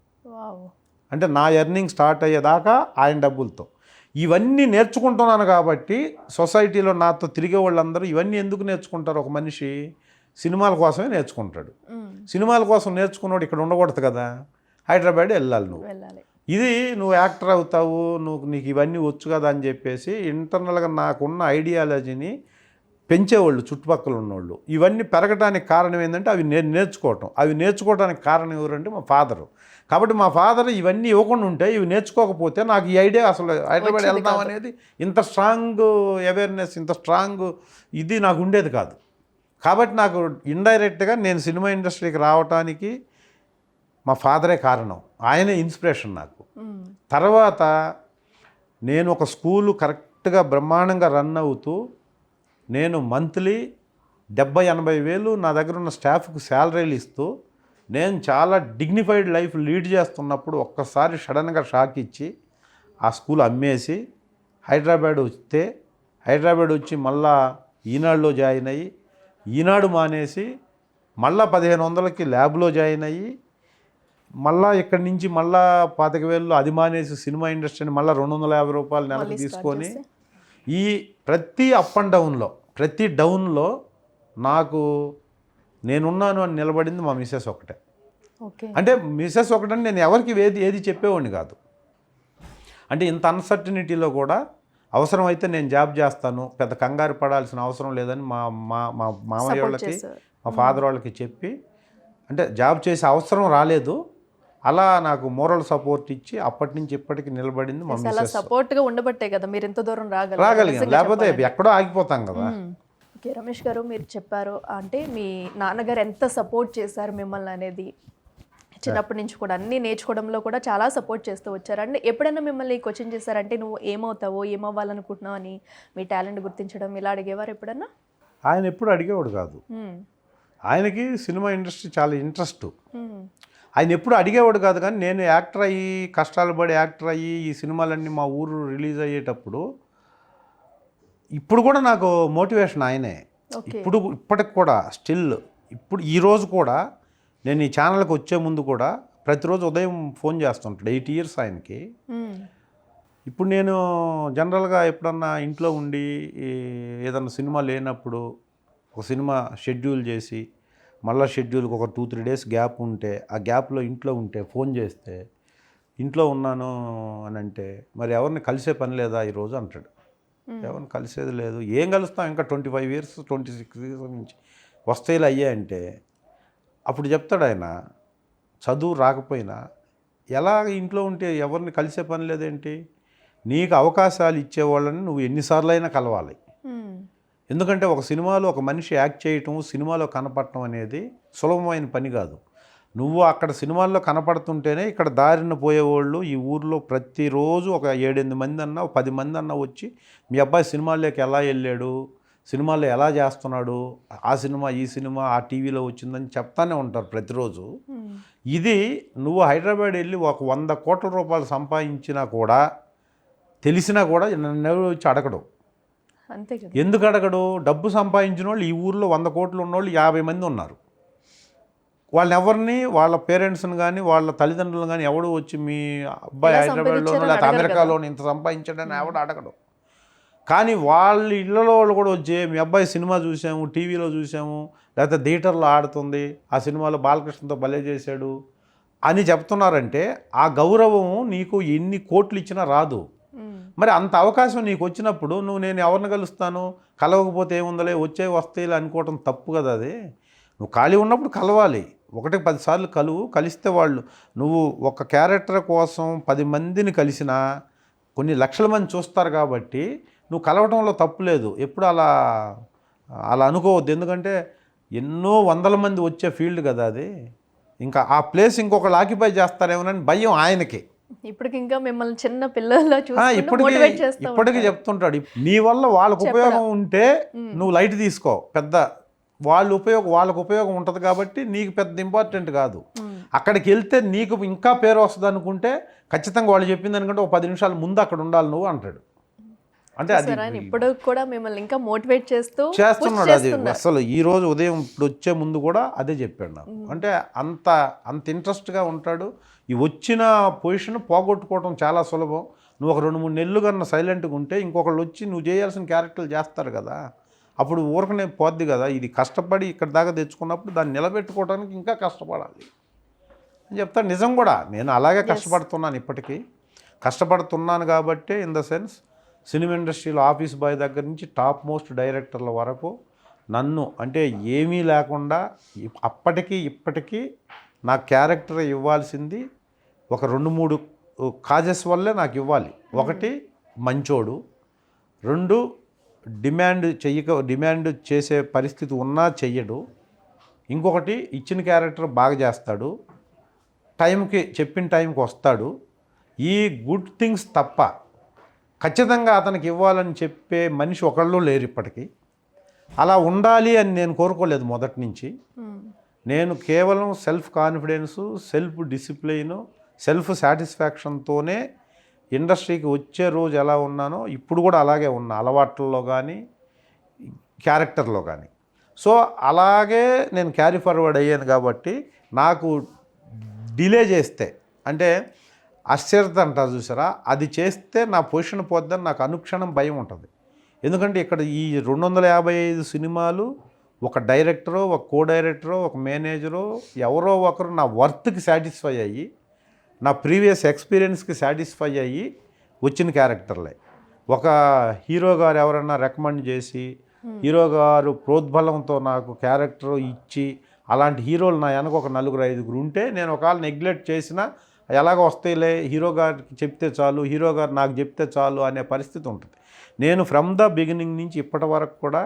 అంటే నా ఎర్నింగ్ స్టార్ట్ అయ్యేదాకా ఆయన డబ్బులతో ఇవన్నీ నేర్చుకుంటున్నాను. కాబట్టి సొసైటీలో నాతో తిరిగే వాళ్ళందరూ ఇవన్నీ ఎందుకు నేర్చుకుంటారు, ఒక మనిషి సినిమాల కోసమే నేర్చుకుంటాడు. సినిమాల కోసం నేర్చుకున్నాడు ఇక్కడ ఉండకూడదు కదా, హైదరాబాద్ వెళ్ళాలి నువ్వు. ఇది నువ్వు యాక్టర్ అవుతావు, నీకు ఇవన్నీ వచ్చు కదా అని చెప్పేసి ఇంటర్నల్గా నాకున్న ఐడియాలజీని పెంచేవాళ్ళు చుట్టుపక్కల ఉన్నవాళ్ళు. ఇవన్నీ పెరగడానికి కారణం ఏంటంటే అవి నేర్చుకోవడానికి కారణం ఎవరంటే మా ఫాదరు. కాబట్టి మా ఫాదర్ ఇవన్నీ ఇవ్వకుండా ఉంటే, ఇవి నేర్చుకోకపోతే నాకు ఈ ఐడియా అసలు హైదరాబాద్ వెళ్తాం అనేది ఇంత స్ట్రాంగ్ అవేర్నెస్, ఇంత స్ట్రాంగ్ ఇది నాకు ఉండేది కాదు. కాబట్టి నాకు ఇండైరెక్ట్గా నేను సినిమా ఇండస్ట్రీకి రావడానికి మా ఫాదరే కారణం, ఆయనే ఇన్స్పిరేషన్ నాకు. తర్వాత నేను ఒక స్కూలు కరెక్ట్గా బ్రహ్మాండంగా రన్ అవుతూ నేను మంత్లీ 70-80 వేలు నా దగ్గర ఉన్న స్టాఫ్కి శాలరీలు ఇస్తూ నేను చాలా డిగ్నిఫైడ్ లైఫ్ లీడ్ చేస్తున్నప్పుడు ఒక్కసారి సడన్గా షాక్ ఇచ్చి ఆ స్కూల్ అమ్మేసి హైదరాబాద్ వచ్చి మళ్ళా ఈనాడులో జాయిన్ అయ్యి, ఈనాడు మానేసి మళ్ళా 1500కి ల్యాబ్లో జాయిన్ అయ్యి, మళ్ళా ఇక్కడి నుంచి మళ్ళా 25,000 అది మానేసి సినిమా ఇండస్ట్రీని మళ్ళీ 250 రూపాయలు నెలకు తీసుకొని ఈ ప్రతి అప్ అండ్ డౌన్లో, ప్రతి డౌన్లో నాకు నేనున్నాను అని నిలబడింది మా మిస్సెస్ ఒకటే. అంటే మిస్సెస్ ఒకటని నేను ఎవరికి ఏది చెప్పేవాడిని కాదు. అంటే ఇంత అన్సర్టనిటీలో కూడా అవసరమైతే నేను జాబ్ చేస్తాను, పెద్ద కంగారు పడాల్సిన అవసరం లేదని మా మా మా మామయ్య వాళ్ళకి చేశారు. మా ఫాదర్ వాళ్ళకి చెప్పి, అంటే జాబ్ చేసే అవసరం రాలేదు, అలా నాకు మోరల్ సపోర్ట్ ఇచ్చి అప్పటి నుంచి ఇప్పటికి నిలబడింది మా అలా మిస్సెస్. సపోర్ట్ గా ఉండబట్టే కదా మీరు ఇంత దూరం రాగలిగాం, లేకపోతే ఎక్కడో ఆగిపోతాం కదా. ఓకే రమేష్ గారు, మీరు చెప్పారు అంటే మీ నాన్నగారు ఎంత సపోర్ట్ చేశారు మిమ్మల్ని అనేది, చిన్నప్పటి నుంచి కూడా అన్నీ నేర్చుకోవడంలో కూడా చాలా సపోర్ట్ చేస్తూ వచ్చారు. అంటే ఎప్పుడైనా మిమ్మల్ని క్వశ్చన్ చేశారంటే నువ్వు ఏమవుతావో ఏమవ్వాలనుకుంటున్నావు అని మీ టాలెంట్ గుర్తించడం ఇలా అడిగేవారు ఎప్పుడన్నా? ఆయన ఎప్పుడు అడిగేవాడు కాదు. ఆయనకి సినిమా ఇండస్ట్రీ చాలా ఇంట్రెస్ట్. ఆయన ఎప్పుడు అడిగేవాడు కాదు, కానీ నేను యాక్టర్ అయ్యి కష్టాలు పడి యాక్టర్ అయ్యి ఈ సినిమాలన్నీ మా ఊరు రిలీజ్ అయ్యేటప్పుడు ఇప్పుడు కూడా నాకు మోటివేషన్ ఆయనే. ఇప్పటికి కూడా స్టిల్ ఇప్పుడు ఈరోజు కూడా నేను ఈ ఛానల్కి వచ్చే ముందు కూడా ప్రతిరోజు ఉదయం ఫోన్ చేస్తుంటాడు. 8 years ఆయనకి. ఇప్పుడు నేను జనరల్గా ఎప్పుడన్నా ఇంట్లో ఉండి ఏదన్నా సినిమా లేనప్పుడు ఒక సినిమా షెడ్యూల్ చేసి మళ్ళీ షెడ్యూల్కి ఒక 2-3 days గ్యాప్ ఉంటే, ఆ గ్యాప్లో ఇంట్లో ఉంటే ఫోన్ చేస్తే ఇంట్లో ఉన్నాను అని అంటే, మరి ఎవరిని కలిసే పని లేదా ఈరోజు అంటాడు. ఎవరిని కలిసేది లేదు. ఏం కలుస్తాం, ఇంకా 25 years 26 years నుంచి వస్తాయిలు అయ్యాయంటే అప్పుడు చెప్తాడు ఆయన, చదువు రాకపోయినా ఎలా ఇంట్లో ఉంటే ఎవరిని కలిసే పని లేదేంటి, నీకు అవకాశాలు ఇచ్చేవాళ్ళని నువ్వు ఎన్నిసార్లు అయినా కలవాలి. ఎందుకంటే ఒక సినిమాలో ఒక మనిషి యాక్ట్ చేయటం, సినిమాలో కనపడటం అనేది సులభమైన పని కాదు. నువ్వు అక్కడ సినిమాల్లో కనపడుతుంటేనే ఇక్కడ దారిన పోయేవాళ్ళు ఈ ఊర్లో ప్రతిరోజు ఒక 7-8 మంది అన్నా 10 మంది అన్నా వచ్చి మీ అబ్బాయి సినిమాల్లోకి ఎలా వెళ్ళాడు, సినిమాల్లో ఎలా చేస్తున్నాడు, ఆ సినిమా ఈ సినిమా ఆ టీవీలో వచ్చిందని చెప్తానే ఉంటారు ప్రతిరోజు. ఇది నువ్వు హైదరాబాద్ వెళ్ళి ఒక 100 కోట్ల రూపాయలు సంపాదించినా కూడా తెలిసినా కూడా నన్ను వచ్చి అడగడు. అంతే కదా. ఎందుకు అడగడు? డబ్బు సంపాదించిన వాళ్ళు ఈ ఊర్లో 100 కోట్లు ఉన్నవాళ్ళు 50 మంది ఉన్నారు. వాళ్ళని ఎవరిని, వాళ్ళ పేరెంట్స్ని కానీ వాళ్ళ తల్లిదండ్రులను కానీ ఎవడు వచ్చి మీ అబ్బాయి హైదరాబాద్లోనో లేకపోతే అమెరికాలోనో ఇంత సంపాదించాడని ఎవడు అడగడు. కానీ వాళ్ళ ఇళ్ళలో వాళ్ళు కూడా వచ్చి మీ అబ్బాయి సినిమా చూసాము, టీవీలో చూసాము, లేకపోతే థియేటర్లో ఆడుతుంది, ఆ సినిమాలో బాలకృష్ణతో భలే చేశాడు అని చెప్తున్నారంటే ఆ గౌరవం నీకు ఎన్ని కోట్లు ఇచ్చినా రాదు. మరి అంత అవకాశం నీకు వచ్చినప్పుడు నేను ఎవరిని కలుస్తాను, కలవకపోతే ఏముందలే వచ్చే వస్తాయిలే అనుకోవటం తప్పు కదా. అది నువ్వు ఖాళీ ఉన్నప్పుడు కలవాలి, 1-10 సార్లు కలిస్తే వాళ్ళు నువ్వు ఒక క్యారెక్టర్ కోసం 10 మందిని కలిసినా కొన్ని లక్షల మంది చూస్తారు కాబట్టి నువ్వు కలవటంలో తప్పు లేదు. ఎప్పుడు అలా అనుకోవద్దు. ఎందుకంటే ఎన్నో వందల మంది వచ్చే ఫీల్డ్ కదా అది. ఇంకా ఆ ప్లేస్ ఇంకొకళ్ళు ఆక్యుపై చేస్తారేమోనని భయం ఆయనకి. ఇప్పటికి ఇంకా మిమ్మల్ని చిన్న పిల్లల్లో ఇప్పటికీ చెప్తుంటాడు, నీ వల్ల వాళ్ళకు ఉపయోగం ఉంటే నువ్వు లైట్ తీసుకో, పెద్ద వాళ్ళకు ఉపయోగం ఉంటుంది కాబట్టి నీకు పెద్ద ఇంపార్టెంట్ కాదు. అక్కడికి వెళ్తే నీకు ఇంకా పేరు వస్తుంది అనుకుంటే ఖచ్చితంగా వాళ్ళు చెప్పిన దానికంటే ఒక 10 నిమిషాల ముందు అక్కడ ఉండాలి నువ్వు అంటాడు. అంటే అది ఇప్పుడు కూడా మిమ్మల్ని ఇంకా మోటివేట్ చేస్తున్నాడు. అది అసలు ఈరోజు ఉదయం ఇప్పుడు వచ్చే ముందు కూడా అదే చెప్పాడు నాకు. అంటే అంత ఇంట్రెస్ట్గా ఉంటాడు. ఈ వచ్చిన పొజిషన్ పోగొట్టుకోవడం చాలా సులభం. నువ్వు ఒక 2-3 నెలలు కన్నా సైలెంట్గా ఉంటే ఇంకొకళ్ళు వచ్చి నువ్వు చేయాల్సిన క్యారెక్టర్లు చేస్తారు కదా, అప్పుడు ఊరకనే పోద్ది కదా. ఇది కష్టపడి ఇక్కడ దాకా తెచ్చుకున్నప్పుడు దాన్ని నిలబెట్టుకోవడానికి ఇంకా కష్టపడాలి అని చెప్తాను. నిజం కూడా, నేను అలాగే కష్టపడుతున్నాను, ఇప్పటికీ కష్టపడుతున్నాను కాబట్టి ఇన్ ద సెన్స్ సినిమా ఇండస్ట్రీలో ఆఫీస్ బాయ్ దగ్గర నుంచి టాప్ మోస్ట్ డైరెక్టర్ల వరకు నన్ను అంటే ఏమీ లేకుండా అప్పటికి ఇప్పటికీ నా క్యారెక్టర్ ఇవ్వాల్సింది ఒక 2-3 కాజెస్ వల్లే నాకు ఇవ్వాలి. 1 మంచోడు, 2 డిమాండ్ చేసే పరిస్థితి ఉన్నా చెయ్యడు, ఇంకొకటి ఇచ్చిన క్యారెక్టర్ బాగా చేస్తాడు, టైంకి చెప్పిన టైంకి వస్తాడు. ఈ గుడ్ థింగ్స్ తప్ప ఖచ్చితంగా అతనికి ఇవ్వాలని చెప్పే మనిషి ఒకళ్ళు లేరు ఇప్పటికీ. అలా ఉండాలి అని నేను కోరుకోలేదు మొదటి నుంచి. నేను కేవలం self confidence, self discipline, self సాటిస్ఫాక్షన్తోనే ఇండస్ట్రీకి వచ్చే రోజు ఎలా ఉన్నానో ఇప్పుడు కూడా అలాగే ఉన్నా, అలవాట్లలో కానీ క్యారెక్టర్లో కానీ. సో అలాగే నేను క్యారీ ఫార్వర్డ్ అయ్యాను కాబట్టి నాకు డిలే చేస్తే అంటే అశ్చర్యత అంటారు చూసారా, అది చేస్తే నా పొజిషన్ పోద్దని నాకు అనుక్షణం భయం ఉంటుంది. ఎందుకంటే ఇక్కడ ఈ 255 సినిమాలు ఒక డైరెక్టరో, ఒక కో డైరెక్టరో, ఒక మేనేజరో ఎవరో ఒకరు నా వర్త్కి సాటిస్ఫై అయ్యి, నా ప్రీవియస్ ఎక్స్పీరియన్స్కి సాటిస్ఫై అయ్యి వచ్చిన క్యారెక్టర్లే. ఒక హీరో గారు ఎవరన్నా రికమెండ్ చేసి హీరో గారు ప్రోద్బలంతో నాకు క్యారెక్టర్ ఇచ్చి అలాంటి హీరోలు నా వెనక ఒక 4-5 ఉంటే నేను ఒకవేళ నెగ్లెక్ట్ చేసినా ఎలాగ వస్తాయిలే, హీరో గారికి చెప్తే చాలు, హీరో గారు నాకు చెప్తే చాలు అనే పరిస్థితి ఉంటుంది. నేను ఫ్రమ్ ద బిగినింగ్ నుంచి ఇప్పటి వరకు కూడా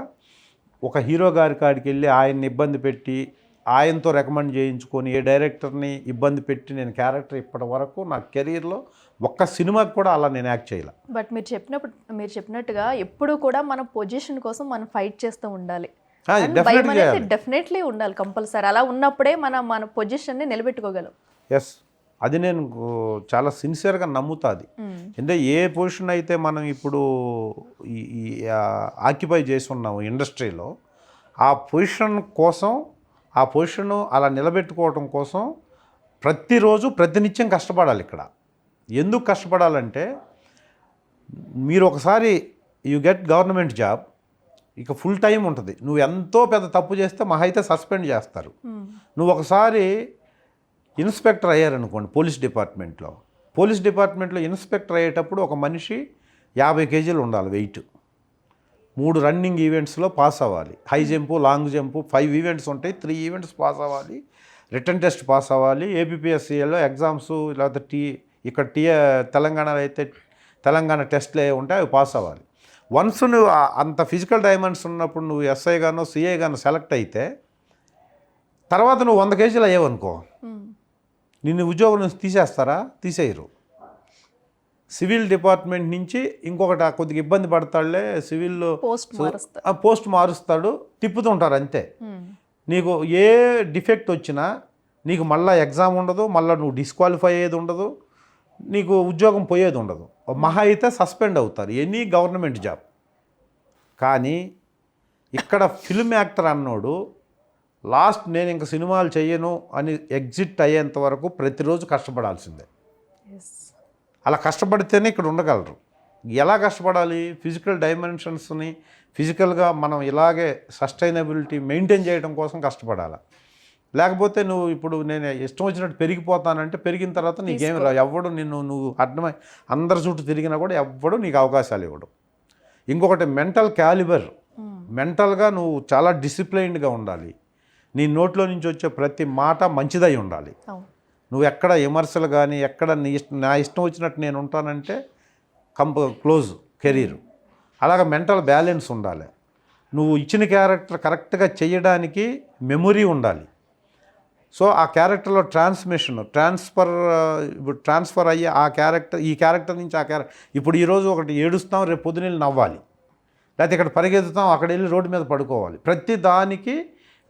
ఒక హీరో గారి కాడికి వెళ్ళి ఆయన్ని ఇబ్బంది పెట్టి ఆయనతో రికమెండ్ చేయించుకొని ఏ డైరెక్టర్ని ఇబ్బంది పెట్టి నేను క్యారెక్టర్ ఇప్పటి వరకు నా కెరీర్లో ఒక్క సినిమాకి కూడా అలా నేను యాక్ట్ చేయాలి. బట్ మీరు చెప్పినట్టుగా ఎప్పుడు కూడా మన పొజిషన్ కోసం మనం ఫైట్ చేస్తూ ఉండాలి. భయం అనేది డెఫినెట్లీ ఉండాలి కంపల్సరీ. అలా ఉన్నప్పుడే మన పొజిషన్ని నిలబెట్టుకోగలం. ఎస్, అది నేను చాలా సిన్సియర్గా నమ్ముతా. అది అంటే ఏ పొజిషన్ అయితే మనం ఇప్పుడు ఈ ఆక్యుపై చేసి ఉన్నాము ఇండస్ట్రీలో, ఆ పొజిషన్ కోసం, ఆ పొజిషన్ అలా నిలబెట్టుకోవడం కోసం ప్రతిరోజు ప్రతినిత్యం కష్టపడాలి. ఇక్కడ ఎందుకు కష్టపడాలంటే మీరు ఒకసారి యు గెట్ గవర్నమెంట్ జాబ్, ఇక ఫుల్ టైం ఉంటుంది. నువ్వు ఎంతో పెద్ద తప్పు చేస్తే మహా అయితే సస్పెండ్ చేస్తారు. నువ్వు ఒకసారి ఇన్స్పెక్టర్ అయ్యారనుకోండి పోలీస్ డిపార్ట్మెంట్లో ఇన్స్పెక్టర్ అయ్యేటప్పుడు ఒక మనిషి 50 కేజీలు ఉండాలి వెయిట్, 3 రన్నింగ్ ఈవెంట్స్లో పాస్ అవ్వాలి, high jump, long jump, 5 events ఉంటాయి, 3 ఈవెంట్స్ పాస్ అవ్వాలి, రిటర్న్ టెస్ట్ పాస్ అవ్వాలి, ఏపీఎస్సీలో ఎగ్జామ్స్ లేకపోతే ఇక్కడ తెలంగాణలో అయితే తెలంగాణ టెస్ట్లు ఏ ఉంటాయి అవి పాస్ అవ్వాలి. వన్స్ నువ్వు అంత ఫిజికల్ డైమెన్షన్స్ ఉన్నప్పుడు నువ్వు ఎస్ఐ గానో సిఐ గానో సెలెక్ట్ అయితే తర్వాత నువ్వు 100 కేజీలు అయ్యావనుకో, నిన్ను ఉద్యోగం నుంచి తీసేస్తారా? తీసేయరు. సివిల్ డిపార్ట్మెంట్ నుంచి ఇంకొకటి కొద్దిగా ఇబ్బంది పడతాడులే, సివిల్లో పోస్ట్ మారుస్తాడు, తిప్పుతుంటారు అంతే. నీకు ఏ డిఫెక్ట్ వచ్చినా నీకు మళ్ళీ ఎగ్జామ్ ఉండదు, మళ్ళీ నువ్వు డిస్క్వాలిఫై అయ్యేది ఉండదు, నీకు ఉద్యోగం పోయేది ఉండదు. మహా అయితే సస్పెండ్ అవుతారు ఎనీ గవర్నమెంట్ జాబ్. కానీ ఇక్కడ ఫిల్మ్ యాక్టర్ అన్నోడు లాస్ట్ నేను ఇంక సినిమాలు చేయను అని ఎగ్జిట్ అయ్యేంత వరకు ప్రతిరోజు కష్టపడాల్సిందే. అలా కష్టపడితేనే ఇక్కడ ఉండగలరు. ఎలా కష్టపడాలి? ఫిజికల్ డైమెన్షన్స్ని ఫిజికల్గా మనం ఇలాగే సస్టైనబిలిటీ మెయింటైన్ చేయడం కోసం కష్టపడాలి. లేకపోతే నువ్వు ఇప్పుడు నేను ఇష్టం వచ్చినట్టు పెరిగిపోతానంటే పెరిగిన తర్వాత నీకేమి రా, ఎవ్వడు నువ్వు అర్థమై అందరి చుట్టూ తిరిగినా కూడా ఎవ్వడు నీకు అవకాశాలు ఇవ్వడు. ఇంకొకటి మెంటల్ క్యాలిబర్, మెంటల్గా నువ్వు చాలా డిసిప్లైన్డ్గా ఉండాలి. నీ నోట్లో నుంచి వచ్చే ప్రతి మాట మంచిదై ఉండాలి. నువ్వు ఎక్కడ విమర్శలు కానీ ఎక్కడ నా ఇష్టం వచ్చినట్టు నేను ఉంటానంటే క్లోజ్ కెరీర్. అలాగే మెంటల్ బ్యాలెన్స్ ఉండాలి. నువ్వు ఇచ్చిన క్యారెక్టర్ కరెక్ట్గా చేయడానికి మెమొరీ ఉండాలి. సో ఆ క్యారెక్టర్లో ట్రాన్స్ఫర్ అయ్యి ఈ క్యారెక్టర్ నుంచి ఆ క్యారెక్టర్, ఇప్పుడు ఈరోజు ఒకటి ఏడుస్తాం, రేపు పొద్దున నవ్వాలి, లేకపోతే ఇక్కడ పరిగెత్తుతాం, అక్కడ వెళ్ళి రోడ్డు మీద పడుకోవాలి. ప్రతి దానికి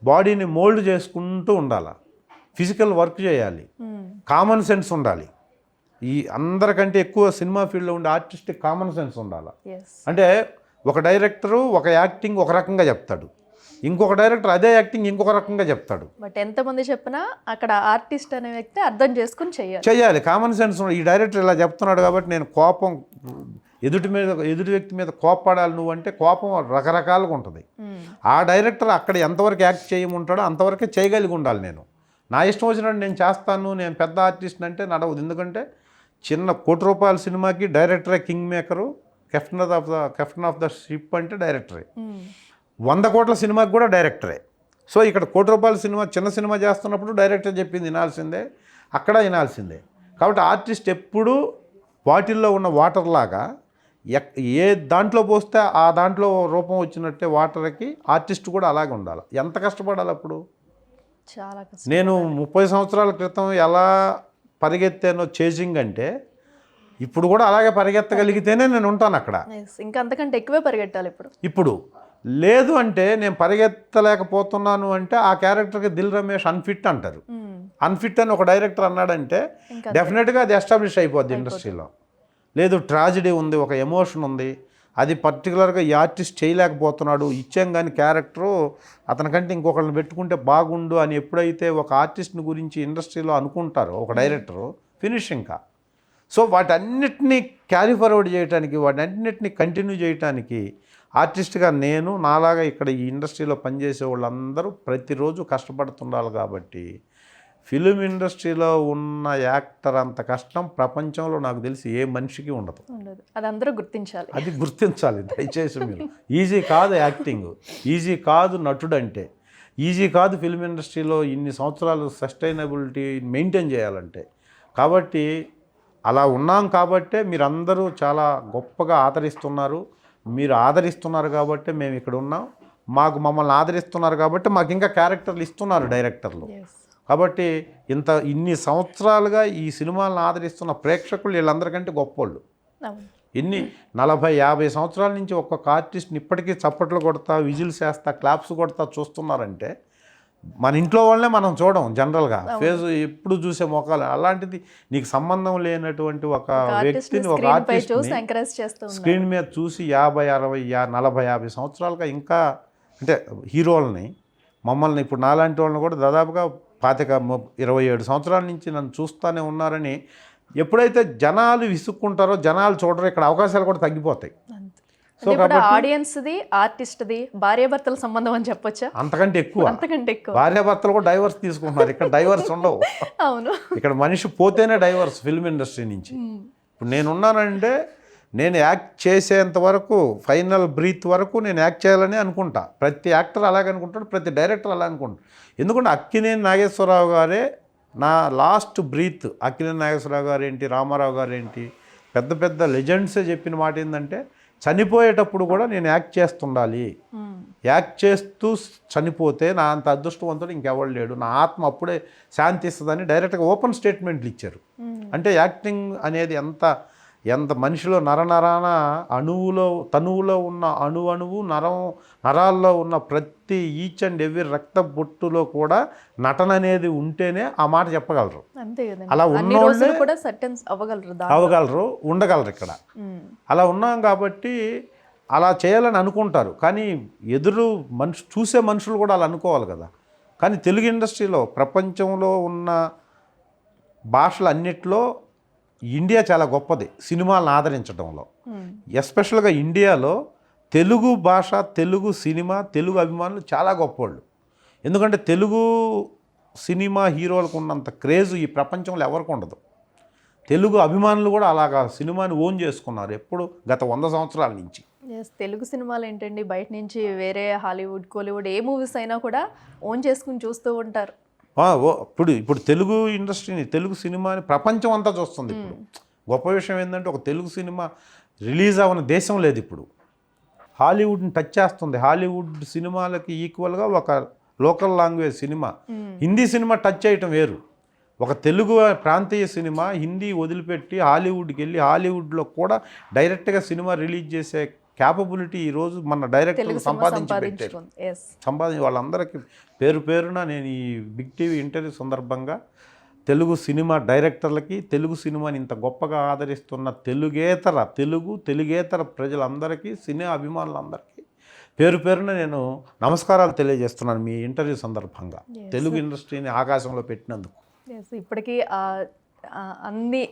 బాడీని మోల్డ్ చేసుకుంటూ ఉండాలి, ఫిజికల్ వర్క్ చేయాలి, కామన్ సెన్స్ ఉండాలి. ఈ అందరికంటే ఎక్కువ సినిమా ఫీల్డ్లో ఉండే ఆర్టిస్ట్కి కామన్ సెన్స్ ఉండాలి. అంటే ఒక డైరెక్టరు ఒక యాక్టింగ్ ఒక రకంగా చెప్తాడు, ఇంకొక డైరెక్టర్ అదే యాక్టింగ్ ఇంకొక రకంగా చెప్తాడు. బట్ ఎంతమంది చెప్పినా అక్కడ ఆర్టిస్ట్ అనే వ్యక్తి అర్థం చేసుకుని చేయాలి. Common sense. ఈ డైరెక్టర్ ఇలా చెప్తున్నాడు కాబట్టి నేను కోపం ఎదుటి వ్యక్తి మీద కోపపడాలి నువ్వు అంటే కోపం రకరకాలుగా ఉంటుంది. ఆ డైరెక్టర్ అక్కడ ఎంతవరకు యాక్ట్ చేయమంటాడో అంతవరకే చేయగలిగి ఉండాలి. నేను నా ఇష్టం వచ్చినట్టు నేను చేస్తాను, నేను పెద్ద ఆర్టిస్ట్ అంటే నడవదు. ఎందుకంటే చిన్న ₹1 కోటి సినిమాకి డైరెక్టరే king maker, captain of the ship అంటే డైరెక్టరే. 100 కోట్ల సినిమాకి కూడా డైరెక్టరే. సో ఇక్కడ ₹1 కోటి సినిమా చిన్న సినిమా చేస్తున్నప్పుడు డైరెక్టర్ చెప్పింది వినాల్సిందే, అక్కడ వినాల్సిందే. కాబట్టి ఆర్టిస్ట్ ఎప్పుడూ బాటిల్లో ఉన్న వాటర్ లాగా ఏ దాంట్లో పోస్తే ఆ దాంట్లో రూపం వచ్చినట్టే వాటర్కి ఆర్టిస్ట్ కూడా అలాగే ఉండాలి. ఎంత కష్టపడాలి అప్పుడు? చాలా కష్టం. నేను 30 సంవత్సరాల క్రితం ఎలా పరిగెత్తానో చేజింగ్ అంటే ఇప్పుడు కూడా అలాగే పరిగెత్తగలిగితేనే నేను ఉంటాను అక్కడ. ఇంకా అంతకంటే ఎక్కువే పరిగెట్టాలి ఇప్పుడు. లేదు అంటే నేను పరిగెత్తలేకపోతున్నాను అంటే ఆ క్యారెక్టర్కి దిల్ రమేష్ అన్ఫిట్ అంటారు. అన్ఫిట్ అని ఒక డైరెక్టర్ అన్నాడంటే డెఫినెట్గా అది ఎస్టాబ్లిష్ అయిపోద్ది ఇండస్ట్రీలో. లేదు ట్రాజిడీ ఉంది, ఒక ఎమోషన్ ఉంది, అది పర్టికులర్గా ఈ ఆర్టిస్ట్ చేయలేకపోతున్నాడు, ఇచ్చాం కానీ క్యారెక్టరు అతనికంటే ఇంకొకరిని పెట్టుకుంటే బాగుండు అని ఎప్పుడైతే ఒక ఆర్టిస్ట్ని గురించి ఇండస్ట్రీలో అనుకుంటారో ఒక డైరెక్టరు ఫినిష్ ఇంకా. సో వాటన్నిటినీ క్యారీ ఫార్వర్డ్ చేయడానికి, వాటన్నిటినీ కంటిన్యూ చేయడానికి ఆర్టిస్ట్గా నేను నాలాగా ఇక్కడ ఈ ఇండస్ట్రీలో పనిచేసే వాళ్ళందరూ ప్రతిరోజు కష్టపడుతుండాలి. కాబట్టి ఫిలిం ఇండస్ట్రీలో ఉన్న యాక్టర్ అంత కష్టం ప్రపంచంలో నాకు తెలిసి ఏ మనిషికి ఉండదు. ఉండదు. అది అందరూ గుర్తించాలి. అది గుర్తించాలి దయచేసి మీరు. ఈజీ కాదు యాక్టింగ్, ఈజీ కాదు నటుడు అంటే, ఈజీ కాదు ఫిలిం ఇండస్ట్రీలో ఇన్ని సంవత్సరాలు సస్టైనబిలిటీ మెయింటైన్ చేయాలంటే. కాబట్టి అలా ఉన్నాం కాబట్టే మీరందరూ చాలా గొప్పగా ఆదరిస్తున్నారు. మీరు ఆదరిస్తున్నారు కాబట్టే మేము ఇక్కడ ఉన్నాం. మమ్మల్ని ఆదరిస్తున్నారు కాబట్టి మాకు ఇంకా క్యారెక్టర్లు ఇస్తున్నారు డైరెక్టర్లు. కాబట్టి ఇన్ని సంవత్సరాలుగా ఈ సినిమాలను ఆదరిస్తున్న ప్రేక్షకులు వీళ్ళందరికంటే గొప్పోళ్ళు. ఎన్ని 40-50 సంవత్సరాల నుంచి ఒక్కొక్క ఆర్టిస్ట్ని ఇప్పటికీ చప్పట్లు కొడతా, విజిల్స్ వేస్తా, క్లాప్స్ కొడతా చూస్తున్నారంటే మన ఇంట్లో వాళ్ళనే మనం చూడం జనరల్గా. ఫేస్ ఎప్పుడు చూసే మొఖాలు. అలాంటిది నీకు సంబంధం లేనటువంటి ఒక వ్యక్తిని, ఒక ఆర్టిస్ట్ని స్క్రీన్ మీద చూసి 50, 60, 40, 50 సంవత్సరాలుగా ఇంకా అంటే హీరోలని మమ్మల్ని ఇప్పుడు నాలాంటి వాళ్ళని కూడా దాదాపుగా 27 సంవత్సరాల నుంచి నన్ను చూస్తూనే ఉన్నారని ఎప్పుడైతే జనాలు విసుక్కుంటారో, జనాలు చూడరో, ఇక్కడ అవకాశాలు కూడా తగ్గిపోతాయి. సో ఆడియన్స్ది, ఆర్టిస్ట్ది భార్యాభర్తల సంబంధం అని చెప్పొచ్చా? అంతకంటే ఎక్కువ భార్యాభర్తలు కూడా డైవర్స్ తీసుకుంటున్నారు. ఇక్కడ డైవర్స్ ఉండవు. అవును, ఇక్కడ మనిషి పోతేనే డైవర్స్ ఫిల్మ్ ఇండస్ట్రీ నుంచి. ఇప్పుడు నేనున్నానంటే నేను యాక్ట్ చేసేంత వరకు, ఫైనల్ బ్రీత్ వరకు నేను యాక్ట్ చేయాలని అనుకుంటా. ప్రతి యాక్టర్ అలాగే అనుకుంటాడు, ప్రతి డైరెక్టర్ అలా అనుకుంటాడు. ఎందుకంటే అక్కినేని నాగేశ్వరరావు గారే నా లాస్ట్ బ్రీత్. అక్కినేని నాగేశ్వరరావు గారు ఏంటి, రామారావు గారు ఏంటి, పెద్ద పెద్ద లెజెండ్సే చెప్పిన మాట ఏంటంటే చనిపోయేటప్పుడు కూడా నేను యాక్ట్ చేస్తుండాలి. యాక్ట్ చేస్తూ చనిపోతే నా అంత అదృష్టవంతుడు ఇంకెవడు లేడు, నా ఆత్మ అప్పుడే శాంతిస్తుందని డైరెక్ట్గా ఓపెన్ స్టేట్మెంట్లు ఇచ్చారు. అంటే యాక్టింగ్ అనేది ఎంత మనిషిలో నరనరాన తనువులో ఉన్న అణువు నరాల్లో ఉన్న ప్రతి ఈచ్ అండ్ ఎవ్రీ రక్త బొట్టులో కూడా నటన అనేది ఉంటేనే ఆ మాట చెప్పగలరు. అలా ఉన్నోళ్ళే అవ్వగలరు, ఉండగలరు. ఇక్కడ అలా ఉన్నాం కాబట్టి అలా చేయాలని అనుకుంటారు. కానీ చూసే మనుషులు కూడా అలా అనుకోవాలి కదా. కానీ తెలుగు ఇండస్ట్రీలో ప్రపంచంలో ఉన్న భాషలన్నిట్లో ఇండియా చాలా గొప్పది సినిమాలను ఆదరించడంలో. ఎస్పెషల్గా ఇండియాలో తెలుగు భాష, తెలుగు సినిమా, తెలుగు అభిమానులు చాలా గొప్పవాళ్ళు. ఎందుకంటే తెలుగు సినిమా హీరోలకు ఉన్నంత క్రేజ్ ఈ ప్రపంచంలో ఎవరికి ఉండదు. తెలుగు అభిమానులు కూడా అలాగా సినిమాని ఓన్ చేసుకున్నారు ఎప్పుడు, గత 100 సంవత్సరాల నుంచి. తెలుగు సినిమాలు ఏంటండి, బయట నుంచి వేరే హాలీవుడ్, కోలీవుడ్ ఏ మూవీస్ అయినా కూడా ఓన్ చేసుకుని చూస్తూ ఉంటారు. ఇప్పుడు తెలుగు ఇండస్ట్రీని, తెలుగు సినిమాని ప్రపంచం అంతా చూస్తుంది. ఇప్పుడు గొప్ప విషయం ఏంటంటే ఒక తెలుగు సినిమా రిలీజ్ అవ్వని దేశం లేదు. ఇప్పుడు హాలీవుడ్ని టచ్ చేస్తుంది. హాలీవుడ్ సినిమాలకి ఈక్వల్గా ఒక local language cinema, Hindi cinema touch చేయటం వేరు. ఒక తెలుగు ప్రాంతీయ సినిమా హిందీ వదిలిపెట్టి హాలీవుడ్కి వెళ్ళి హాలీవుడ్లో కూడా డైరెక్ట్గా సినిమా రిలీజ్ చేసే క్యాపబిలిటీ ఈరోజు మన డైరెక్టర్లు సంపాదించి పెట్టారు. వాళ్ళందరికీ పేరున నేను ఈ బిగ్ టీవీ ఇంటర్వ్యూ సందర్భంగా తెలుగు సినిమా డైరెక్టర్లకి, తెలుగు సినిమాని ఇంత గొప్పగా ఆదరిస్తున్న తెలుగేతర ప్రజలందరికీ, సినిమా అభిమానులందరికీ పేరున నేను నమస్కారాలు తెలియజేస్తున్నాను మీ ఇంటర్వ్యూ సందర్భంగా. తెలుగు ఇండస్ట్రీని ఆకాశంలో పెట్టినందుకు. ఇప్పటికీ అన్ని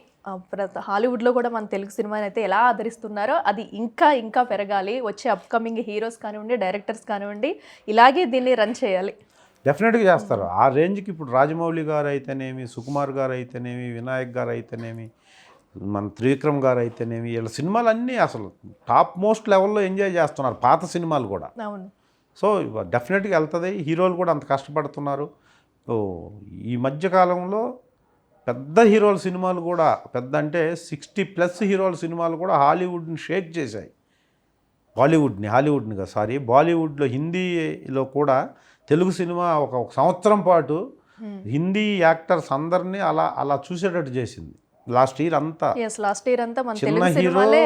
హాలీవుడ్లో కూడా మన తెలుగు సినిమాని అయితే ఎలా ఆదరిస్తున్నారో అది ఇంకా పెరగాలి. వచ్చే అప్కమింగ్ హీరోస్ కానివ్వండి, డైరెక్టర్స్ కానివ్వండి, ఇలాగే దీన్ని రన్ చేయాలి. డెఫినెట్గా చేస్తారు. ఆ రేంజ్కి ఇప్పుడు రాజమౌళి గారు అయితేనేమి, సుకుమార్ గారు అయితేనేమి, వినాయక్ గారు అయితేనేమి, మన త్రివిక్రమ్ గారు అయితేనేమి, వీళ్ళ సినిమాలన్నీ అసలు టాప్ మోస్ట్ లెవెల్లో ఎంజాయ్ చేస్తున్నారు, పాత సినిమాలు కూడా. అవును. సో డెఫినెట్గా వెళ్తుంది. హీరోలు కూడా అంత కష్టపడుతున్నారు. సో ఈ మధ్యకాలంలో పెద్ద హీరోల సినిమాలు కూడా, పెద్ద అంటే 60+ హీరోల సినిమాలు కూడా హాలీవుడ్ని షేక్ చేశాయి. బాలీవుడ్లో హిందీలో కూడా తెలుగు సినిమా ఒక సంవత్సరం పాటు హిందీ యాక్టర్స్ అందరినీ అలా చూసేటట్టు చేసింది. లాస్ట్ ఇయర్ అంతా చిన్న హీరోలే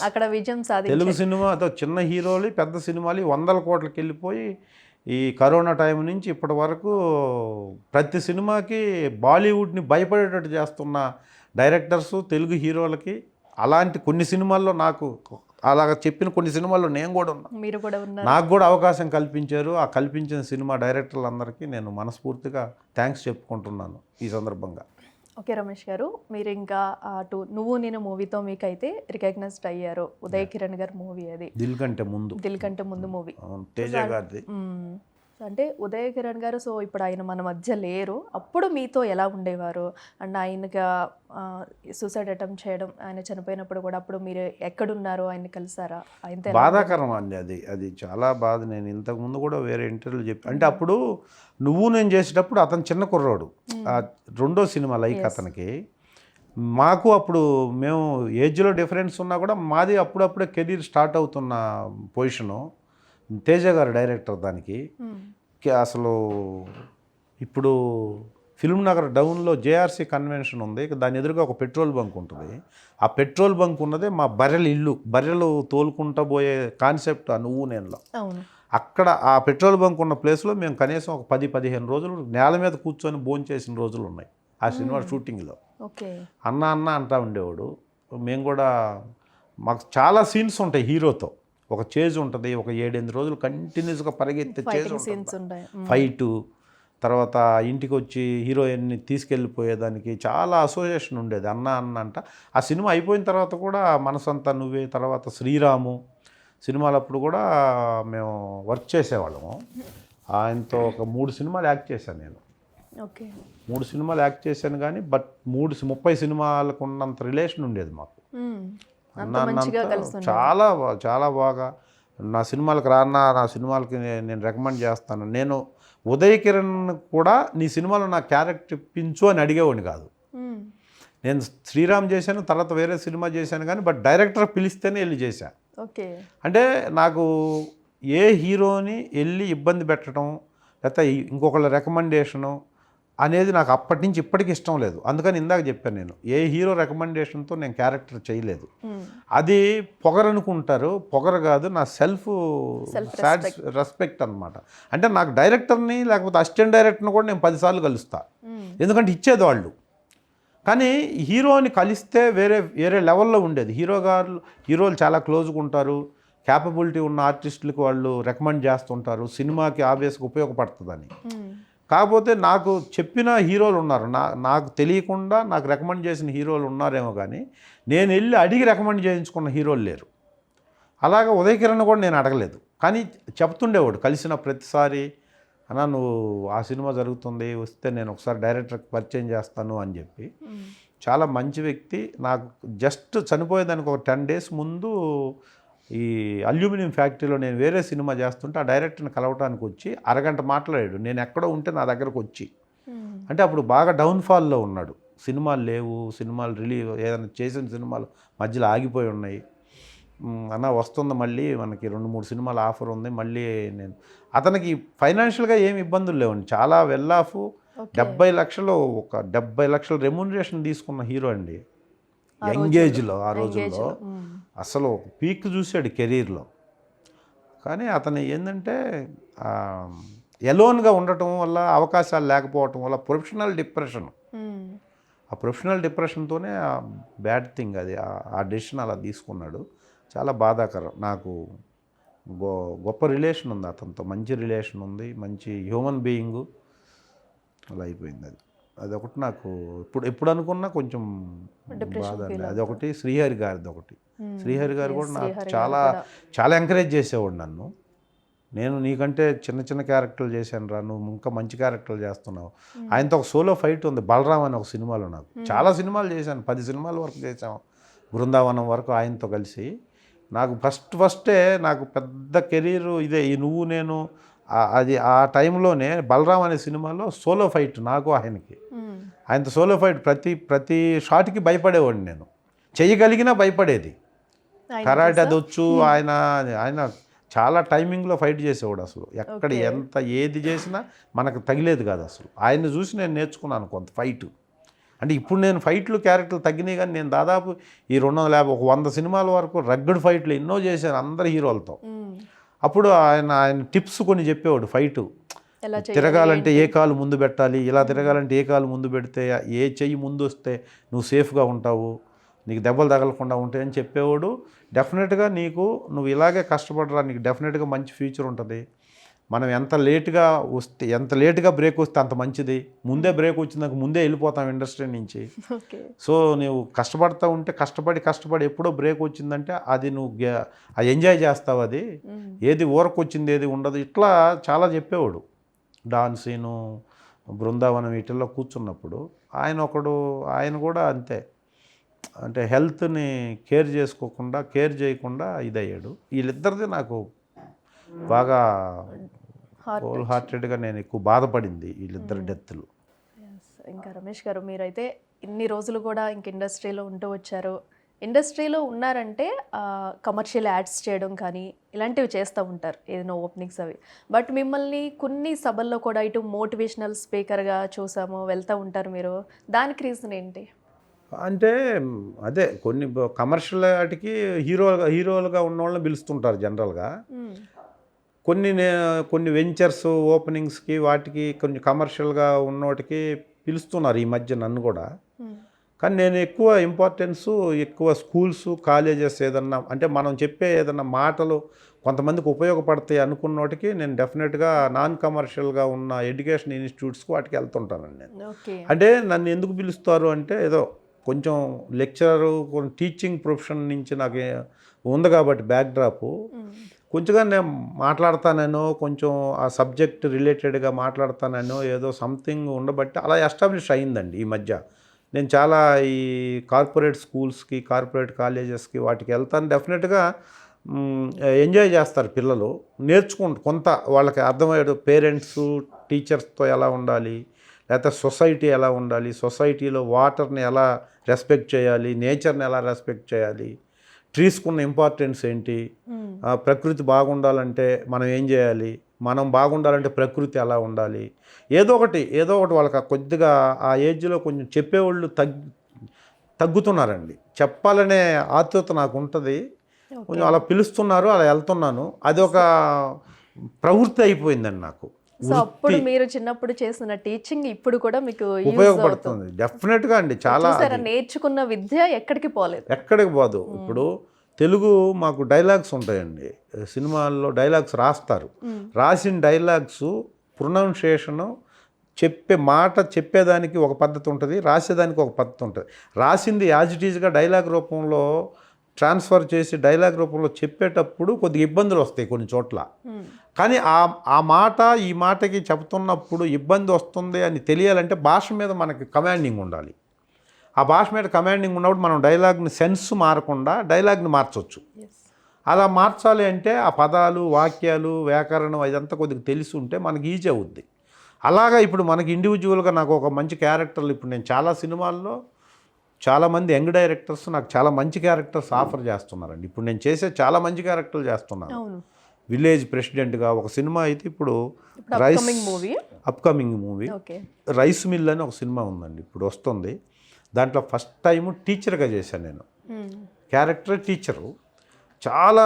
అక్కడ విజయం సాధించారు. తెలుగు సినిమాతో చిన్న హీరోలు, పెద్ద సినిమాలు 100 కోట్లకి వెళ్ళిపోయి ఈ కరోనా టైం నుంచి ఇప్పటి వరకు ప్రతి సినిమాకి బాలీవుడ్ని భయపడేటట్టు చేస్తున్న డైరెక్టర్స్ తెలుగు హీరోలకి. అలాంటి కొన్ని సినిమాల్లో నాకు అలాగ చెప్పిన కొన్ని సినిమాల్లో నేను కూడా ఉన్నా. నాకు కూడా అవకాశం కల్పించారు. ఆ కల్పించిన సినిమా డైరెక్టర్లందరికీ నేను మనస్ఫూర్తిగా థ్యాంక్స్ చెప్పుకుంటున్నాను ఈ సందర్భంగా. ఓకే రమేష్ గారు, మీరు ఇంకా అటు నువ్వు నేను మూవీతో మీకైతే రికగ్నైజ్డ్ అయ్యారు. ఉదయ్ కిరణ్ గారి మూవీ అది, దిల్ కంటే ముందు మూవీ, తేజ గారిది. అంటే ఉదయ్ కిరణ్ గారు సో ఇప్పుడు ఆయన మన మధ్య లేరు. అప్పుడు మీతో ఎలా ఉండేవారు? అండ్ ఆయనకి సూసైడ్ అటెంప్ట్ చేయడం, ఆయన చనిపోయినప్పుడు కూడా అప్పుడు మీరు ఎక్కడున్నారో ఆయన్ని కలిసారా? ఆయనతో ఎలా బాధాకరం అండి అది. అది చాలా బాధ. నేను ఇంతకుముందు కూడా వేరే ఇంటర్వ్యూలు చెప్పి అంటే అప్పుడు నువ్వు నేను చేసేటప్పుడు అతను చిన్న కుర్రోడు. ఆ రెండో సినిమా లైక్ అతనికి. మాకు అప్పుడు మేము ఏజ్లో డిఫరెన్స్ ఉన్నా కూడా మాది అప్పుడప్పుడే కెరీర్ స్టార్ట్ అవుతున్న పొజిషను. తేజ గారు డైరెక్టర్ దానికి. అసలు ఇప్పుడు ఫిల్మ్ నగర్ డౌన్లో జేఆర్సీ కన్వెన్షన్ ఉంది. దాని ఎదురుగా ఒక పెట్రోల్ బంక్ ఉంటుంది. ఆ పెట్రోల్ బంక్ ఉన్నదే మా బర్రెల ఇల్లు. బర్రెలు తోలుకుంటూ పోయే కాన్సెప్ట్ ఆ నువ్వు నేనులో. అవును. అక్కడ ఆ పెట్రోల్ బంక్ ఉన్న ప్లేస్లో మేము కనీసం ఒక 10-15 రోజులు నేల మీద కూర్చొని భోంచేసిన రోజులు ఉన్నాయి ఆ సినిమా షూటింగ్లో. ఓకే. అన్న అన్న అంటా ఉండేవాడు. మేము కూడా మాకు చాలా సీన్స్ ఉంటాయి హీరోతో. ఒక చేజ్ ఉంటుంది, ఒక 7-8 రోజులు కంటిన్యూస్గా పరిగెత్తే చేజ్ సీన్స్ ఉంటుంది, ఉంటాయి. ఫైటు. తర్వాత ఇంటికి వచ్చి హీరోయిన్ని తీసుకెళ్ళిపోయేదానికి చాలా అసోసియేషన్ ఉండేది. అన్న అన్న అంట. ఆ సినిమా అయిపోయిన తర్వాత కూడా మనసంతా నువ్వే, తర్వాత శ్రీరాము సినిమాలప్పుడు కూడా మేము వర్క్ చేసేవాళ్ళము. ఆయనతో ఒక 3 సినిమాలు యాక్ట్ చేశాను నేను. ఓకే. 3 సినిమాలు యాక్ట్ చేశాను కానీ 30 సినిమాలకు ఉన్నంత రిలేషన్ ఉండేది మాకు. చాలా చాలా బాగా నా సినిమాలకు రాన్నా, నా సినిమాలకి నేను రికమెండ్ చేస్తాను. నేను ఉదయ్ కిరణ్ కూడా నీ సినిమాలో నా క్యారెక్టర్ ఇప్పించు అని అడిగేవాడిని కాదు. నేను శ్రీరామ్ చేశాను, తర్వాత వేరే సినిమా చేశాను కానీ డైరెక్టర్ పిలిస్తేనే వెళ్ళి చేశాను. ఓకే. అంటే నాకు ఏ హీరోని వెళ్ళి ఇబ్బంది పెట్టడం లేకపోతే ఇంకొకళ్ళ రికమెండేషను అనేది నాకు అప్పటి నుంచి ఇప్పటికి ఇష్టం లేదు. అందుకని ఇందాక చెప్పాను, నేను ఏ హీరో రికమెండేషన్తో నేను క్యారెక్టర్ చేయలేదు. అది పొగరనుకుంటారు, పొగరు కాదు, నా సెల్ఫ్ రెస్పెక్ట్ అనమాట. అంటే నాకు డైరెక్టర్ని లేకపోతే అసిస్టెంట్ డైరెక్టర్ని కూడా నేను 10 సార్లు కలుస్తా, ఎందుకంటే ఇచ్చేది వాళ్ళు. కానీ హీరోని కలిస్తే వేరే లెవెల్లో ఉండేది. హీరోలు చాలా క్లోజ్గా ఉంటారు, క్యాపబిలిటీ ఉన్న ఆర్టిస్టులకు వాళ్ళు రికమెండ్ చేస్తుంటారు, సినిమాకి ఆబ్వియస్గా ఉపయోగపడుతుందని. కాకపోతే నాకు చెప్పిన హీరోలు ఉన్నారు, నాకు తెలియకుండా నాకు రికమెండ్ చేసిన హీరోలు ఉన్నారేమో కానీ నేను వెళ్ళి అడిగి రికమెండ్ చేయించుకున్న హీరోలు లేరు. అలాగే ఉదయ్ కిరణ్ కూడా నేను అడగలేదు, కానీ చెప్తుండేవాడు కలిసిన ప్రతిసారి, అన్నా నువ్వు ఆ సినిమా జరుగుతుంది వస్తే నేను ఒకసారి డైరెక్టర్కి పరిచయం చేస్తాను అని చెప్పి. చాలా మంచి వ్యక్తి. నాకు జస్ట్ చనిపోయేదానికి ఒక 10 days ముందు ఈ అల్యూమినియం ఫ్యాక్టరీలో నేను వేరే సినిమా చేస్తుంటే ఆ డైరెక్టర్ని కలవటానికి వచ్చి అరగంట మాట్లాడాడు. నేను ఎక్కడో ఉంటే నా దగ్గరకు వచ్చి, అంటే అప్పుడు బాగా డౌన్ఫాల్లో ఉన్నాడు. సినిమాలు లేవు, సినిమాలు రిలీజ్ ఏదైనా చేసిన సినిమాలు మధ్యలో ఆగిపోయి ఉన్నాయి. అన్న వస్తుంది మళ్ళీ, మనకి 2-3 సినిమాల ఆఫర్ ఉంది మళ్ళీ. నేను అతనికి ఫైనాన్షియల్గా ఏమి ఇబ్బందులు లేవండి, చాలా వెల్ ఆఫ్. 70 లక్షలు ఒక 70 లక్షల రెమ్యూనరేషన్ తీసుకున్న హీరో అండి యంగేజ్లో. ఆ రోజుల్లో అసలు పీక్ చూశాడు కెరీర్లో. కానీ అతను ఏంటంటే ఎలోన్గా ఉండటం వల్ల, అవకాశాలు లేకపోవటం వల్ల ప్రొఫెషనల్ డిప్రెషన్, ఆ ప్రొఫెషనల్ డిప్రెషన్తోనే బ్యాడ్ థింగ్ అది. ఆ డెసిషన్ అలా తీసుకున్నాడు. చాలా బాధాకరం. నాకు గొప్ప రిలేషన్ ఉంది అతనితో, మంచి రిలేషన్ ఉంది, మంచి హ్యూమన్ బీయింగు. అలా అయిపోయింది అది. అదొకటి నాకు ఎప్పుడు అనుకున్నా కొంచెం బాధ అండి. అదొకటి. శ్రీహరి గారిది ఒకటి. శ్రీహరి గారు కూడా నాకు చాలా ఎంకరేజ్ చేసేవాడు నన్ను. నేను నీకంటే చిన్న క్యారెక్టర్లు చేశాను రా, నువ్వు ఇంకా మంచి క్యారెక్టర్లు చేస్తున్నావు. ఆయనతో ఒక సోలో ఫైట్ ఉంది బలరామ్ అని ఒక సినిమాలో. నాకు చాలా సినిమాలు చేశాను, 10 సినిమాల వరకు చేశాము, బృందావనం వరకు ఆయనతో కలిసి. నాకు ఫస్టే నాకు పెద్ద కెరీరు ఇదే, ఈ నువ్వు నేను. అది ఆ టైంలోనే బలరామ్ అనే సినిమాలో సోలో ఫైట్ నాకు ఆయనకి. ఆయనతో సోలో ఫైట్ ప్రతి షాట్కి భయపడేవాడిని నేను, చేయగలిగినా భయపడేది. కరాటే అది వచ్చు. ఆయన చాలా టైమింగ్లో ఫైట్ చేసేవాడు. అసలు ఎక్కడ ఎంత ఏది చేసినా మనకు తగిలేదు కాదు అసలు. ఆయన్ని చూసి నేను నేర్చుకున్నాను కొంత ఫైట్. అంటే ఇప్పుడు నేను ఫైట్లు క్యారెక్టర్లు తగ్గినాయి కానీ నేను దాదాపు ఈ 100 సినిమాల వరకు రగ్గడ్ ఫైట్లు ఎన్నో చేశాను అందరి హీరోలతో. అప్పుడు ఆయన టిప్స్ కొన్ని చెప్పేవాడు. ఫైటు తిరగాలంటే ఏ కాలు ముందు పెట్టాలి, ఇలా తిరగాలంటే ఏ కాలు ముందు పెడితే, ఏ చెయ్యి ముందు వస్తే నువ్వు సేఫ్గా ఉంటావు, నీకు దెబ్బలు తగలకుండా ఉంటాయి అని చెప్పేవాడు. డెఫినెట్గా నువ్వు ఇలాగే కష్టపడరా, నీకు డెఫినెట్గా మంచి ఫ్యూచర్ ఉంటుంది. మనం ఎంత లేట్గా బ్రేక్ వస్తే అంత మంచిది. ముందే బ్రేక్ వచ్చిందాక ముందే వెళ్ళిపోతాం ఇండస్ట్రీ నుంచి. సో నువ్వు కష్టపడతా ఉంటే కష్టపడి ఎప్పుడో బ్రేక్ వచ్చిందంటే అది నువ్వు ఎంజాయ్ చేస్తావు. అది ఏది ఊరకు వచ్చింది ఏది ఉండదు, ఇట్లా చాలా చెప్పేవాడు. డాన్సీను బృందావనం వీటిల్లో కూర్చున్నప్పుడు ఆయన కూడా అంతే, అంటే హెల్త్ని కేర్ చేయకుండా ఇదయ్యాడు. వీళ్ళిద్దరిది నాకు బాగా హోల్ హార్టెడ్గా నేను ఎక్కువ బాధపడింది వీళ్ళిద్దరి డెత్లు. ఇంకా రమేష్ గారు, మీరైతే ఇన్ని రోజులు కూడా ఇంక ఇండస్ట్రీలో ఉంటూ వచ్చారు. ఇండస్ట్రీలో ఉన్నారంటే కమర్షియల్ యాడ్స్ చేయడం కానీ ఇలాంటివి చేస్తూ ఉంటారు, ఏదైనా ఓపెనింగ్స్ అవి. బట్ మిమ్మల్ని కొన్ని సభల్లో కూడా ఇటు మోటివేషనల్ స్పీకర్గా చూసాము, వెళ్తూ ఉంటారు మీరు. దానికి రీజన్ ఏంటి? అంటే అదే కొన్ని కమర్షియల్ వాటికి హీరోలుగా ఉన్న వాళ్ళని పిలుస్తుంటారు జనరల్గా. కొన్ని వెంచర్స్ ఓపెనింగ్స్కి వాటికి కొంచెం కమర్షియల్గా ఉన్నవాటికి పిలుస్తున్నారు ఈ మధ్య నన్ను కూడా. కానీ నేను ఎక్కువ స్కూల్స్ కాలేజెస్ ఏదన్నా, అంటే మనం చెప్పే ఏదన్నా మాటలు కొంతమందికి ఉపయోగపడతాయి అనుకున్న వాటికి నేను డెఫినెట్గా నాన్ కమర్షియల్గా ఉన్న ఎడ్యుకేషన్ ఇన్స్టిట్యూట్స్కి వాటికి వెళ్తుంటానండి నేను. అంటే నన్ను ఎందుకు పిలుస్తారు అంటే ఏదో కొంచెం లెక్చరరు టీచింగ్ ప్రొఫెషన్ నుంచి నాకు ఉంది కాబట్టి బ్యాక్డ్రాపు, కొంచెంగా నేను మాట్లాడతానో కొంచెం ఆ సబ్జెక్ట్ రిలేటెడ్గా మాట్లాడతానో ఏదో సంథింగ్ ఉండబట్టి అలా ఎస్టాబ్లిష్ అయిందండి ఈ మధ్య. నేను చాలా ఈ కార్పొరేట్ స్కూల్స్కి, కార్పొరేట్ కాలేజెస్కి వాటికి వెళ్తాను. డెఫినెట్గా ఎంజాయ్ చేస్తారు పిల్లలు, కొంత వాళ్ళకి అర్థమయ్యాడు పేరెంట్స్ టీచర్స్తో ఎలా ఉండాలి, లేకపోతే సొసైటీ ఎలా ఉండాలి, సొసైటీలో వాటర్ని ఎలా రెస్పెక్ట్ చేయాలి, నేచర్ని ఎలా రెస్పెక్ట్ చేయాలి, ట్రీస్కున్న ఇంపార్టెన్స్ ఏంటి, ప్రకృతి బాగుండాలంటే మనం ఏం చేయాలి, మనం బాగుండాలంటే ప్రకృతి ఎలా ఉండాలి, ఏదో ఒకటి వాళ్ళకి కొద్దిగా ఆ ఏజ్లో కొంచెం చెప్పేవాళ్ళు తగ్గుతున్నారండి. చెప్పాలనే ఆతృత నాకు ఉంటుంది, కొంచెం అలా పిలుస్తున్నారు, అలా వెళ్తున్నాను. అది ఒక ప్రవృత్తి అయిపోయిందండి నాకు. సో అప్పుడు మీరు చిన్నప్పుడు చేసిన టీచింగ్ ఇప్పుడు కూడా మీకు ఉపయోగపడుతుంది డెఫినెట్గా అండి. చాలా నేర్చుకున్న విద్య ఎక్కడికి పోదు. ఇప్పుడు తెలుగు మాకు డైలాగ్స్ ఉంటాయండి, సినిమాల్లో డైలాగ్స్ రాస్తారు. రాసిన డైలాగ్స్ ప్రొనౌన్సియేషను చెప్పేదానికి ఒక పద్ధతి ఉంటుంది, రాసేదానికి ఒక పద్ధతి ఉంటుంది. రాసింది యాజ్ ఇట్ ఈజ్గా డైలాగ్ రూపంలో ట్రాన్స్ఫర్ చేసి డైలాగ్ రూపంలో చెప్పేటప్పుడు కొద్దిగా ఇబ్బందులు వస్తాయి కొన్ని చోట్ల. కానీ ఆ మాట ఈ మాటకి చెప్తున్నప్పుడు ఇబ్బంది వస్తుంది అని తెలియాలంటే భాష మీద మనకి కమాండింగ్ ఉండాలి. ఆ భాష మీద కమాండింగ్ ఉన్నప్పుడు మనం డైలాగ్ని సెన్స్ మారకుండా డైలాగ్ని మార్చవచ్చు. అలా మార్చాలి అంటే ఆ పదాలు, వాక్యాలు, వ్యాకరణం ఇదంతా కొద్దిగా తెలిసి ఉంటే మనకి ఈజీ అవుద్ది. అలాగా ఇప్పుడు మనకి ఇండివిజువల్గా నాకు ఒక మంచి క్యారెక్టర్లు, ఇప్పుడు నేను చాలా సినిమాల్లో చాలామంది యంగ్ డైరెక్టర్స్ నాకు చాలా మంచి క్యారెక్టర్స్ ఆఫర్ చేస్తున్నారండి. ఇప్పుడు నేను చేసే చాలా మంచి క్యారెక్టర్లు చేస్తున్నాను. విలేజ్ ప్రెసిడెంట్గా ఒక సినిమా అయితే ఇప్పుడు అప్కమింగ్ మూవీ రైస్ మిల్ అని ఒక సినిమా ఉందండి, ఇప్పుడు వస్తుంది. దాంట్లో ఫస్ట్ టైము టీచర్గా చేశాను నేను. క్యారెక్టర్ టీచరు, చాలా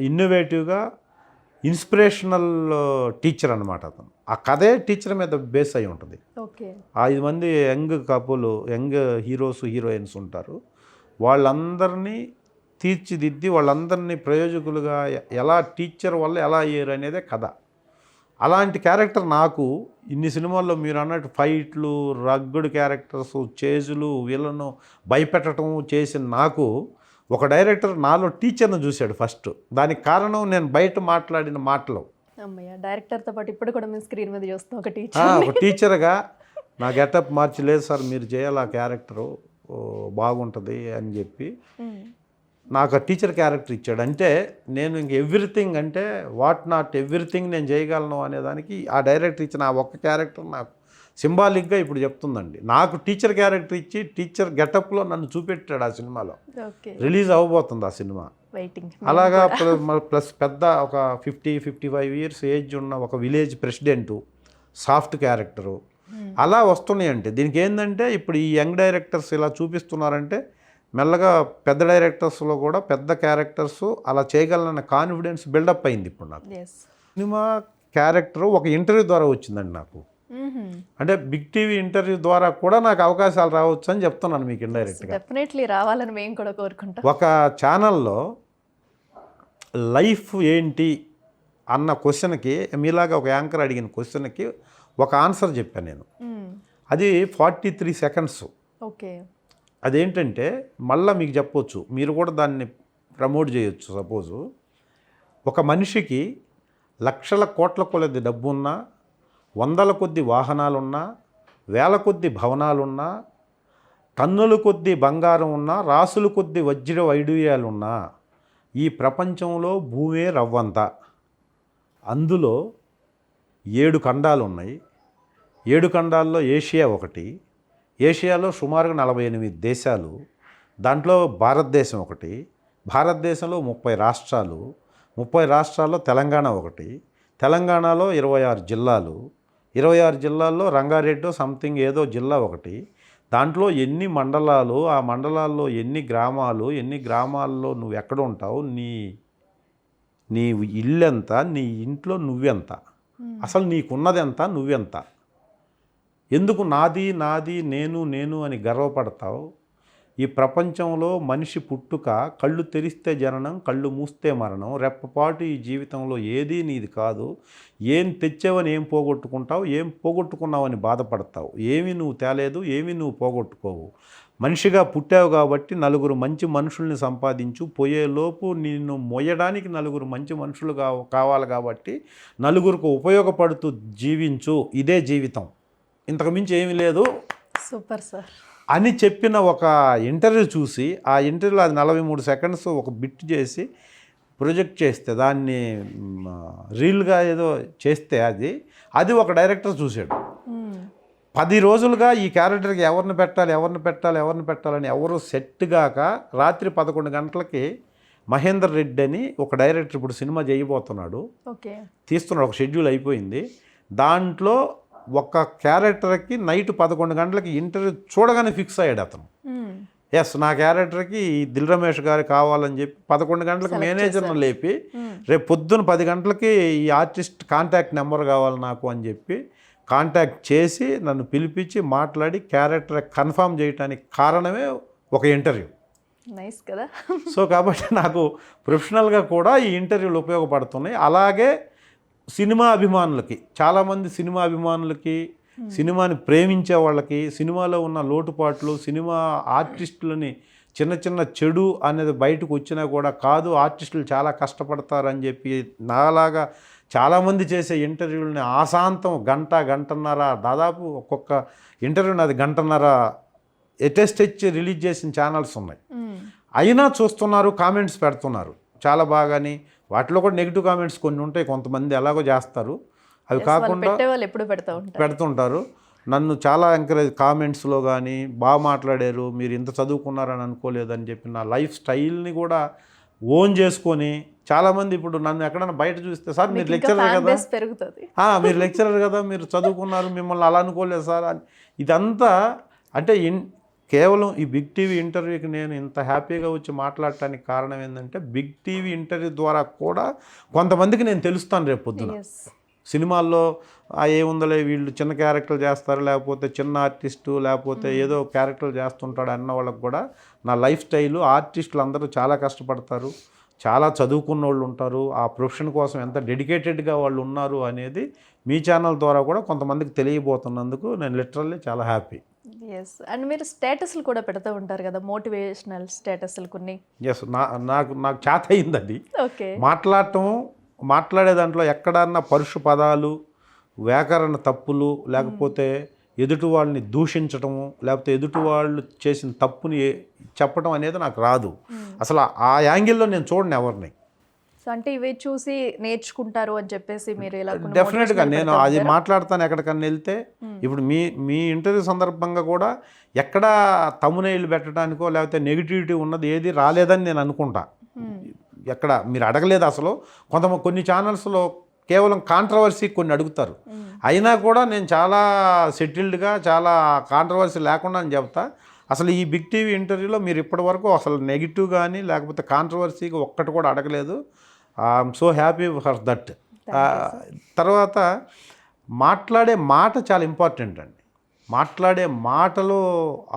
ఇన్నోవేటివ్గా ఇన్స్పిరేషనల్ టీచర్ అనమాట అతను. ఆ కథే టీచర్ మీద బేస్ అయి ఉంటుంది. 5 మంది యంగ్ హీరోస్, హీరోయిన్స్ ఉంటారు. వాళ్ళందరినీ తీర్చిదిద్ది వాళ్ళందరినీ ప్రయోజకులుగా ఎలా టీచర్ వల్ల ఎలా అయ్యారు అనేదే కథ. అలాంటి క్యారెక్టర్ నాకు ఇన్ని సినిమాల్లో మీరు అన్నట్టు ఫైట్లు, రగ్గుడు క్యారెక్టర్స్, చేజులు, వీళ్ళను భయపెట్టడం చేసిన నాకు ఒక డైరెక్టర్ నాలో టీచర్ను చూశాడు ఫస్ట్. దానికి కారణం నేను బయట మాట్లాడిన మాటలు. డైరెక్టర్తో పాటు ఇప్పుడు కూడా మేము స్క్రీన్ మీద చూస్తాం ఒక టీచర్గా నా గెటప్ మార్చి, లేదు సార్ మీరు చేయాలి ఆ క్యారెక్టరు బాగుంటుంది అని చెప్పి నాకు ఆ టీచర్ క్యారెక్టర్ ఇచ్చాడు. అంటే నేను ఇంక ఎవ్రీథింగ్, అంటే వాట్ నాట్ ఎవ్రీథింగ్ నేను చేయగలను అనేదానికి ఆ డైరెక్టర్ ఇచ్చిన ఆ ఒక్క క్యారెక్టర్ నాకు సింబాలిక్గా ఇప్పుడు చెప్తుందండి. నాకు టీచర్ క్యారెక్టర్ ఇచ్చి టీచర్ గెటప్లో నన్ను చూపెట్టాడు ఆ సినిమాలో. రిలీజ్ అవ్వబోతుంది ఆ సినిమా. అలాగా ప్లస్ పెద్ద ఒక 50-55 ఇయర్స్ ఏజ్ ఉన్న ఒక విలేజ్ ప్రెసిడెంటు, సాఫ్ట్ క్యారెక్టరు, అలా వస్తున్నాయంటే దీనికి ఏంటంటే ఇప్పుడు ఈ యంగ్ డైరెక్టర్స్ ఇలా చూపిస్తున్నారంటే మెల్లగా పెద్ద డైరెక్టర్స్లో కూడా పెద్ద క్యారెక్టర్స్ అలా చేయగలనన్న కాన్ఫిడెన్స్ బిల్డప్ అయింది ఇప్పుడు నాకు. సినిమా క్యారెక్టర్ ఒక ఇంటర్వ్యూ ద్వారా వచ్చిందండి నాకు. అంటే బిగ్ టీవీ ఇంటర్వ్యూ ద్వారా కూడా నాకు అవకాశాలు రావచ్చు అని చెప్తున్నాను మీకు ఇండైరెక్ట్గా. డెఫినెట్లీ రావాలని మేము కూడా కోరుకుంటాం. ఒక ఛానల్లో లైఫ్ ఏంటి అన్న క్వశ్చన్కి మీలాగా ఒక యాంకర్ అడిగిన క్వశ్చన్కి ఒక ఆన్సర్ చెప్పాను నేను. అది 43 సెకండ్స్. అదేంటంటే మళ్ళీ మీకు చెప్పొచ్చు, మీరు కూడా దాన్ని ప్రమోట్ చేయొచ్చు. సపోజు ఒక మనిషికి లక్షల కోట్ల కొలది డబ్బు ఉన్నా, వందల కొద్ది వాహనాలున్నా, వేల కొద్ది భవనాలున్నా, టన్నుల కొద్ది బంగారం ఉన్నా, రాసుల కొద్ది వజ్ర వైడూర్యాలున్నా, ఈ ప్రపంచంలో భూమే రవ్వంత. అందులో 7 ఖండాలు ఉన్నాయి. 7 ఖండాల్లో ఏషియా ఒకటి. ఏషియాలో సుమారుగా 48 దేశాలు. దాంట్లో భారతదేశం ఒకటి. భారతదేశంలో 30 రాష్ట్రాలు. 30 రాష్ట్రాల్లో తెలంగాణ ఒకటి. తెలంగాణలో 26 జిల్లాలు. 26 జిల్లాల్లో రంగారెడ్డి సంథింగ్ ఏదో జిల్లా ఒకటి. దాంట్లో ఎన్ని మండలాలు, ఆ మండలాల్లో ఎన్ని గ్రామాలు, ఎన్ని గ్రామాల్లో నువ్వు ఎక్కడ ఉంటావు, నీ ఇల్లు ఎంత, నీ ఇంట్లో నువ్వెంత, అసలు నీకున్నది ఎంత, నువ్వెంత, ఎందుకు నాది నాది నేను అని గర్వపడతావు? ఈ ప్రపంచంలో మనిషి పుట్టుక కళ్ళు తెరిస్తే జననం, కళ్ళు మూస్తే మరణం. రెప్పపాటు ఈ జీవితంలో ఏదీ నీది కాదు. ఏం తెచ్చావని ఏం పోగొట్టుకుంటావు, ఏం పోగొట్టుకున్నావని బాధపడతావు. ఏమీ నువ్వు తేలేదు, ఏమీ నువ్వు పోగొట్టుకోవు. మనిషిగా పుట్టావు కాబట్టి నలుగురు మంచి మనుషుల్ని సంపాదించు. పోయేలోపు నిన్ను మొయ్యడానికి నలుగురు మంచి మనుషులు కావాలి కాబట్టి నలుగురికి ఉపయోగపడుతూ జీవించు. ఇదే జీవితం, ఇంతకు మించి ఏమీ లేదు. సూపర్ సార్ అని చెప్పిన ఒక ఇంటర్వ్యూ చూసి, ఆ ఇంటర్వ్యూలో అది 43 సెకండ్స్ ఒక బిట్ చేసి ప్రొజెక్ట్ చేస్తే, దాన్ని రీల్గా ఏదో చేస్తే అది ఒక డైరెక్టర్ చూశాడు. 10 రోజులుగా ఈ క్యారెక్టర్కి ఎవరిని పెట్టాలని ఎవరు సెట్ గాక రాత్రి 11 గంటలకి మహేందర్ రెడ్డి అని ఒక డైరెక్టర్ ఇప్పుడు సినిమా చేయబోతున్నాడు, తీస్తున్నాడు. ఒక షెడ్యూల్ అయిపోయింది. దాంట్లో ఒక క్యారెక్టర్కి నైట్ 11 గంటలకి ఇంటర్వ్యూ చూడగానే ఫిక్స్ అయ్యాడు అతను. ఎస్, నా క్యారెక్టర్కి దిల్ రమేష్ గారు కావాలని చెప్పి 11 గంటలకు మేనేజర్ను లేపి, రేపు పొద్దున్న 10 గంటలకి ఈ ఆర్టిస్ట్ కాంటాక్ట్ నెంబర్ కావాలి నాకు అని చెప్పి కాంటాక్ట్ చేసి నన్ను పిలిపించి మాట్లాడి క్యారెక్టర్ కన్ఫర్మ్ చేయడానికి కారణమే ఒక ఇంటర్వ్యూ. నైస్ కదా. సో కాబట్టి నాకు ప్రొఫెషనల్గా కూడా ఈ ఇంటర్వ్యూలు ఉపయోగపడుతున్నాయి. అలాగే సినిమా అభిమానులకి, చాలామంది సినిమా అభిమానులకి, సినిమాని ప్రేమించే వాళ్ళకి, సినిమాలో ఉన్న లోటుపాట్లు, సినిమా ఆర్టిస్టులని చిన్న చెడు అనేది బయటకు వచ్చినా కూడా కాదు, ఆర్టిస్టులు చాలా కష్టపడతారని చెప్పి నాలాగా చాలామంది చేసే ఇంటర్వ్యూలని ఆశాంతం గంటన్నర, దాదాపు ఒక్కొక్క ఇంటర్వ్యూని అది గంటన్నర ఎటెస్ట్ రిలీజ్ చేసిన ఛానల్స్ ఉన్నాయి. అయినా చూస్తున్నారు, కామెంట్స్ పెడుతున్నారు చాలా బాగాని. వాటిలో కూడా నెగిటివ్ కామెంట్స్ కొన్ని ఉంటాయి, కొంతమంది ఎలాగో చేస్తారు. అవి కాకుండా పెడుతుంటారు. నన్ను చాలా ఎంకరేజ్, కామెంట్స్లో కానీ బాగా మాట్లాడారు, మీరు ఇంత చదువుకున్నారని అనుకోలేదని చెప్పి నా లైఫ్ స్టైల్ని కూడా ఓన్ చేసుకొని చాలామంది ఇప్పుడు నన్ను ఎక్కడైనా బయట చూస్తే, సార్ మీరు లెక్చరర్ కదా, మీరు లెక్చరర్ కదా, మీరు చదువుకున్నారు, మిమ్మల్ని అలా అనుకోలేదు సార్ అని. ఇదంతా అంటే కేవలం ఈ బిగ్ టీవీ ఇంటర్వ్యూకి నేను ఇంత హ్యాపీగా వచ్చి మాట్లాడటానికి కారణం ఏంటంటే, బిగ్ టీవీ ఇంటర్వ్యూ ద్వారా కూడా కొంతమందికి నేను తెలుస్తాను రేపు పొద్దున. సినిమాల్లో ఏముందలే వీళ్ళు చిన్న క్యారెక్టర్లు చేస్తారు, లేకపోతే చిన్న ఆర్టిస్టు, లేకపోతే ఏదో క్యారెక్టర్లు చేస్తుంటాడు అన్న వాళ్ళకు కూడా నా లైఫ్ స్టైలు, ఆర్టిస్టులు అందరూ చాలా కష్టపడతారు, చాలా చదువుకున్న వాళ్ళు ఉంటారు, ఆ ప్రొఫెషన్ కోసం ఎంత డెడికేటెడ్గా వాళ్ళు ఉన్నారు అనేది మీ ఛానల్ ద్వారా కూడా కొంతమందికి తెలియబోతున్నందుకు నేను లిటరల్లీ చాలా హ్యాపీ. ఎస్, అండ్ మీరు స్టేటస్లు కూడా పెడుతూ ఉంటారు కదా, మోటివేషనల్ స్టేటస్లు కొన్ని. ఎస్, నాకు చేత అయింది అది. మాట్లాడే దాంట్లో ఎక్కడన్నా పరుష పదాలు, వ్యాకరణ తప్పులు, లేకపోతే ఎదుటి వాళ్ళని దూషించటము, లేకపోతే ఎదుటి వాళ్ళు చేసిన తప్పుని చెప్పడం అనేది నాకు రాదు. అసలు ఆ యాంగిల్లో నేను చూడను ఎవరిని. సో అంటే ఇవి చూసి నేర్చుకుంటారు అని చెప్పేసి మీరు ఇలా డెఫినెట్గా నేను అది మాట్లాడతాను ఎక్కడికన్నా వెళ్తే. ఇప్పుడు మీ ఇంటర్వ్యూ సందర్భంగా కూడా ఎక్కడ తమ్మునేళ్ళు పెట్టడానికో లేకపోతే నెగిటివిటీ ఉన్నది ఏది రాలేదని నేను అనుకుంటా. ఎక్కడ మీరు అడగలేదు అసలు. కొన్ని ఛానల్స్లో కేవలం కాంట్రవర్సీ కొన్ని అడుగుతారు, అయినా కూడా నేను చాలా సెటిల్డ్గా, చాలా కాంట్రవర్సీ లేకుండా అని చెప్తా. అసలు ఈ బిగ్ టీవీ ఇంటర్వ్యూలో మీరు ఇప్పటి వరకు అసలు నెగిటివ్ కానీ లేకపోతే కాంట్రవర్సీగా ఒక్కటి కూడా అడగలేదు. I'm so happy for that. తర్వాత మాట్లాడే మాట చాలా ఇంపార్టెంట్ అండి. మాట్లాడే మాటలో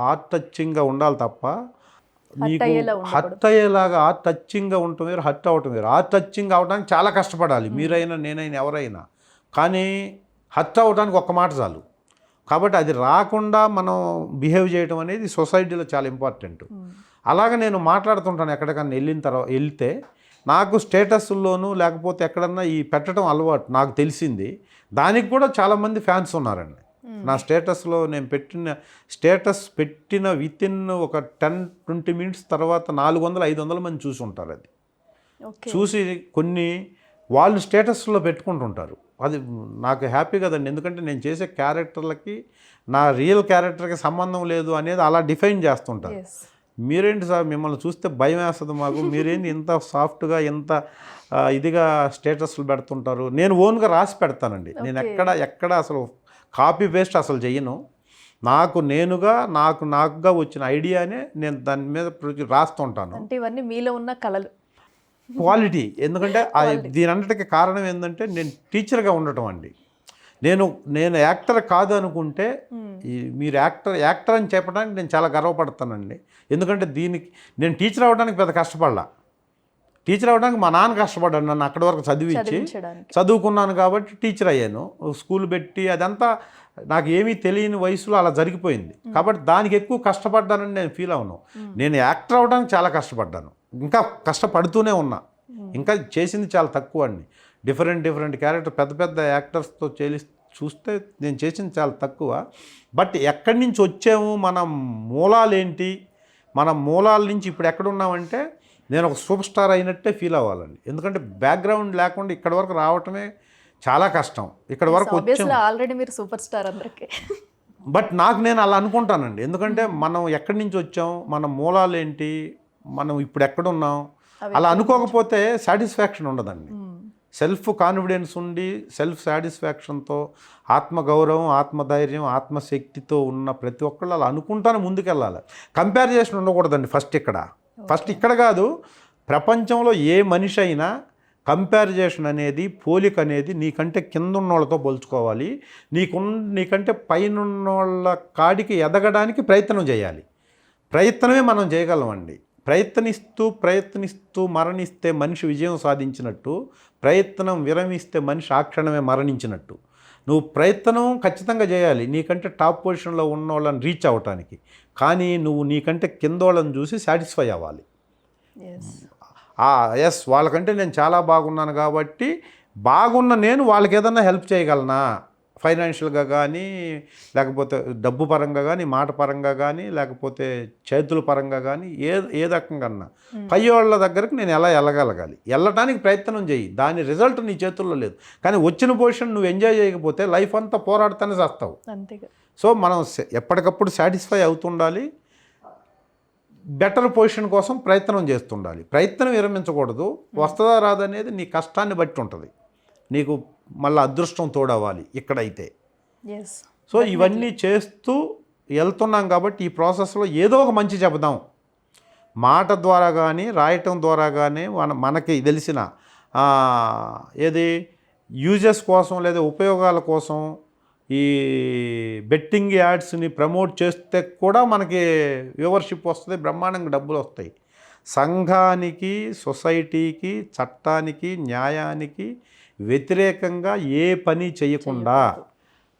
ఆర్ట్ టచింగ్గా ఉండాలి తప్ప, మీకు హర్ట్ అయ్యేలాగా ఆర్ట్ టచింగ్గా ఉండటం వేరు, హర్ట్ అవటం వేరు. ఆర్ట్ టచింగ్ అవడానికి చాలా కష్టపడాలి, మీరైనా నేనైనా ఎవరైనా. కానీ హర్ట్ అవడానికి ఒక్క మాట చాలు. కాబట్టి అది రాకుండా మనం బిహేవ్ చేయడం అనేది సొసైటీలో చాలా ఇంపార్టెంట్. అలాగే నేను మాట్లాడుతుంటాను ఎక్కడికన్నా వెళ్తే నాకు స్టేటస్లోనూ లేకపోతే ఎక్కడన్నా ఈ పెట్టడం అలవాటు నాకు తెలిసింది. దానికి కూడా చాలామంది ఫ్యాన్స్ ఉన్నారండి. నా స్టేటస్లో నేను పెట్టిన వితిన్ ఒక 10-20 మినిట్స్ తర్వాత 400-500 మంది చూసి ఉంటారు. అది ఓకే. చూసి కొన్ని వాళ్ళు స్టేటస్లో పెట్టుకుంటుంటారు. అది నాకు హ్యాపీ కదండి. ఎందుకంటే నేను చేసే క్యారెక్టర్లకి నా రియల్ క్యారెక్టర్కి సంబంధం లేదు అనేది అలా డిఫైన్ చేస్తుంటారు. ఎస్. మీరేంటి సార్ మిమ్మల్ని చూస్తే భయం వేస్తుంది మాకు, మీరేంటి ఇంత సాఫ్ట్గా ఇంత ఇదిగా స్టేటస్లు పెడుతుంటారు. నేను ఓన్గా రాసి పెడతానండి. నేను ఎక్కడ అసలు కాపీ పేస్ట్ అసలు చెయ్యను. నాకుగా వచ్చిన ఐడియానే నేను దాని మీద రాస్తుంటాను. అంటే ఇవన్నీ మీలో ఉన్న కళలు. క్వాలిటీ. ఎందుకంటే దీని అన్నిటికీ కారణం ఏంటంటే నేను టీచర్గా ఉండటం అండి. నేను యాక్టర్ కాదు అనుకుంటే మీరు యాక్టర్ అని చెప్పడానికి నేను చాలా గర్వపడతానండి. ఎందుకంటే నేను టీచర్ అవ్వడానికి పెద్ద కష్టపడలా. టీచర్ అవ్వడానికి మా నాన్న కష్టపడ్డాను, నన్ను అక్కడి వరకు చదువుకున్నాను కాబట్టి టీచర్ అయ్యాను. స్కూల్ పెట్టి అదంతా నాకు ఏమీ తెలియని వయసులో అలా జరిగిపోయింది. కాబట్టి దానికి ఎక్కువ కష్టపడ్డానని నేను ఫీల్ అవును. నేను యాక్టర్ అవ్వడానికి చాలా కష్టపడ్డాను, ఇంకా కష్టపడుతూనే ఉన్నా. ఇంకా చేసింది చాలా తక్కువ అండి. డిఫరెంట్ క్యారెక్టర్ పెద్ద యాక్టర్స్తో చూస్తే నేను చేసింది చాలా తక్కువ. బట్ ఎక్కడి నుంచి వచ్చాము, మన మూలాలు ఏంటి, మన మూలాల నుంచి ఇప్పుడు ఎక్కడున్నామంటే నేను ఒక సూపర్ స్టార్ అయినట్టే ఫీల్ అవ్వాలండి. ఎందుకంటే బ్యాక్గ్రౌండ్ లేకుండా ఇక్కడి వరకు రావటమే చాలా కష్టం. ఇక్కడ వరకు వచ్చాము. ఆల్రెడీ మీరు సూపర్ స్టార్ అందరికీ. బట్ నేను అలా అనుకుంటానండి. ఎందుకంటే మనం ఎక్కడి నుంచి వచ్చాం, మన మూలాలు ఏంటి, మనం ఇప్పుడు ఎక్కడున్నాం, అలా అనుకోకపోతే సాటిస్ఫాక్షన్ ఉండదండి. సెల్ఫ్ కాన్ఫిడెన్స్ ఉండి సెల్ఫ్ సాటిస్ఫాక్షన్తో ఆత్మగౌరవం, ఆత్మధైర్యం, ఆత్మశక్తితో ఉన్న ప్రతి ఒక్కళ్ళు అలా అనుకుంటానే ముందుకెళ్ళాలి. కంపారిజేషన్ ఉండకూడదండి. ఫస్ట్ ఇక్కడ కాదు, ప్రపంచంలో ఏ మనిషి అయినా కంపారిజేషన్ అనేది, పోలిక అనేది నీకంటే కింద ఉన్నోళ్ళతో పోల్చుకోవాలి. నీకంటే పైన ఉన్నోళ్ళ కాడికి ఎదగడానికి ప్రయత్నం చేయాలి. ప్రయత్నమే మనం చేయగలమండి. ప్రయత్నిస్తూ మరణిస్తే మనిషి విజయం సాధించినట్టు, ప్రయత్నం విరమిస్తే మనిషి ఆ క్షణమే మరణించినట్టు. నువ్వు ప్రయత్నం ఖచ్చితంగా చేయాలి నీకంటే టాప్ పొజిషన్లో ఉన్న వాళ్ళని రీచ్ అవ్వటానికి. కానీ నువ్వు నీకంటే కింద వాళ్ళని చూసి సాటిస్ఫై అవ్వాలి. ఎస్, వాళ్ళకంటే నేను చాలా బాగున్నాను కాబట్టి నేను వాళ్ళకి ఏదన్నా హెల్ప్ చేయగలనా, ఫైనాన్షియల్గా కానీ, లేకపోతే డబ్బు పరంగా కానీ, మాట పరంగా కానీ, లేకపోతే చేతుల పరంగా కానీ, ఏ రకంగా పై వాళ్ళ దగ్గరకు నేను ఎలా వెళ్ళటానికి ప్రయత్నం చేయి. దాని రిజల్ట్ నీ చేతుల్లో లేదు. కానీ వచ్చిన పొజిషన్ నువ్వు ఎంజాయ్ చేయకపోతే లైఫ్ అంతా పోరాడుతూనే చేస్తావు. సో మనం ఎప్పటికప్పుడు సాటిస్ఫై అవుతుండాలి. బెటర్ పొజిషన్ కోసం ప్రయత్నం చేస్తుండాలి. ప్రయత్నం విరమించకూడదు. వస్తుందా రాదనేది నీ కష్టాన్ని బట్టి ఉంటుంది. నీకు మళ్ళీ అదృష్టం తోడవ్వాలి ఇక్కడైతే. సో ఇవన్నీ చేస్తూ వెళ్తున్నాం కాబట్టి ఈ ప్రాసెస్లో ఏదో ఒక మంచి చెబుదాం. మాట ద్వారా కానీ, రాయటం ద్వారా కానీ, మనకి తెలిసిన యూజెస్ కోసం లేదా ఉపయోగాల కోసం ఈ బెట్టింగ్ యాడ్స్ని ప్రమోట్ చేస్తే కూడా మనకి వ్యూవర్షిప్ వస్తుంది, బ్రహ్మాండంగా డబ్బులు వస్తాయి. సంఘానికి, సొసైటీకి, చట్టానికి, న్యాయానికి వ్యతిరేకంగా ఏ పని చేయకుండా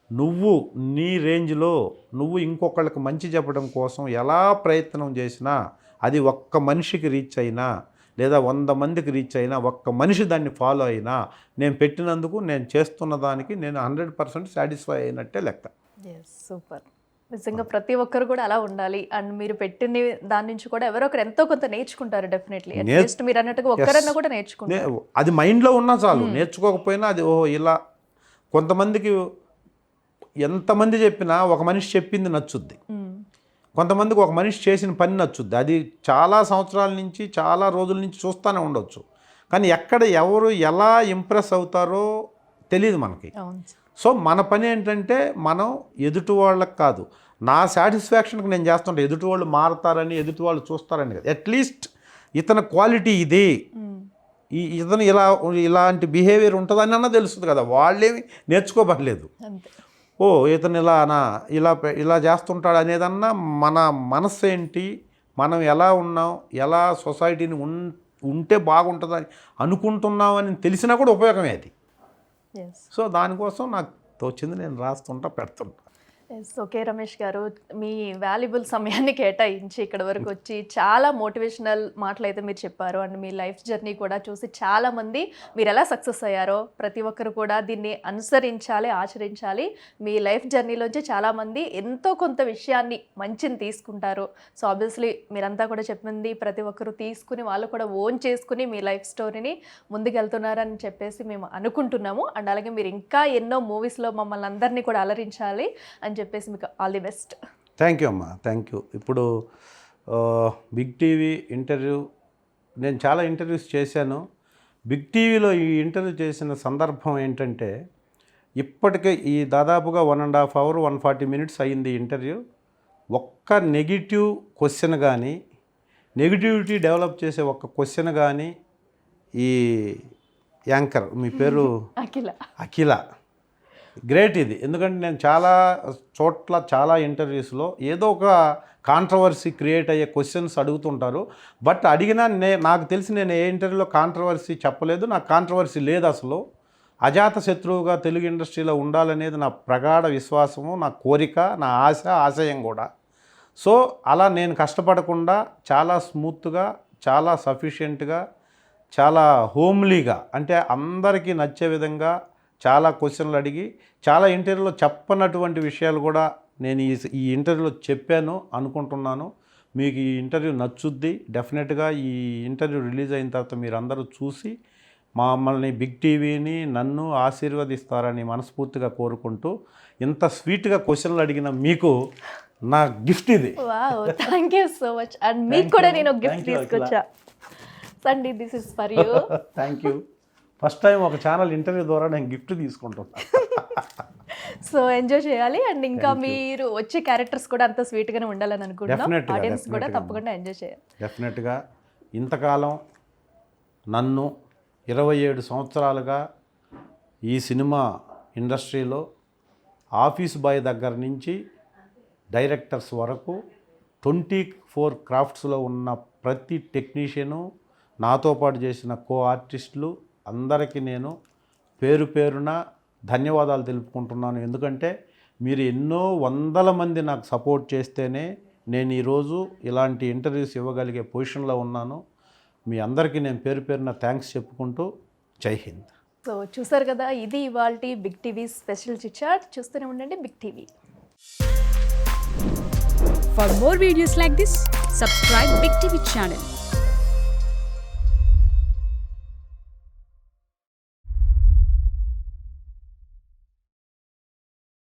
నువ్వు నీ రేంజ్లో నువ్వు ఇంకొకళ్ళకి మంచి చెప్పడం కోసం ఎలా ప్రయత్నం చేసినా, అది ఒక్క మనిషికి రీచ్ అయినా లేదా 100 మందికి రీచ్ అయినా, ఒక్క మనిషి దాన్ని ఫాలో అయినా, నేను పెట్టినందుకు, నేను చేస్తున్న దానికి నేను 100% సాటిస్ఫై అయినట్టే లెక్క. సూపర్. నిజంగా ప్రతి ఒక్కరు కూడా అలా ఉండాలి. అండ్ మీరు పెట్టిన దాని నుంచి కూడా ఎవరో ఒకరు ఎంతో కొంత నేర్చుకుంటారు. డెఫినెట్లీ అట్లీస్ట్ మీరు అన్నట్టుగా ఒక్కరన్నా కూడా నేర్చుకుంటారు. అది మైండ్లో ఉన్నా చాలు. నేర్చుకోకపోయినా అది ఇలా కొంతమందికి ఎంతమంది చెప్పినా ఒక మనిషి చెప్పింది నచ్చుద్ది, కొంతమందికి ఒక మనిషి చేసిన పని నచ్చుద్ది. అది చాలా సంవత్సరాల నుంచి, చాలా రోజుల నుంచి చూస్తూనే ఉండొచ్చు. కానీ ఎవరు ఎలా ఇంప్రెస్ అవుతారో తెలియదు మనకి. సో మన పని ఏంటంటే మనం ఎదుటి వాళ్ళకి కాదు, నా సాటిస్ఫాక్షన్కి నేను చేస్తుంటే ఎదుటి వాళ్ళు మారతారని, ఎదుటి వాళ్ళు చూస్తారని కాదు. అట్లీస్ట్ ఇతని క్వాలిటీ ఇది, ఇతను ఇలాంటి బిహేవియర్ ఉంటుందని అన్నా తెలుస్తుంది కదా. వాళ్ళేమి నేర్చుకోబడలేదు. ఇతను ఇలా చేస్తుంటాడు అనేదన్నా మన మనస్సు ఏంటి, మనం ఎలా ఉన్నాం, ఎలా సొసైటీని ఉంటే బాగుంటుందని అనుకుంటున్నామని తెలిసినా కూడా ఉపయోగమే అది. సో దానికోసం నాకు తోచింది నేను రాస్తుంటా, పెడుతుంటా. ఎస్, ఓకే రమేష్ గారు, మీ వాల్యుబుల్ సమయాన్ని కేటాయించి ఇక్కడ వరకు వచ్చి చాలా మోటివేషనల్ మాటలు అయితే మీరు చెప్పారు. అండ్ మీ లైఫ్ జర్నీ కూడా చూసి చాలామంది మీరు ఎలా సక్సెస్ అయ్యారో ప్రతి ఒక్కరు కూడా దీన్ని అనుసరించాలి, ఆచరించాలి. మీ లైఫ్ జర్నీలోంచి చాలామంది ఎంతో కొంత విషయాన్ని మంచిని తీసుకుంటారు. సో ఆబ్వియస్లీ మీరంతా కూడా చెప్పింది ప్రతి ఒక్కరు తీసుకుని వాళ్ళు కూడా ఓన్ చేసుకుని మీ లైఫ్ స్టోరీని ముందుకెళ్తున్నారని చెప్పేసి మేము అనుకుంటున్నాము. అండ్ అలాగే మీరు ఇంకా ఎన్నో మూవీస్లో మమ్మల్ని అందరినీ కూడా అలరించాలి అని చెప్పేసి మీకు all the best. Thank you అమ్మా, థ్యాంక్ యూ. ఇప్పుడు బిగ్ టీవీ ఇంటర్వ్యూ, నేను చాలా ఇంటర్వ్యూస్ చేశాను. బిగ్ టీవీలో ఈ ఇంటర్వ్యూ చేసిన సందర్భం ఏంటంటే, ఇప్పటికే ఈ దాదాపుగా 1.5 hours 140 minutes అయింది ఇంటర్వ్యూ. ఒక్క నెగిటివ్ క్వశ్చన్ కానీ, నెగిటివిటీ డెవలప్ చేసే ఒక్క క్వశ్చన్ కానీ ఈ యాంకర్, మీ పేరు అఖిల, గ్రేట్ ఇది. ఎందుకంటే నేను చాలా చోట్ల చాలా ఇంటర్వ్యూస్లో ఏదో ఒక కాంట్రవర్సీ క్రియేట్ అయ్యే క్వశ్చన్స్ అడుగుతుంటారు. బట్ అడిగినా నాకు తెలిసి నేను ఏ ఇంటర్వ్యూలో కాంట్రవర్సీ చెప్పలేదు. నాకు కాంట్రవర్సీ లేదు అసలు. అజాత శత్రువుగా తెలుగు ఇండస్ట్రీలో ఉండాలనేది నా ప్రగాఢ విశ్వాసము, నా కోరిక, నా ఆశయం కూడా. సో అలా నేను కష్టపడకుండా చాలా స్మూత్గా, చాలా సఫిషియెంట్గా, చాలా హోమ్లీగా, అంటే అందరికీ నచ్చే విధంగా చాలా క్వశ్చన్లు అడిగి, చాలా ఇంటర్వ్యూలో చెప్పనటువంటి విషయాలు కూడా నేను ఈ ఇంటర్వ్యూలో చెప్పాను అనుకుంటున్నాను. మీకు ఈ ఇంటర్వ్యూ నచ్చుద్ది. డెఫినెట్గా ఈ ఇంటర్వ్యూ రిలీజ్ అయిన తర్వాత మీరు అందరూ చూసి మమ్మల్ని, బిగ్ టీవీని, నన్ను ఆశీర్వదిస్తారని మనస్ఫూర్తిగా కోరుకుంటూ, ఇంత స్వీట్గా క్వశ్చన్లు అడిగిన మీకు నా గిఫ్ట్ ఇది. Wow, thank you so much. And మీకు కూడా నేను గిఫ్ట్ తీసుకొచ్చా. సండి, this is for you. Thank you. First time ఒక ఛానల్ ఇంటర్వ్యూ ద్వారా నేను గిఫ్ట్ తీసుకుంటున్నాను. సో ఎంజాయ్ చేయాలి. అండ్ ఇంకా మీరు వచ్చే క్యారెక్టర్స్ కూడా అంత స్వీట్గానే ఉండాలని అనుకుంటున్నాం. ఆడియన్స్ కూడా తప్పకుండా ఎంజాయ్ చేయాలి. డెఫినెట్గా. ఇంతకాలం నన్ను 27 సంవత్సరాలుగా ఈ సినిమా ఇండస్ట్రీలో ఆఫీస్ బాయ్ దగ్గర నుంచి డైరెక్టర్స్ వరకు 24 క్రాఫ్ట్స్లో ఉన్న ప్రతి టెక్నీషియను, నాతో పాటు చేసిన కో ఆర్టిస్టులు అందరికీ నేను పేరు పేరున ధన్యవాదాలు తెలుపుకుంటున్నాను. ఎందుకంటే మీరు ఎన్నో వందల మంది నాకు సపోర్ట్ చేస్తేనే నేను ఈరోజు ఇలాంటి ఇంటర్వ్యూస్ ఇవ్వగలిగే పొజిషన్లో ఉన్నాను. మీ అందరికీ నేను పేరు పేరున థ్యాంక్స్ చెప్పుకుంటూ జై హింద్. సో చూసారు కదా, ఇది ఇవాల్టి Big TV special chit chat. చూస్తూనే ఉండండి Big TV. For more videos like this, subscribe Big TV channel.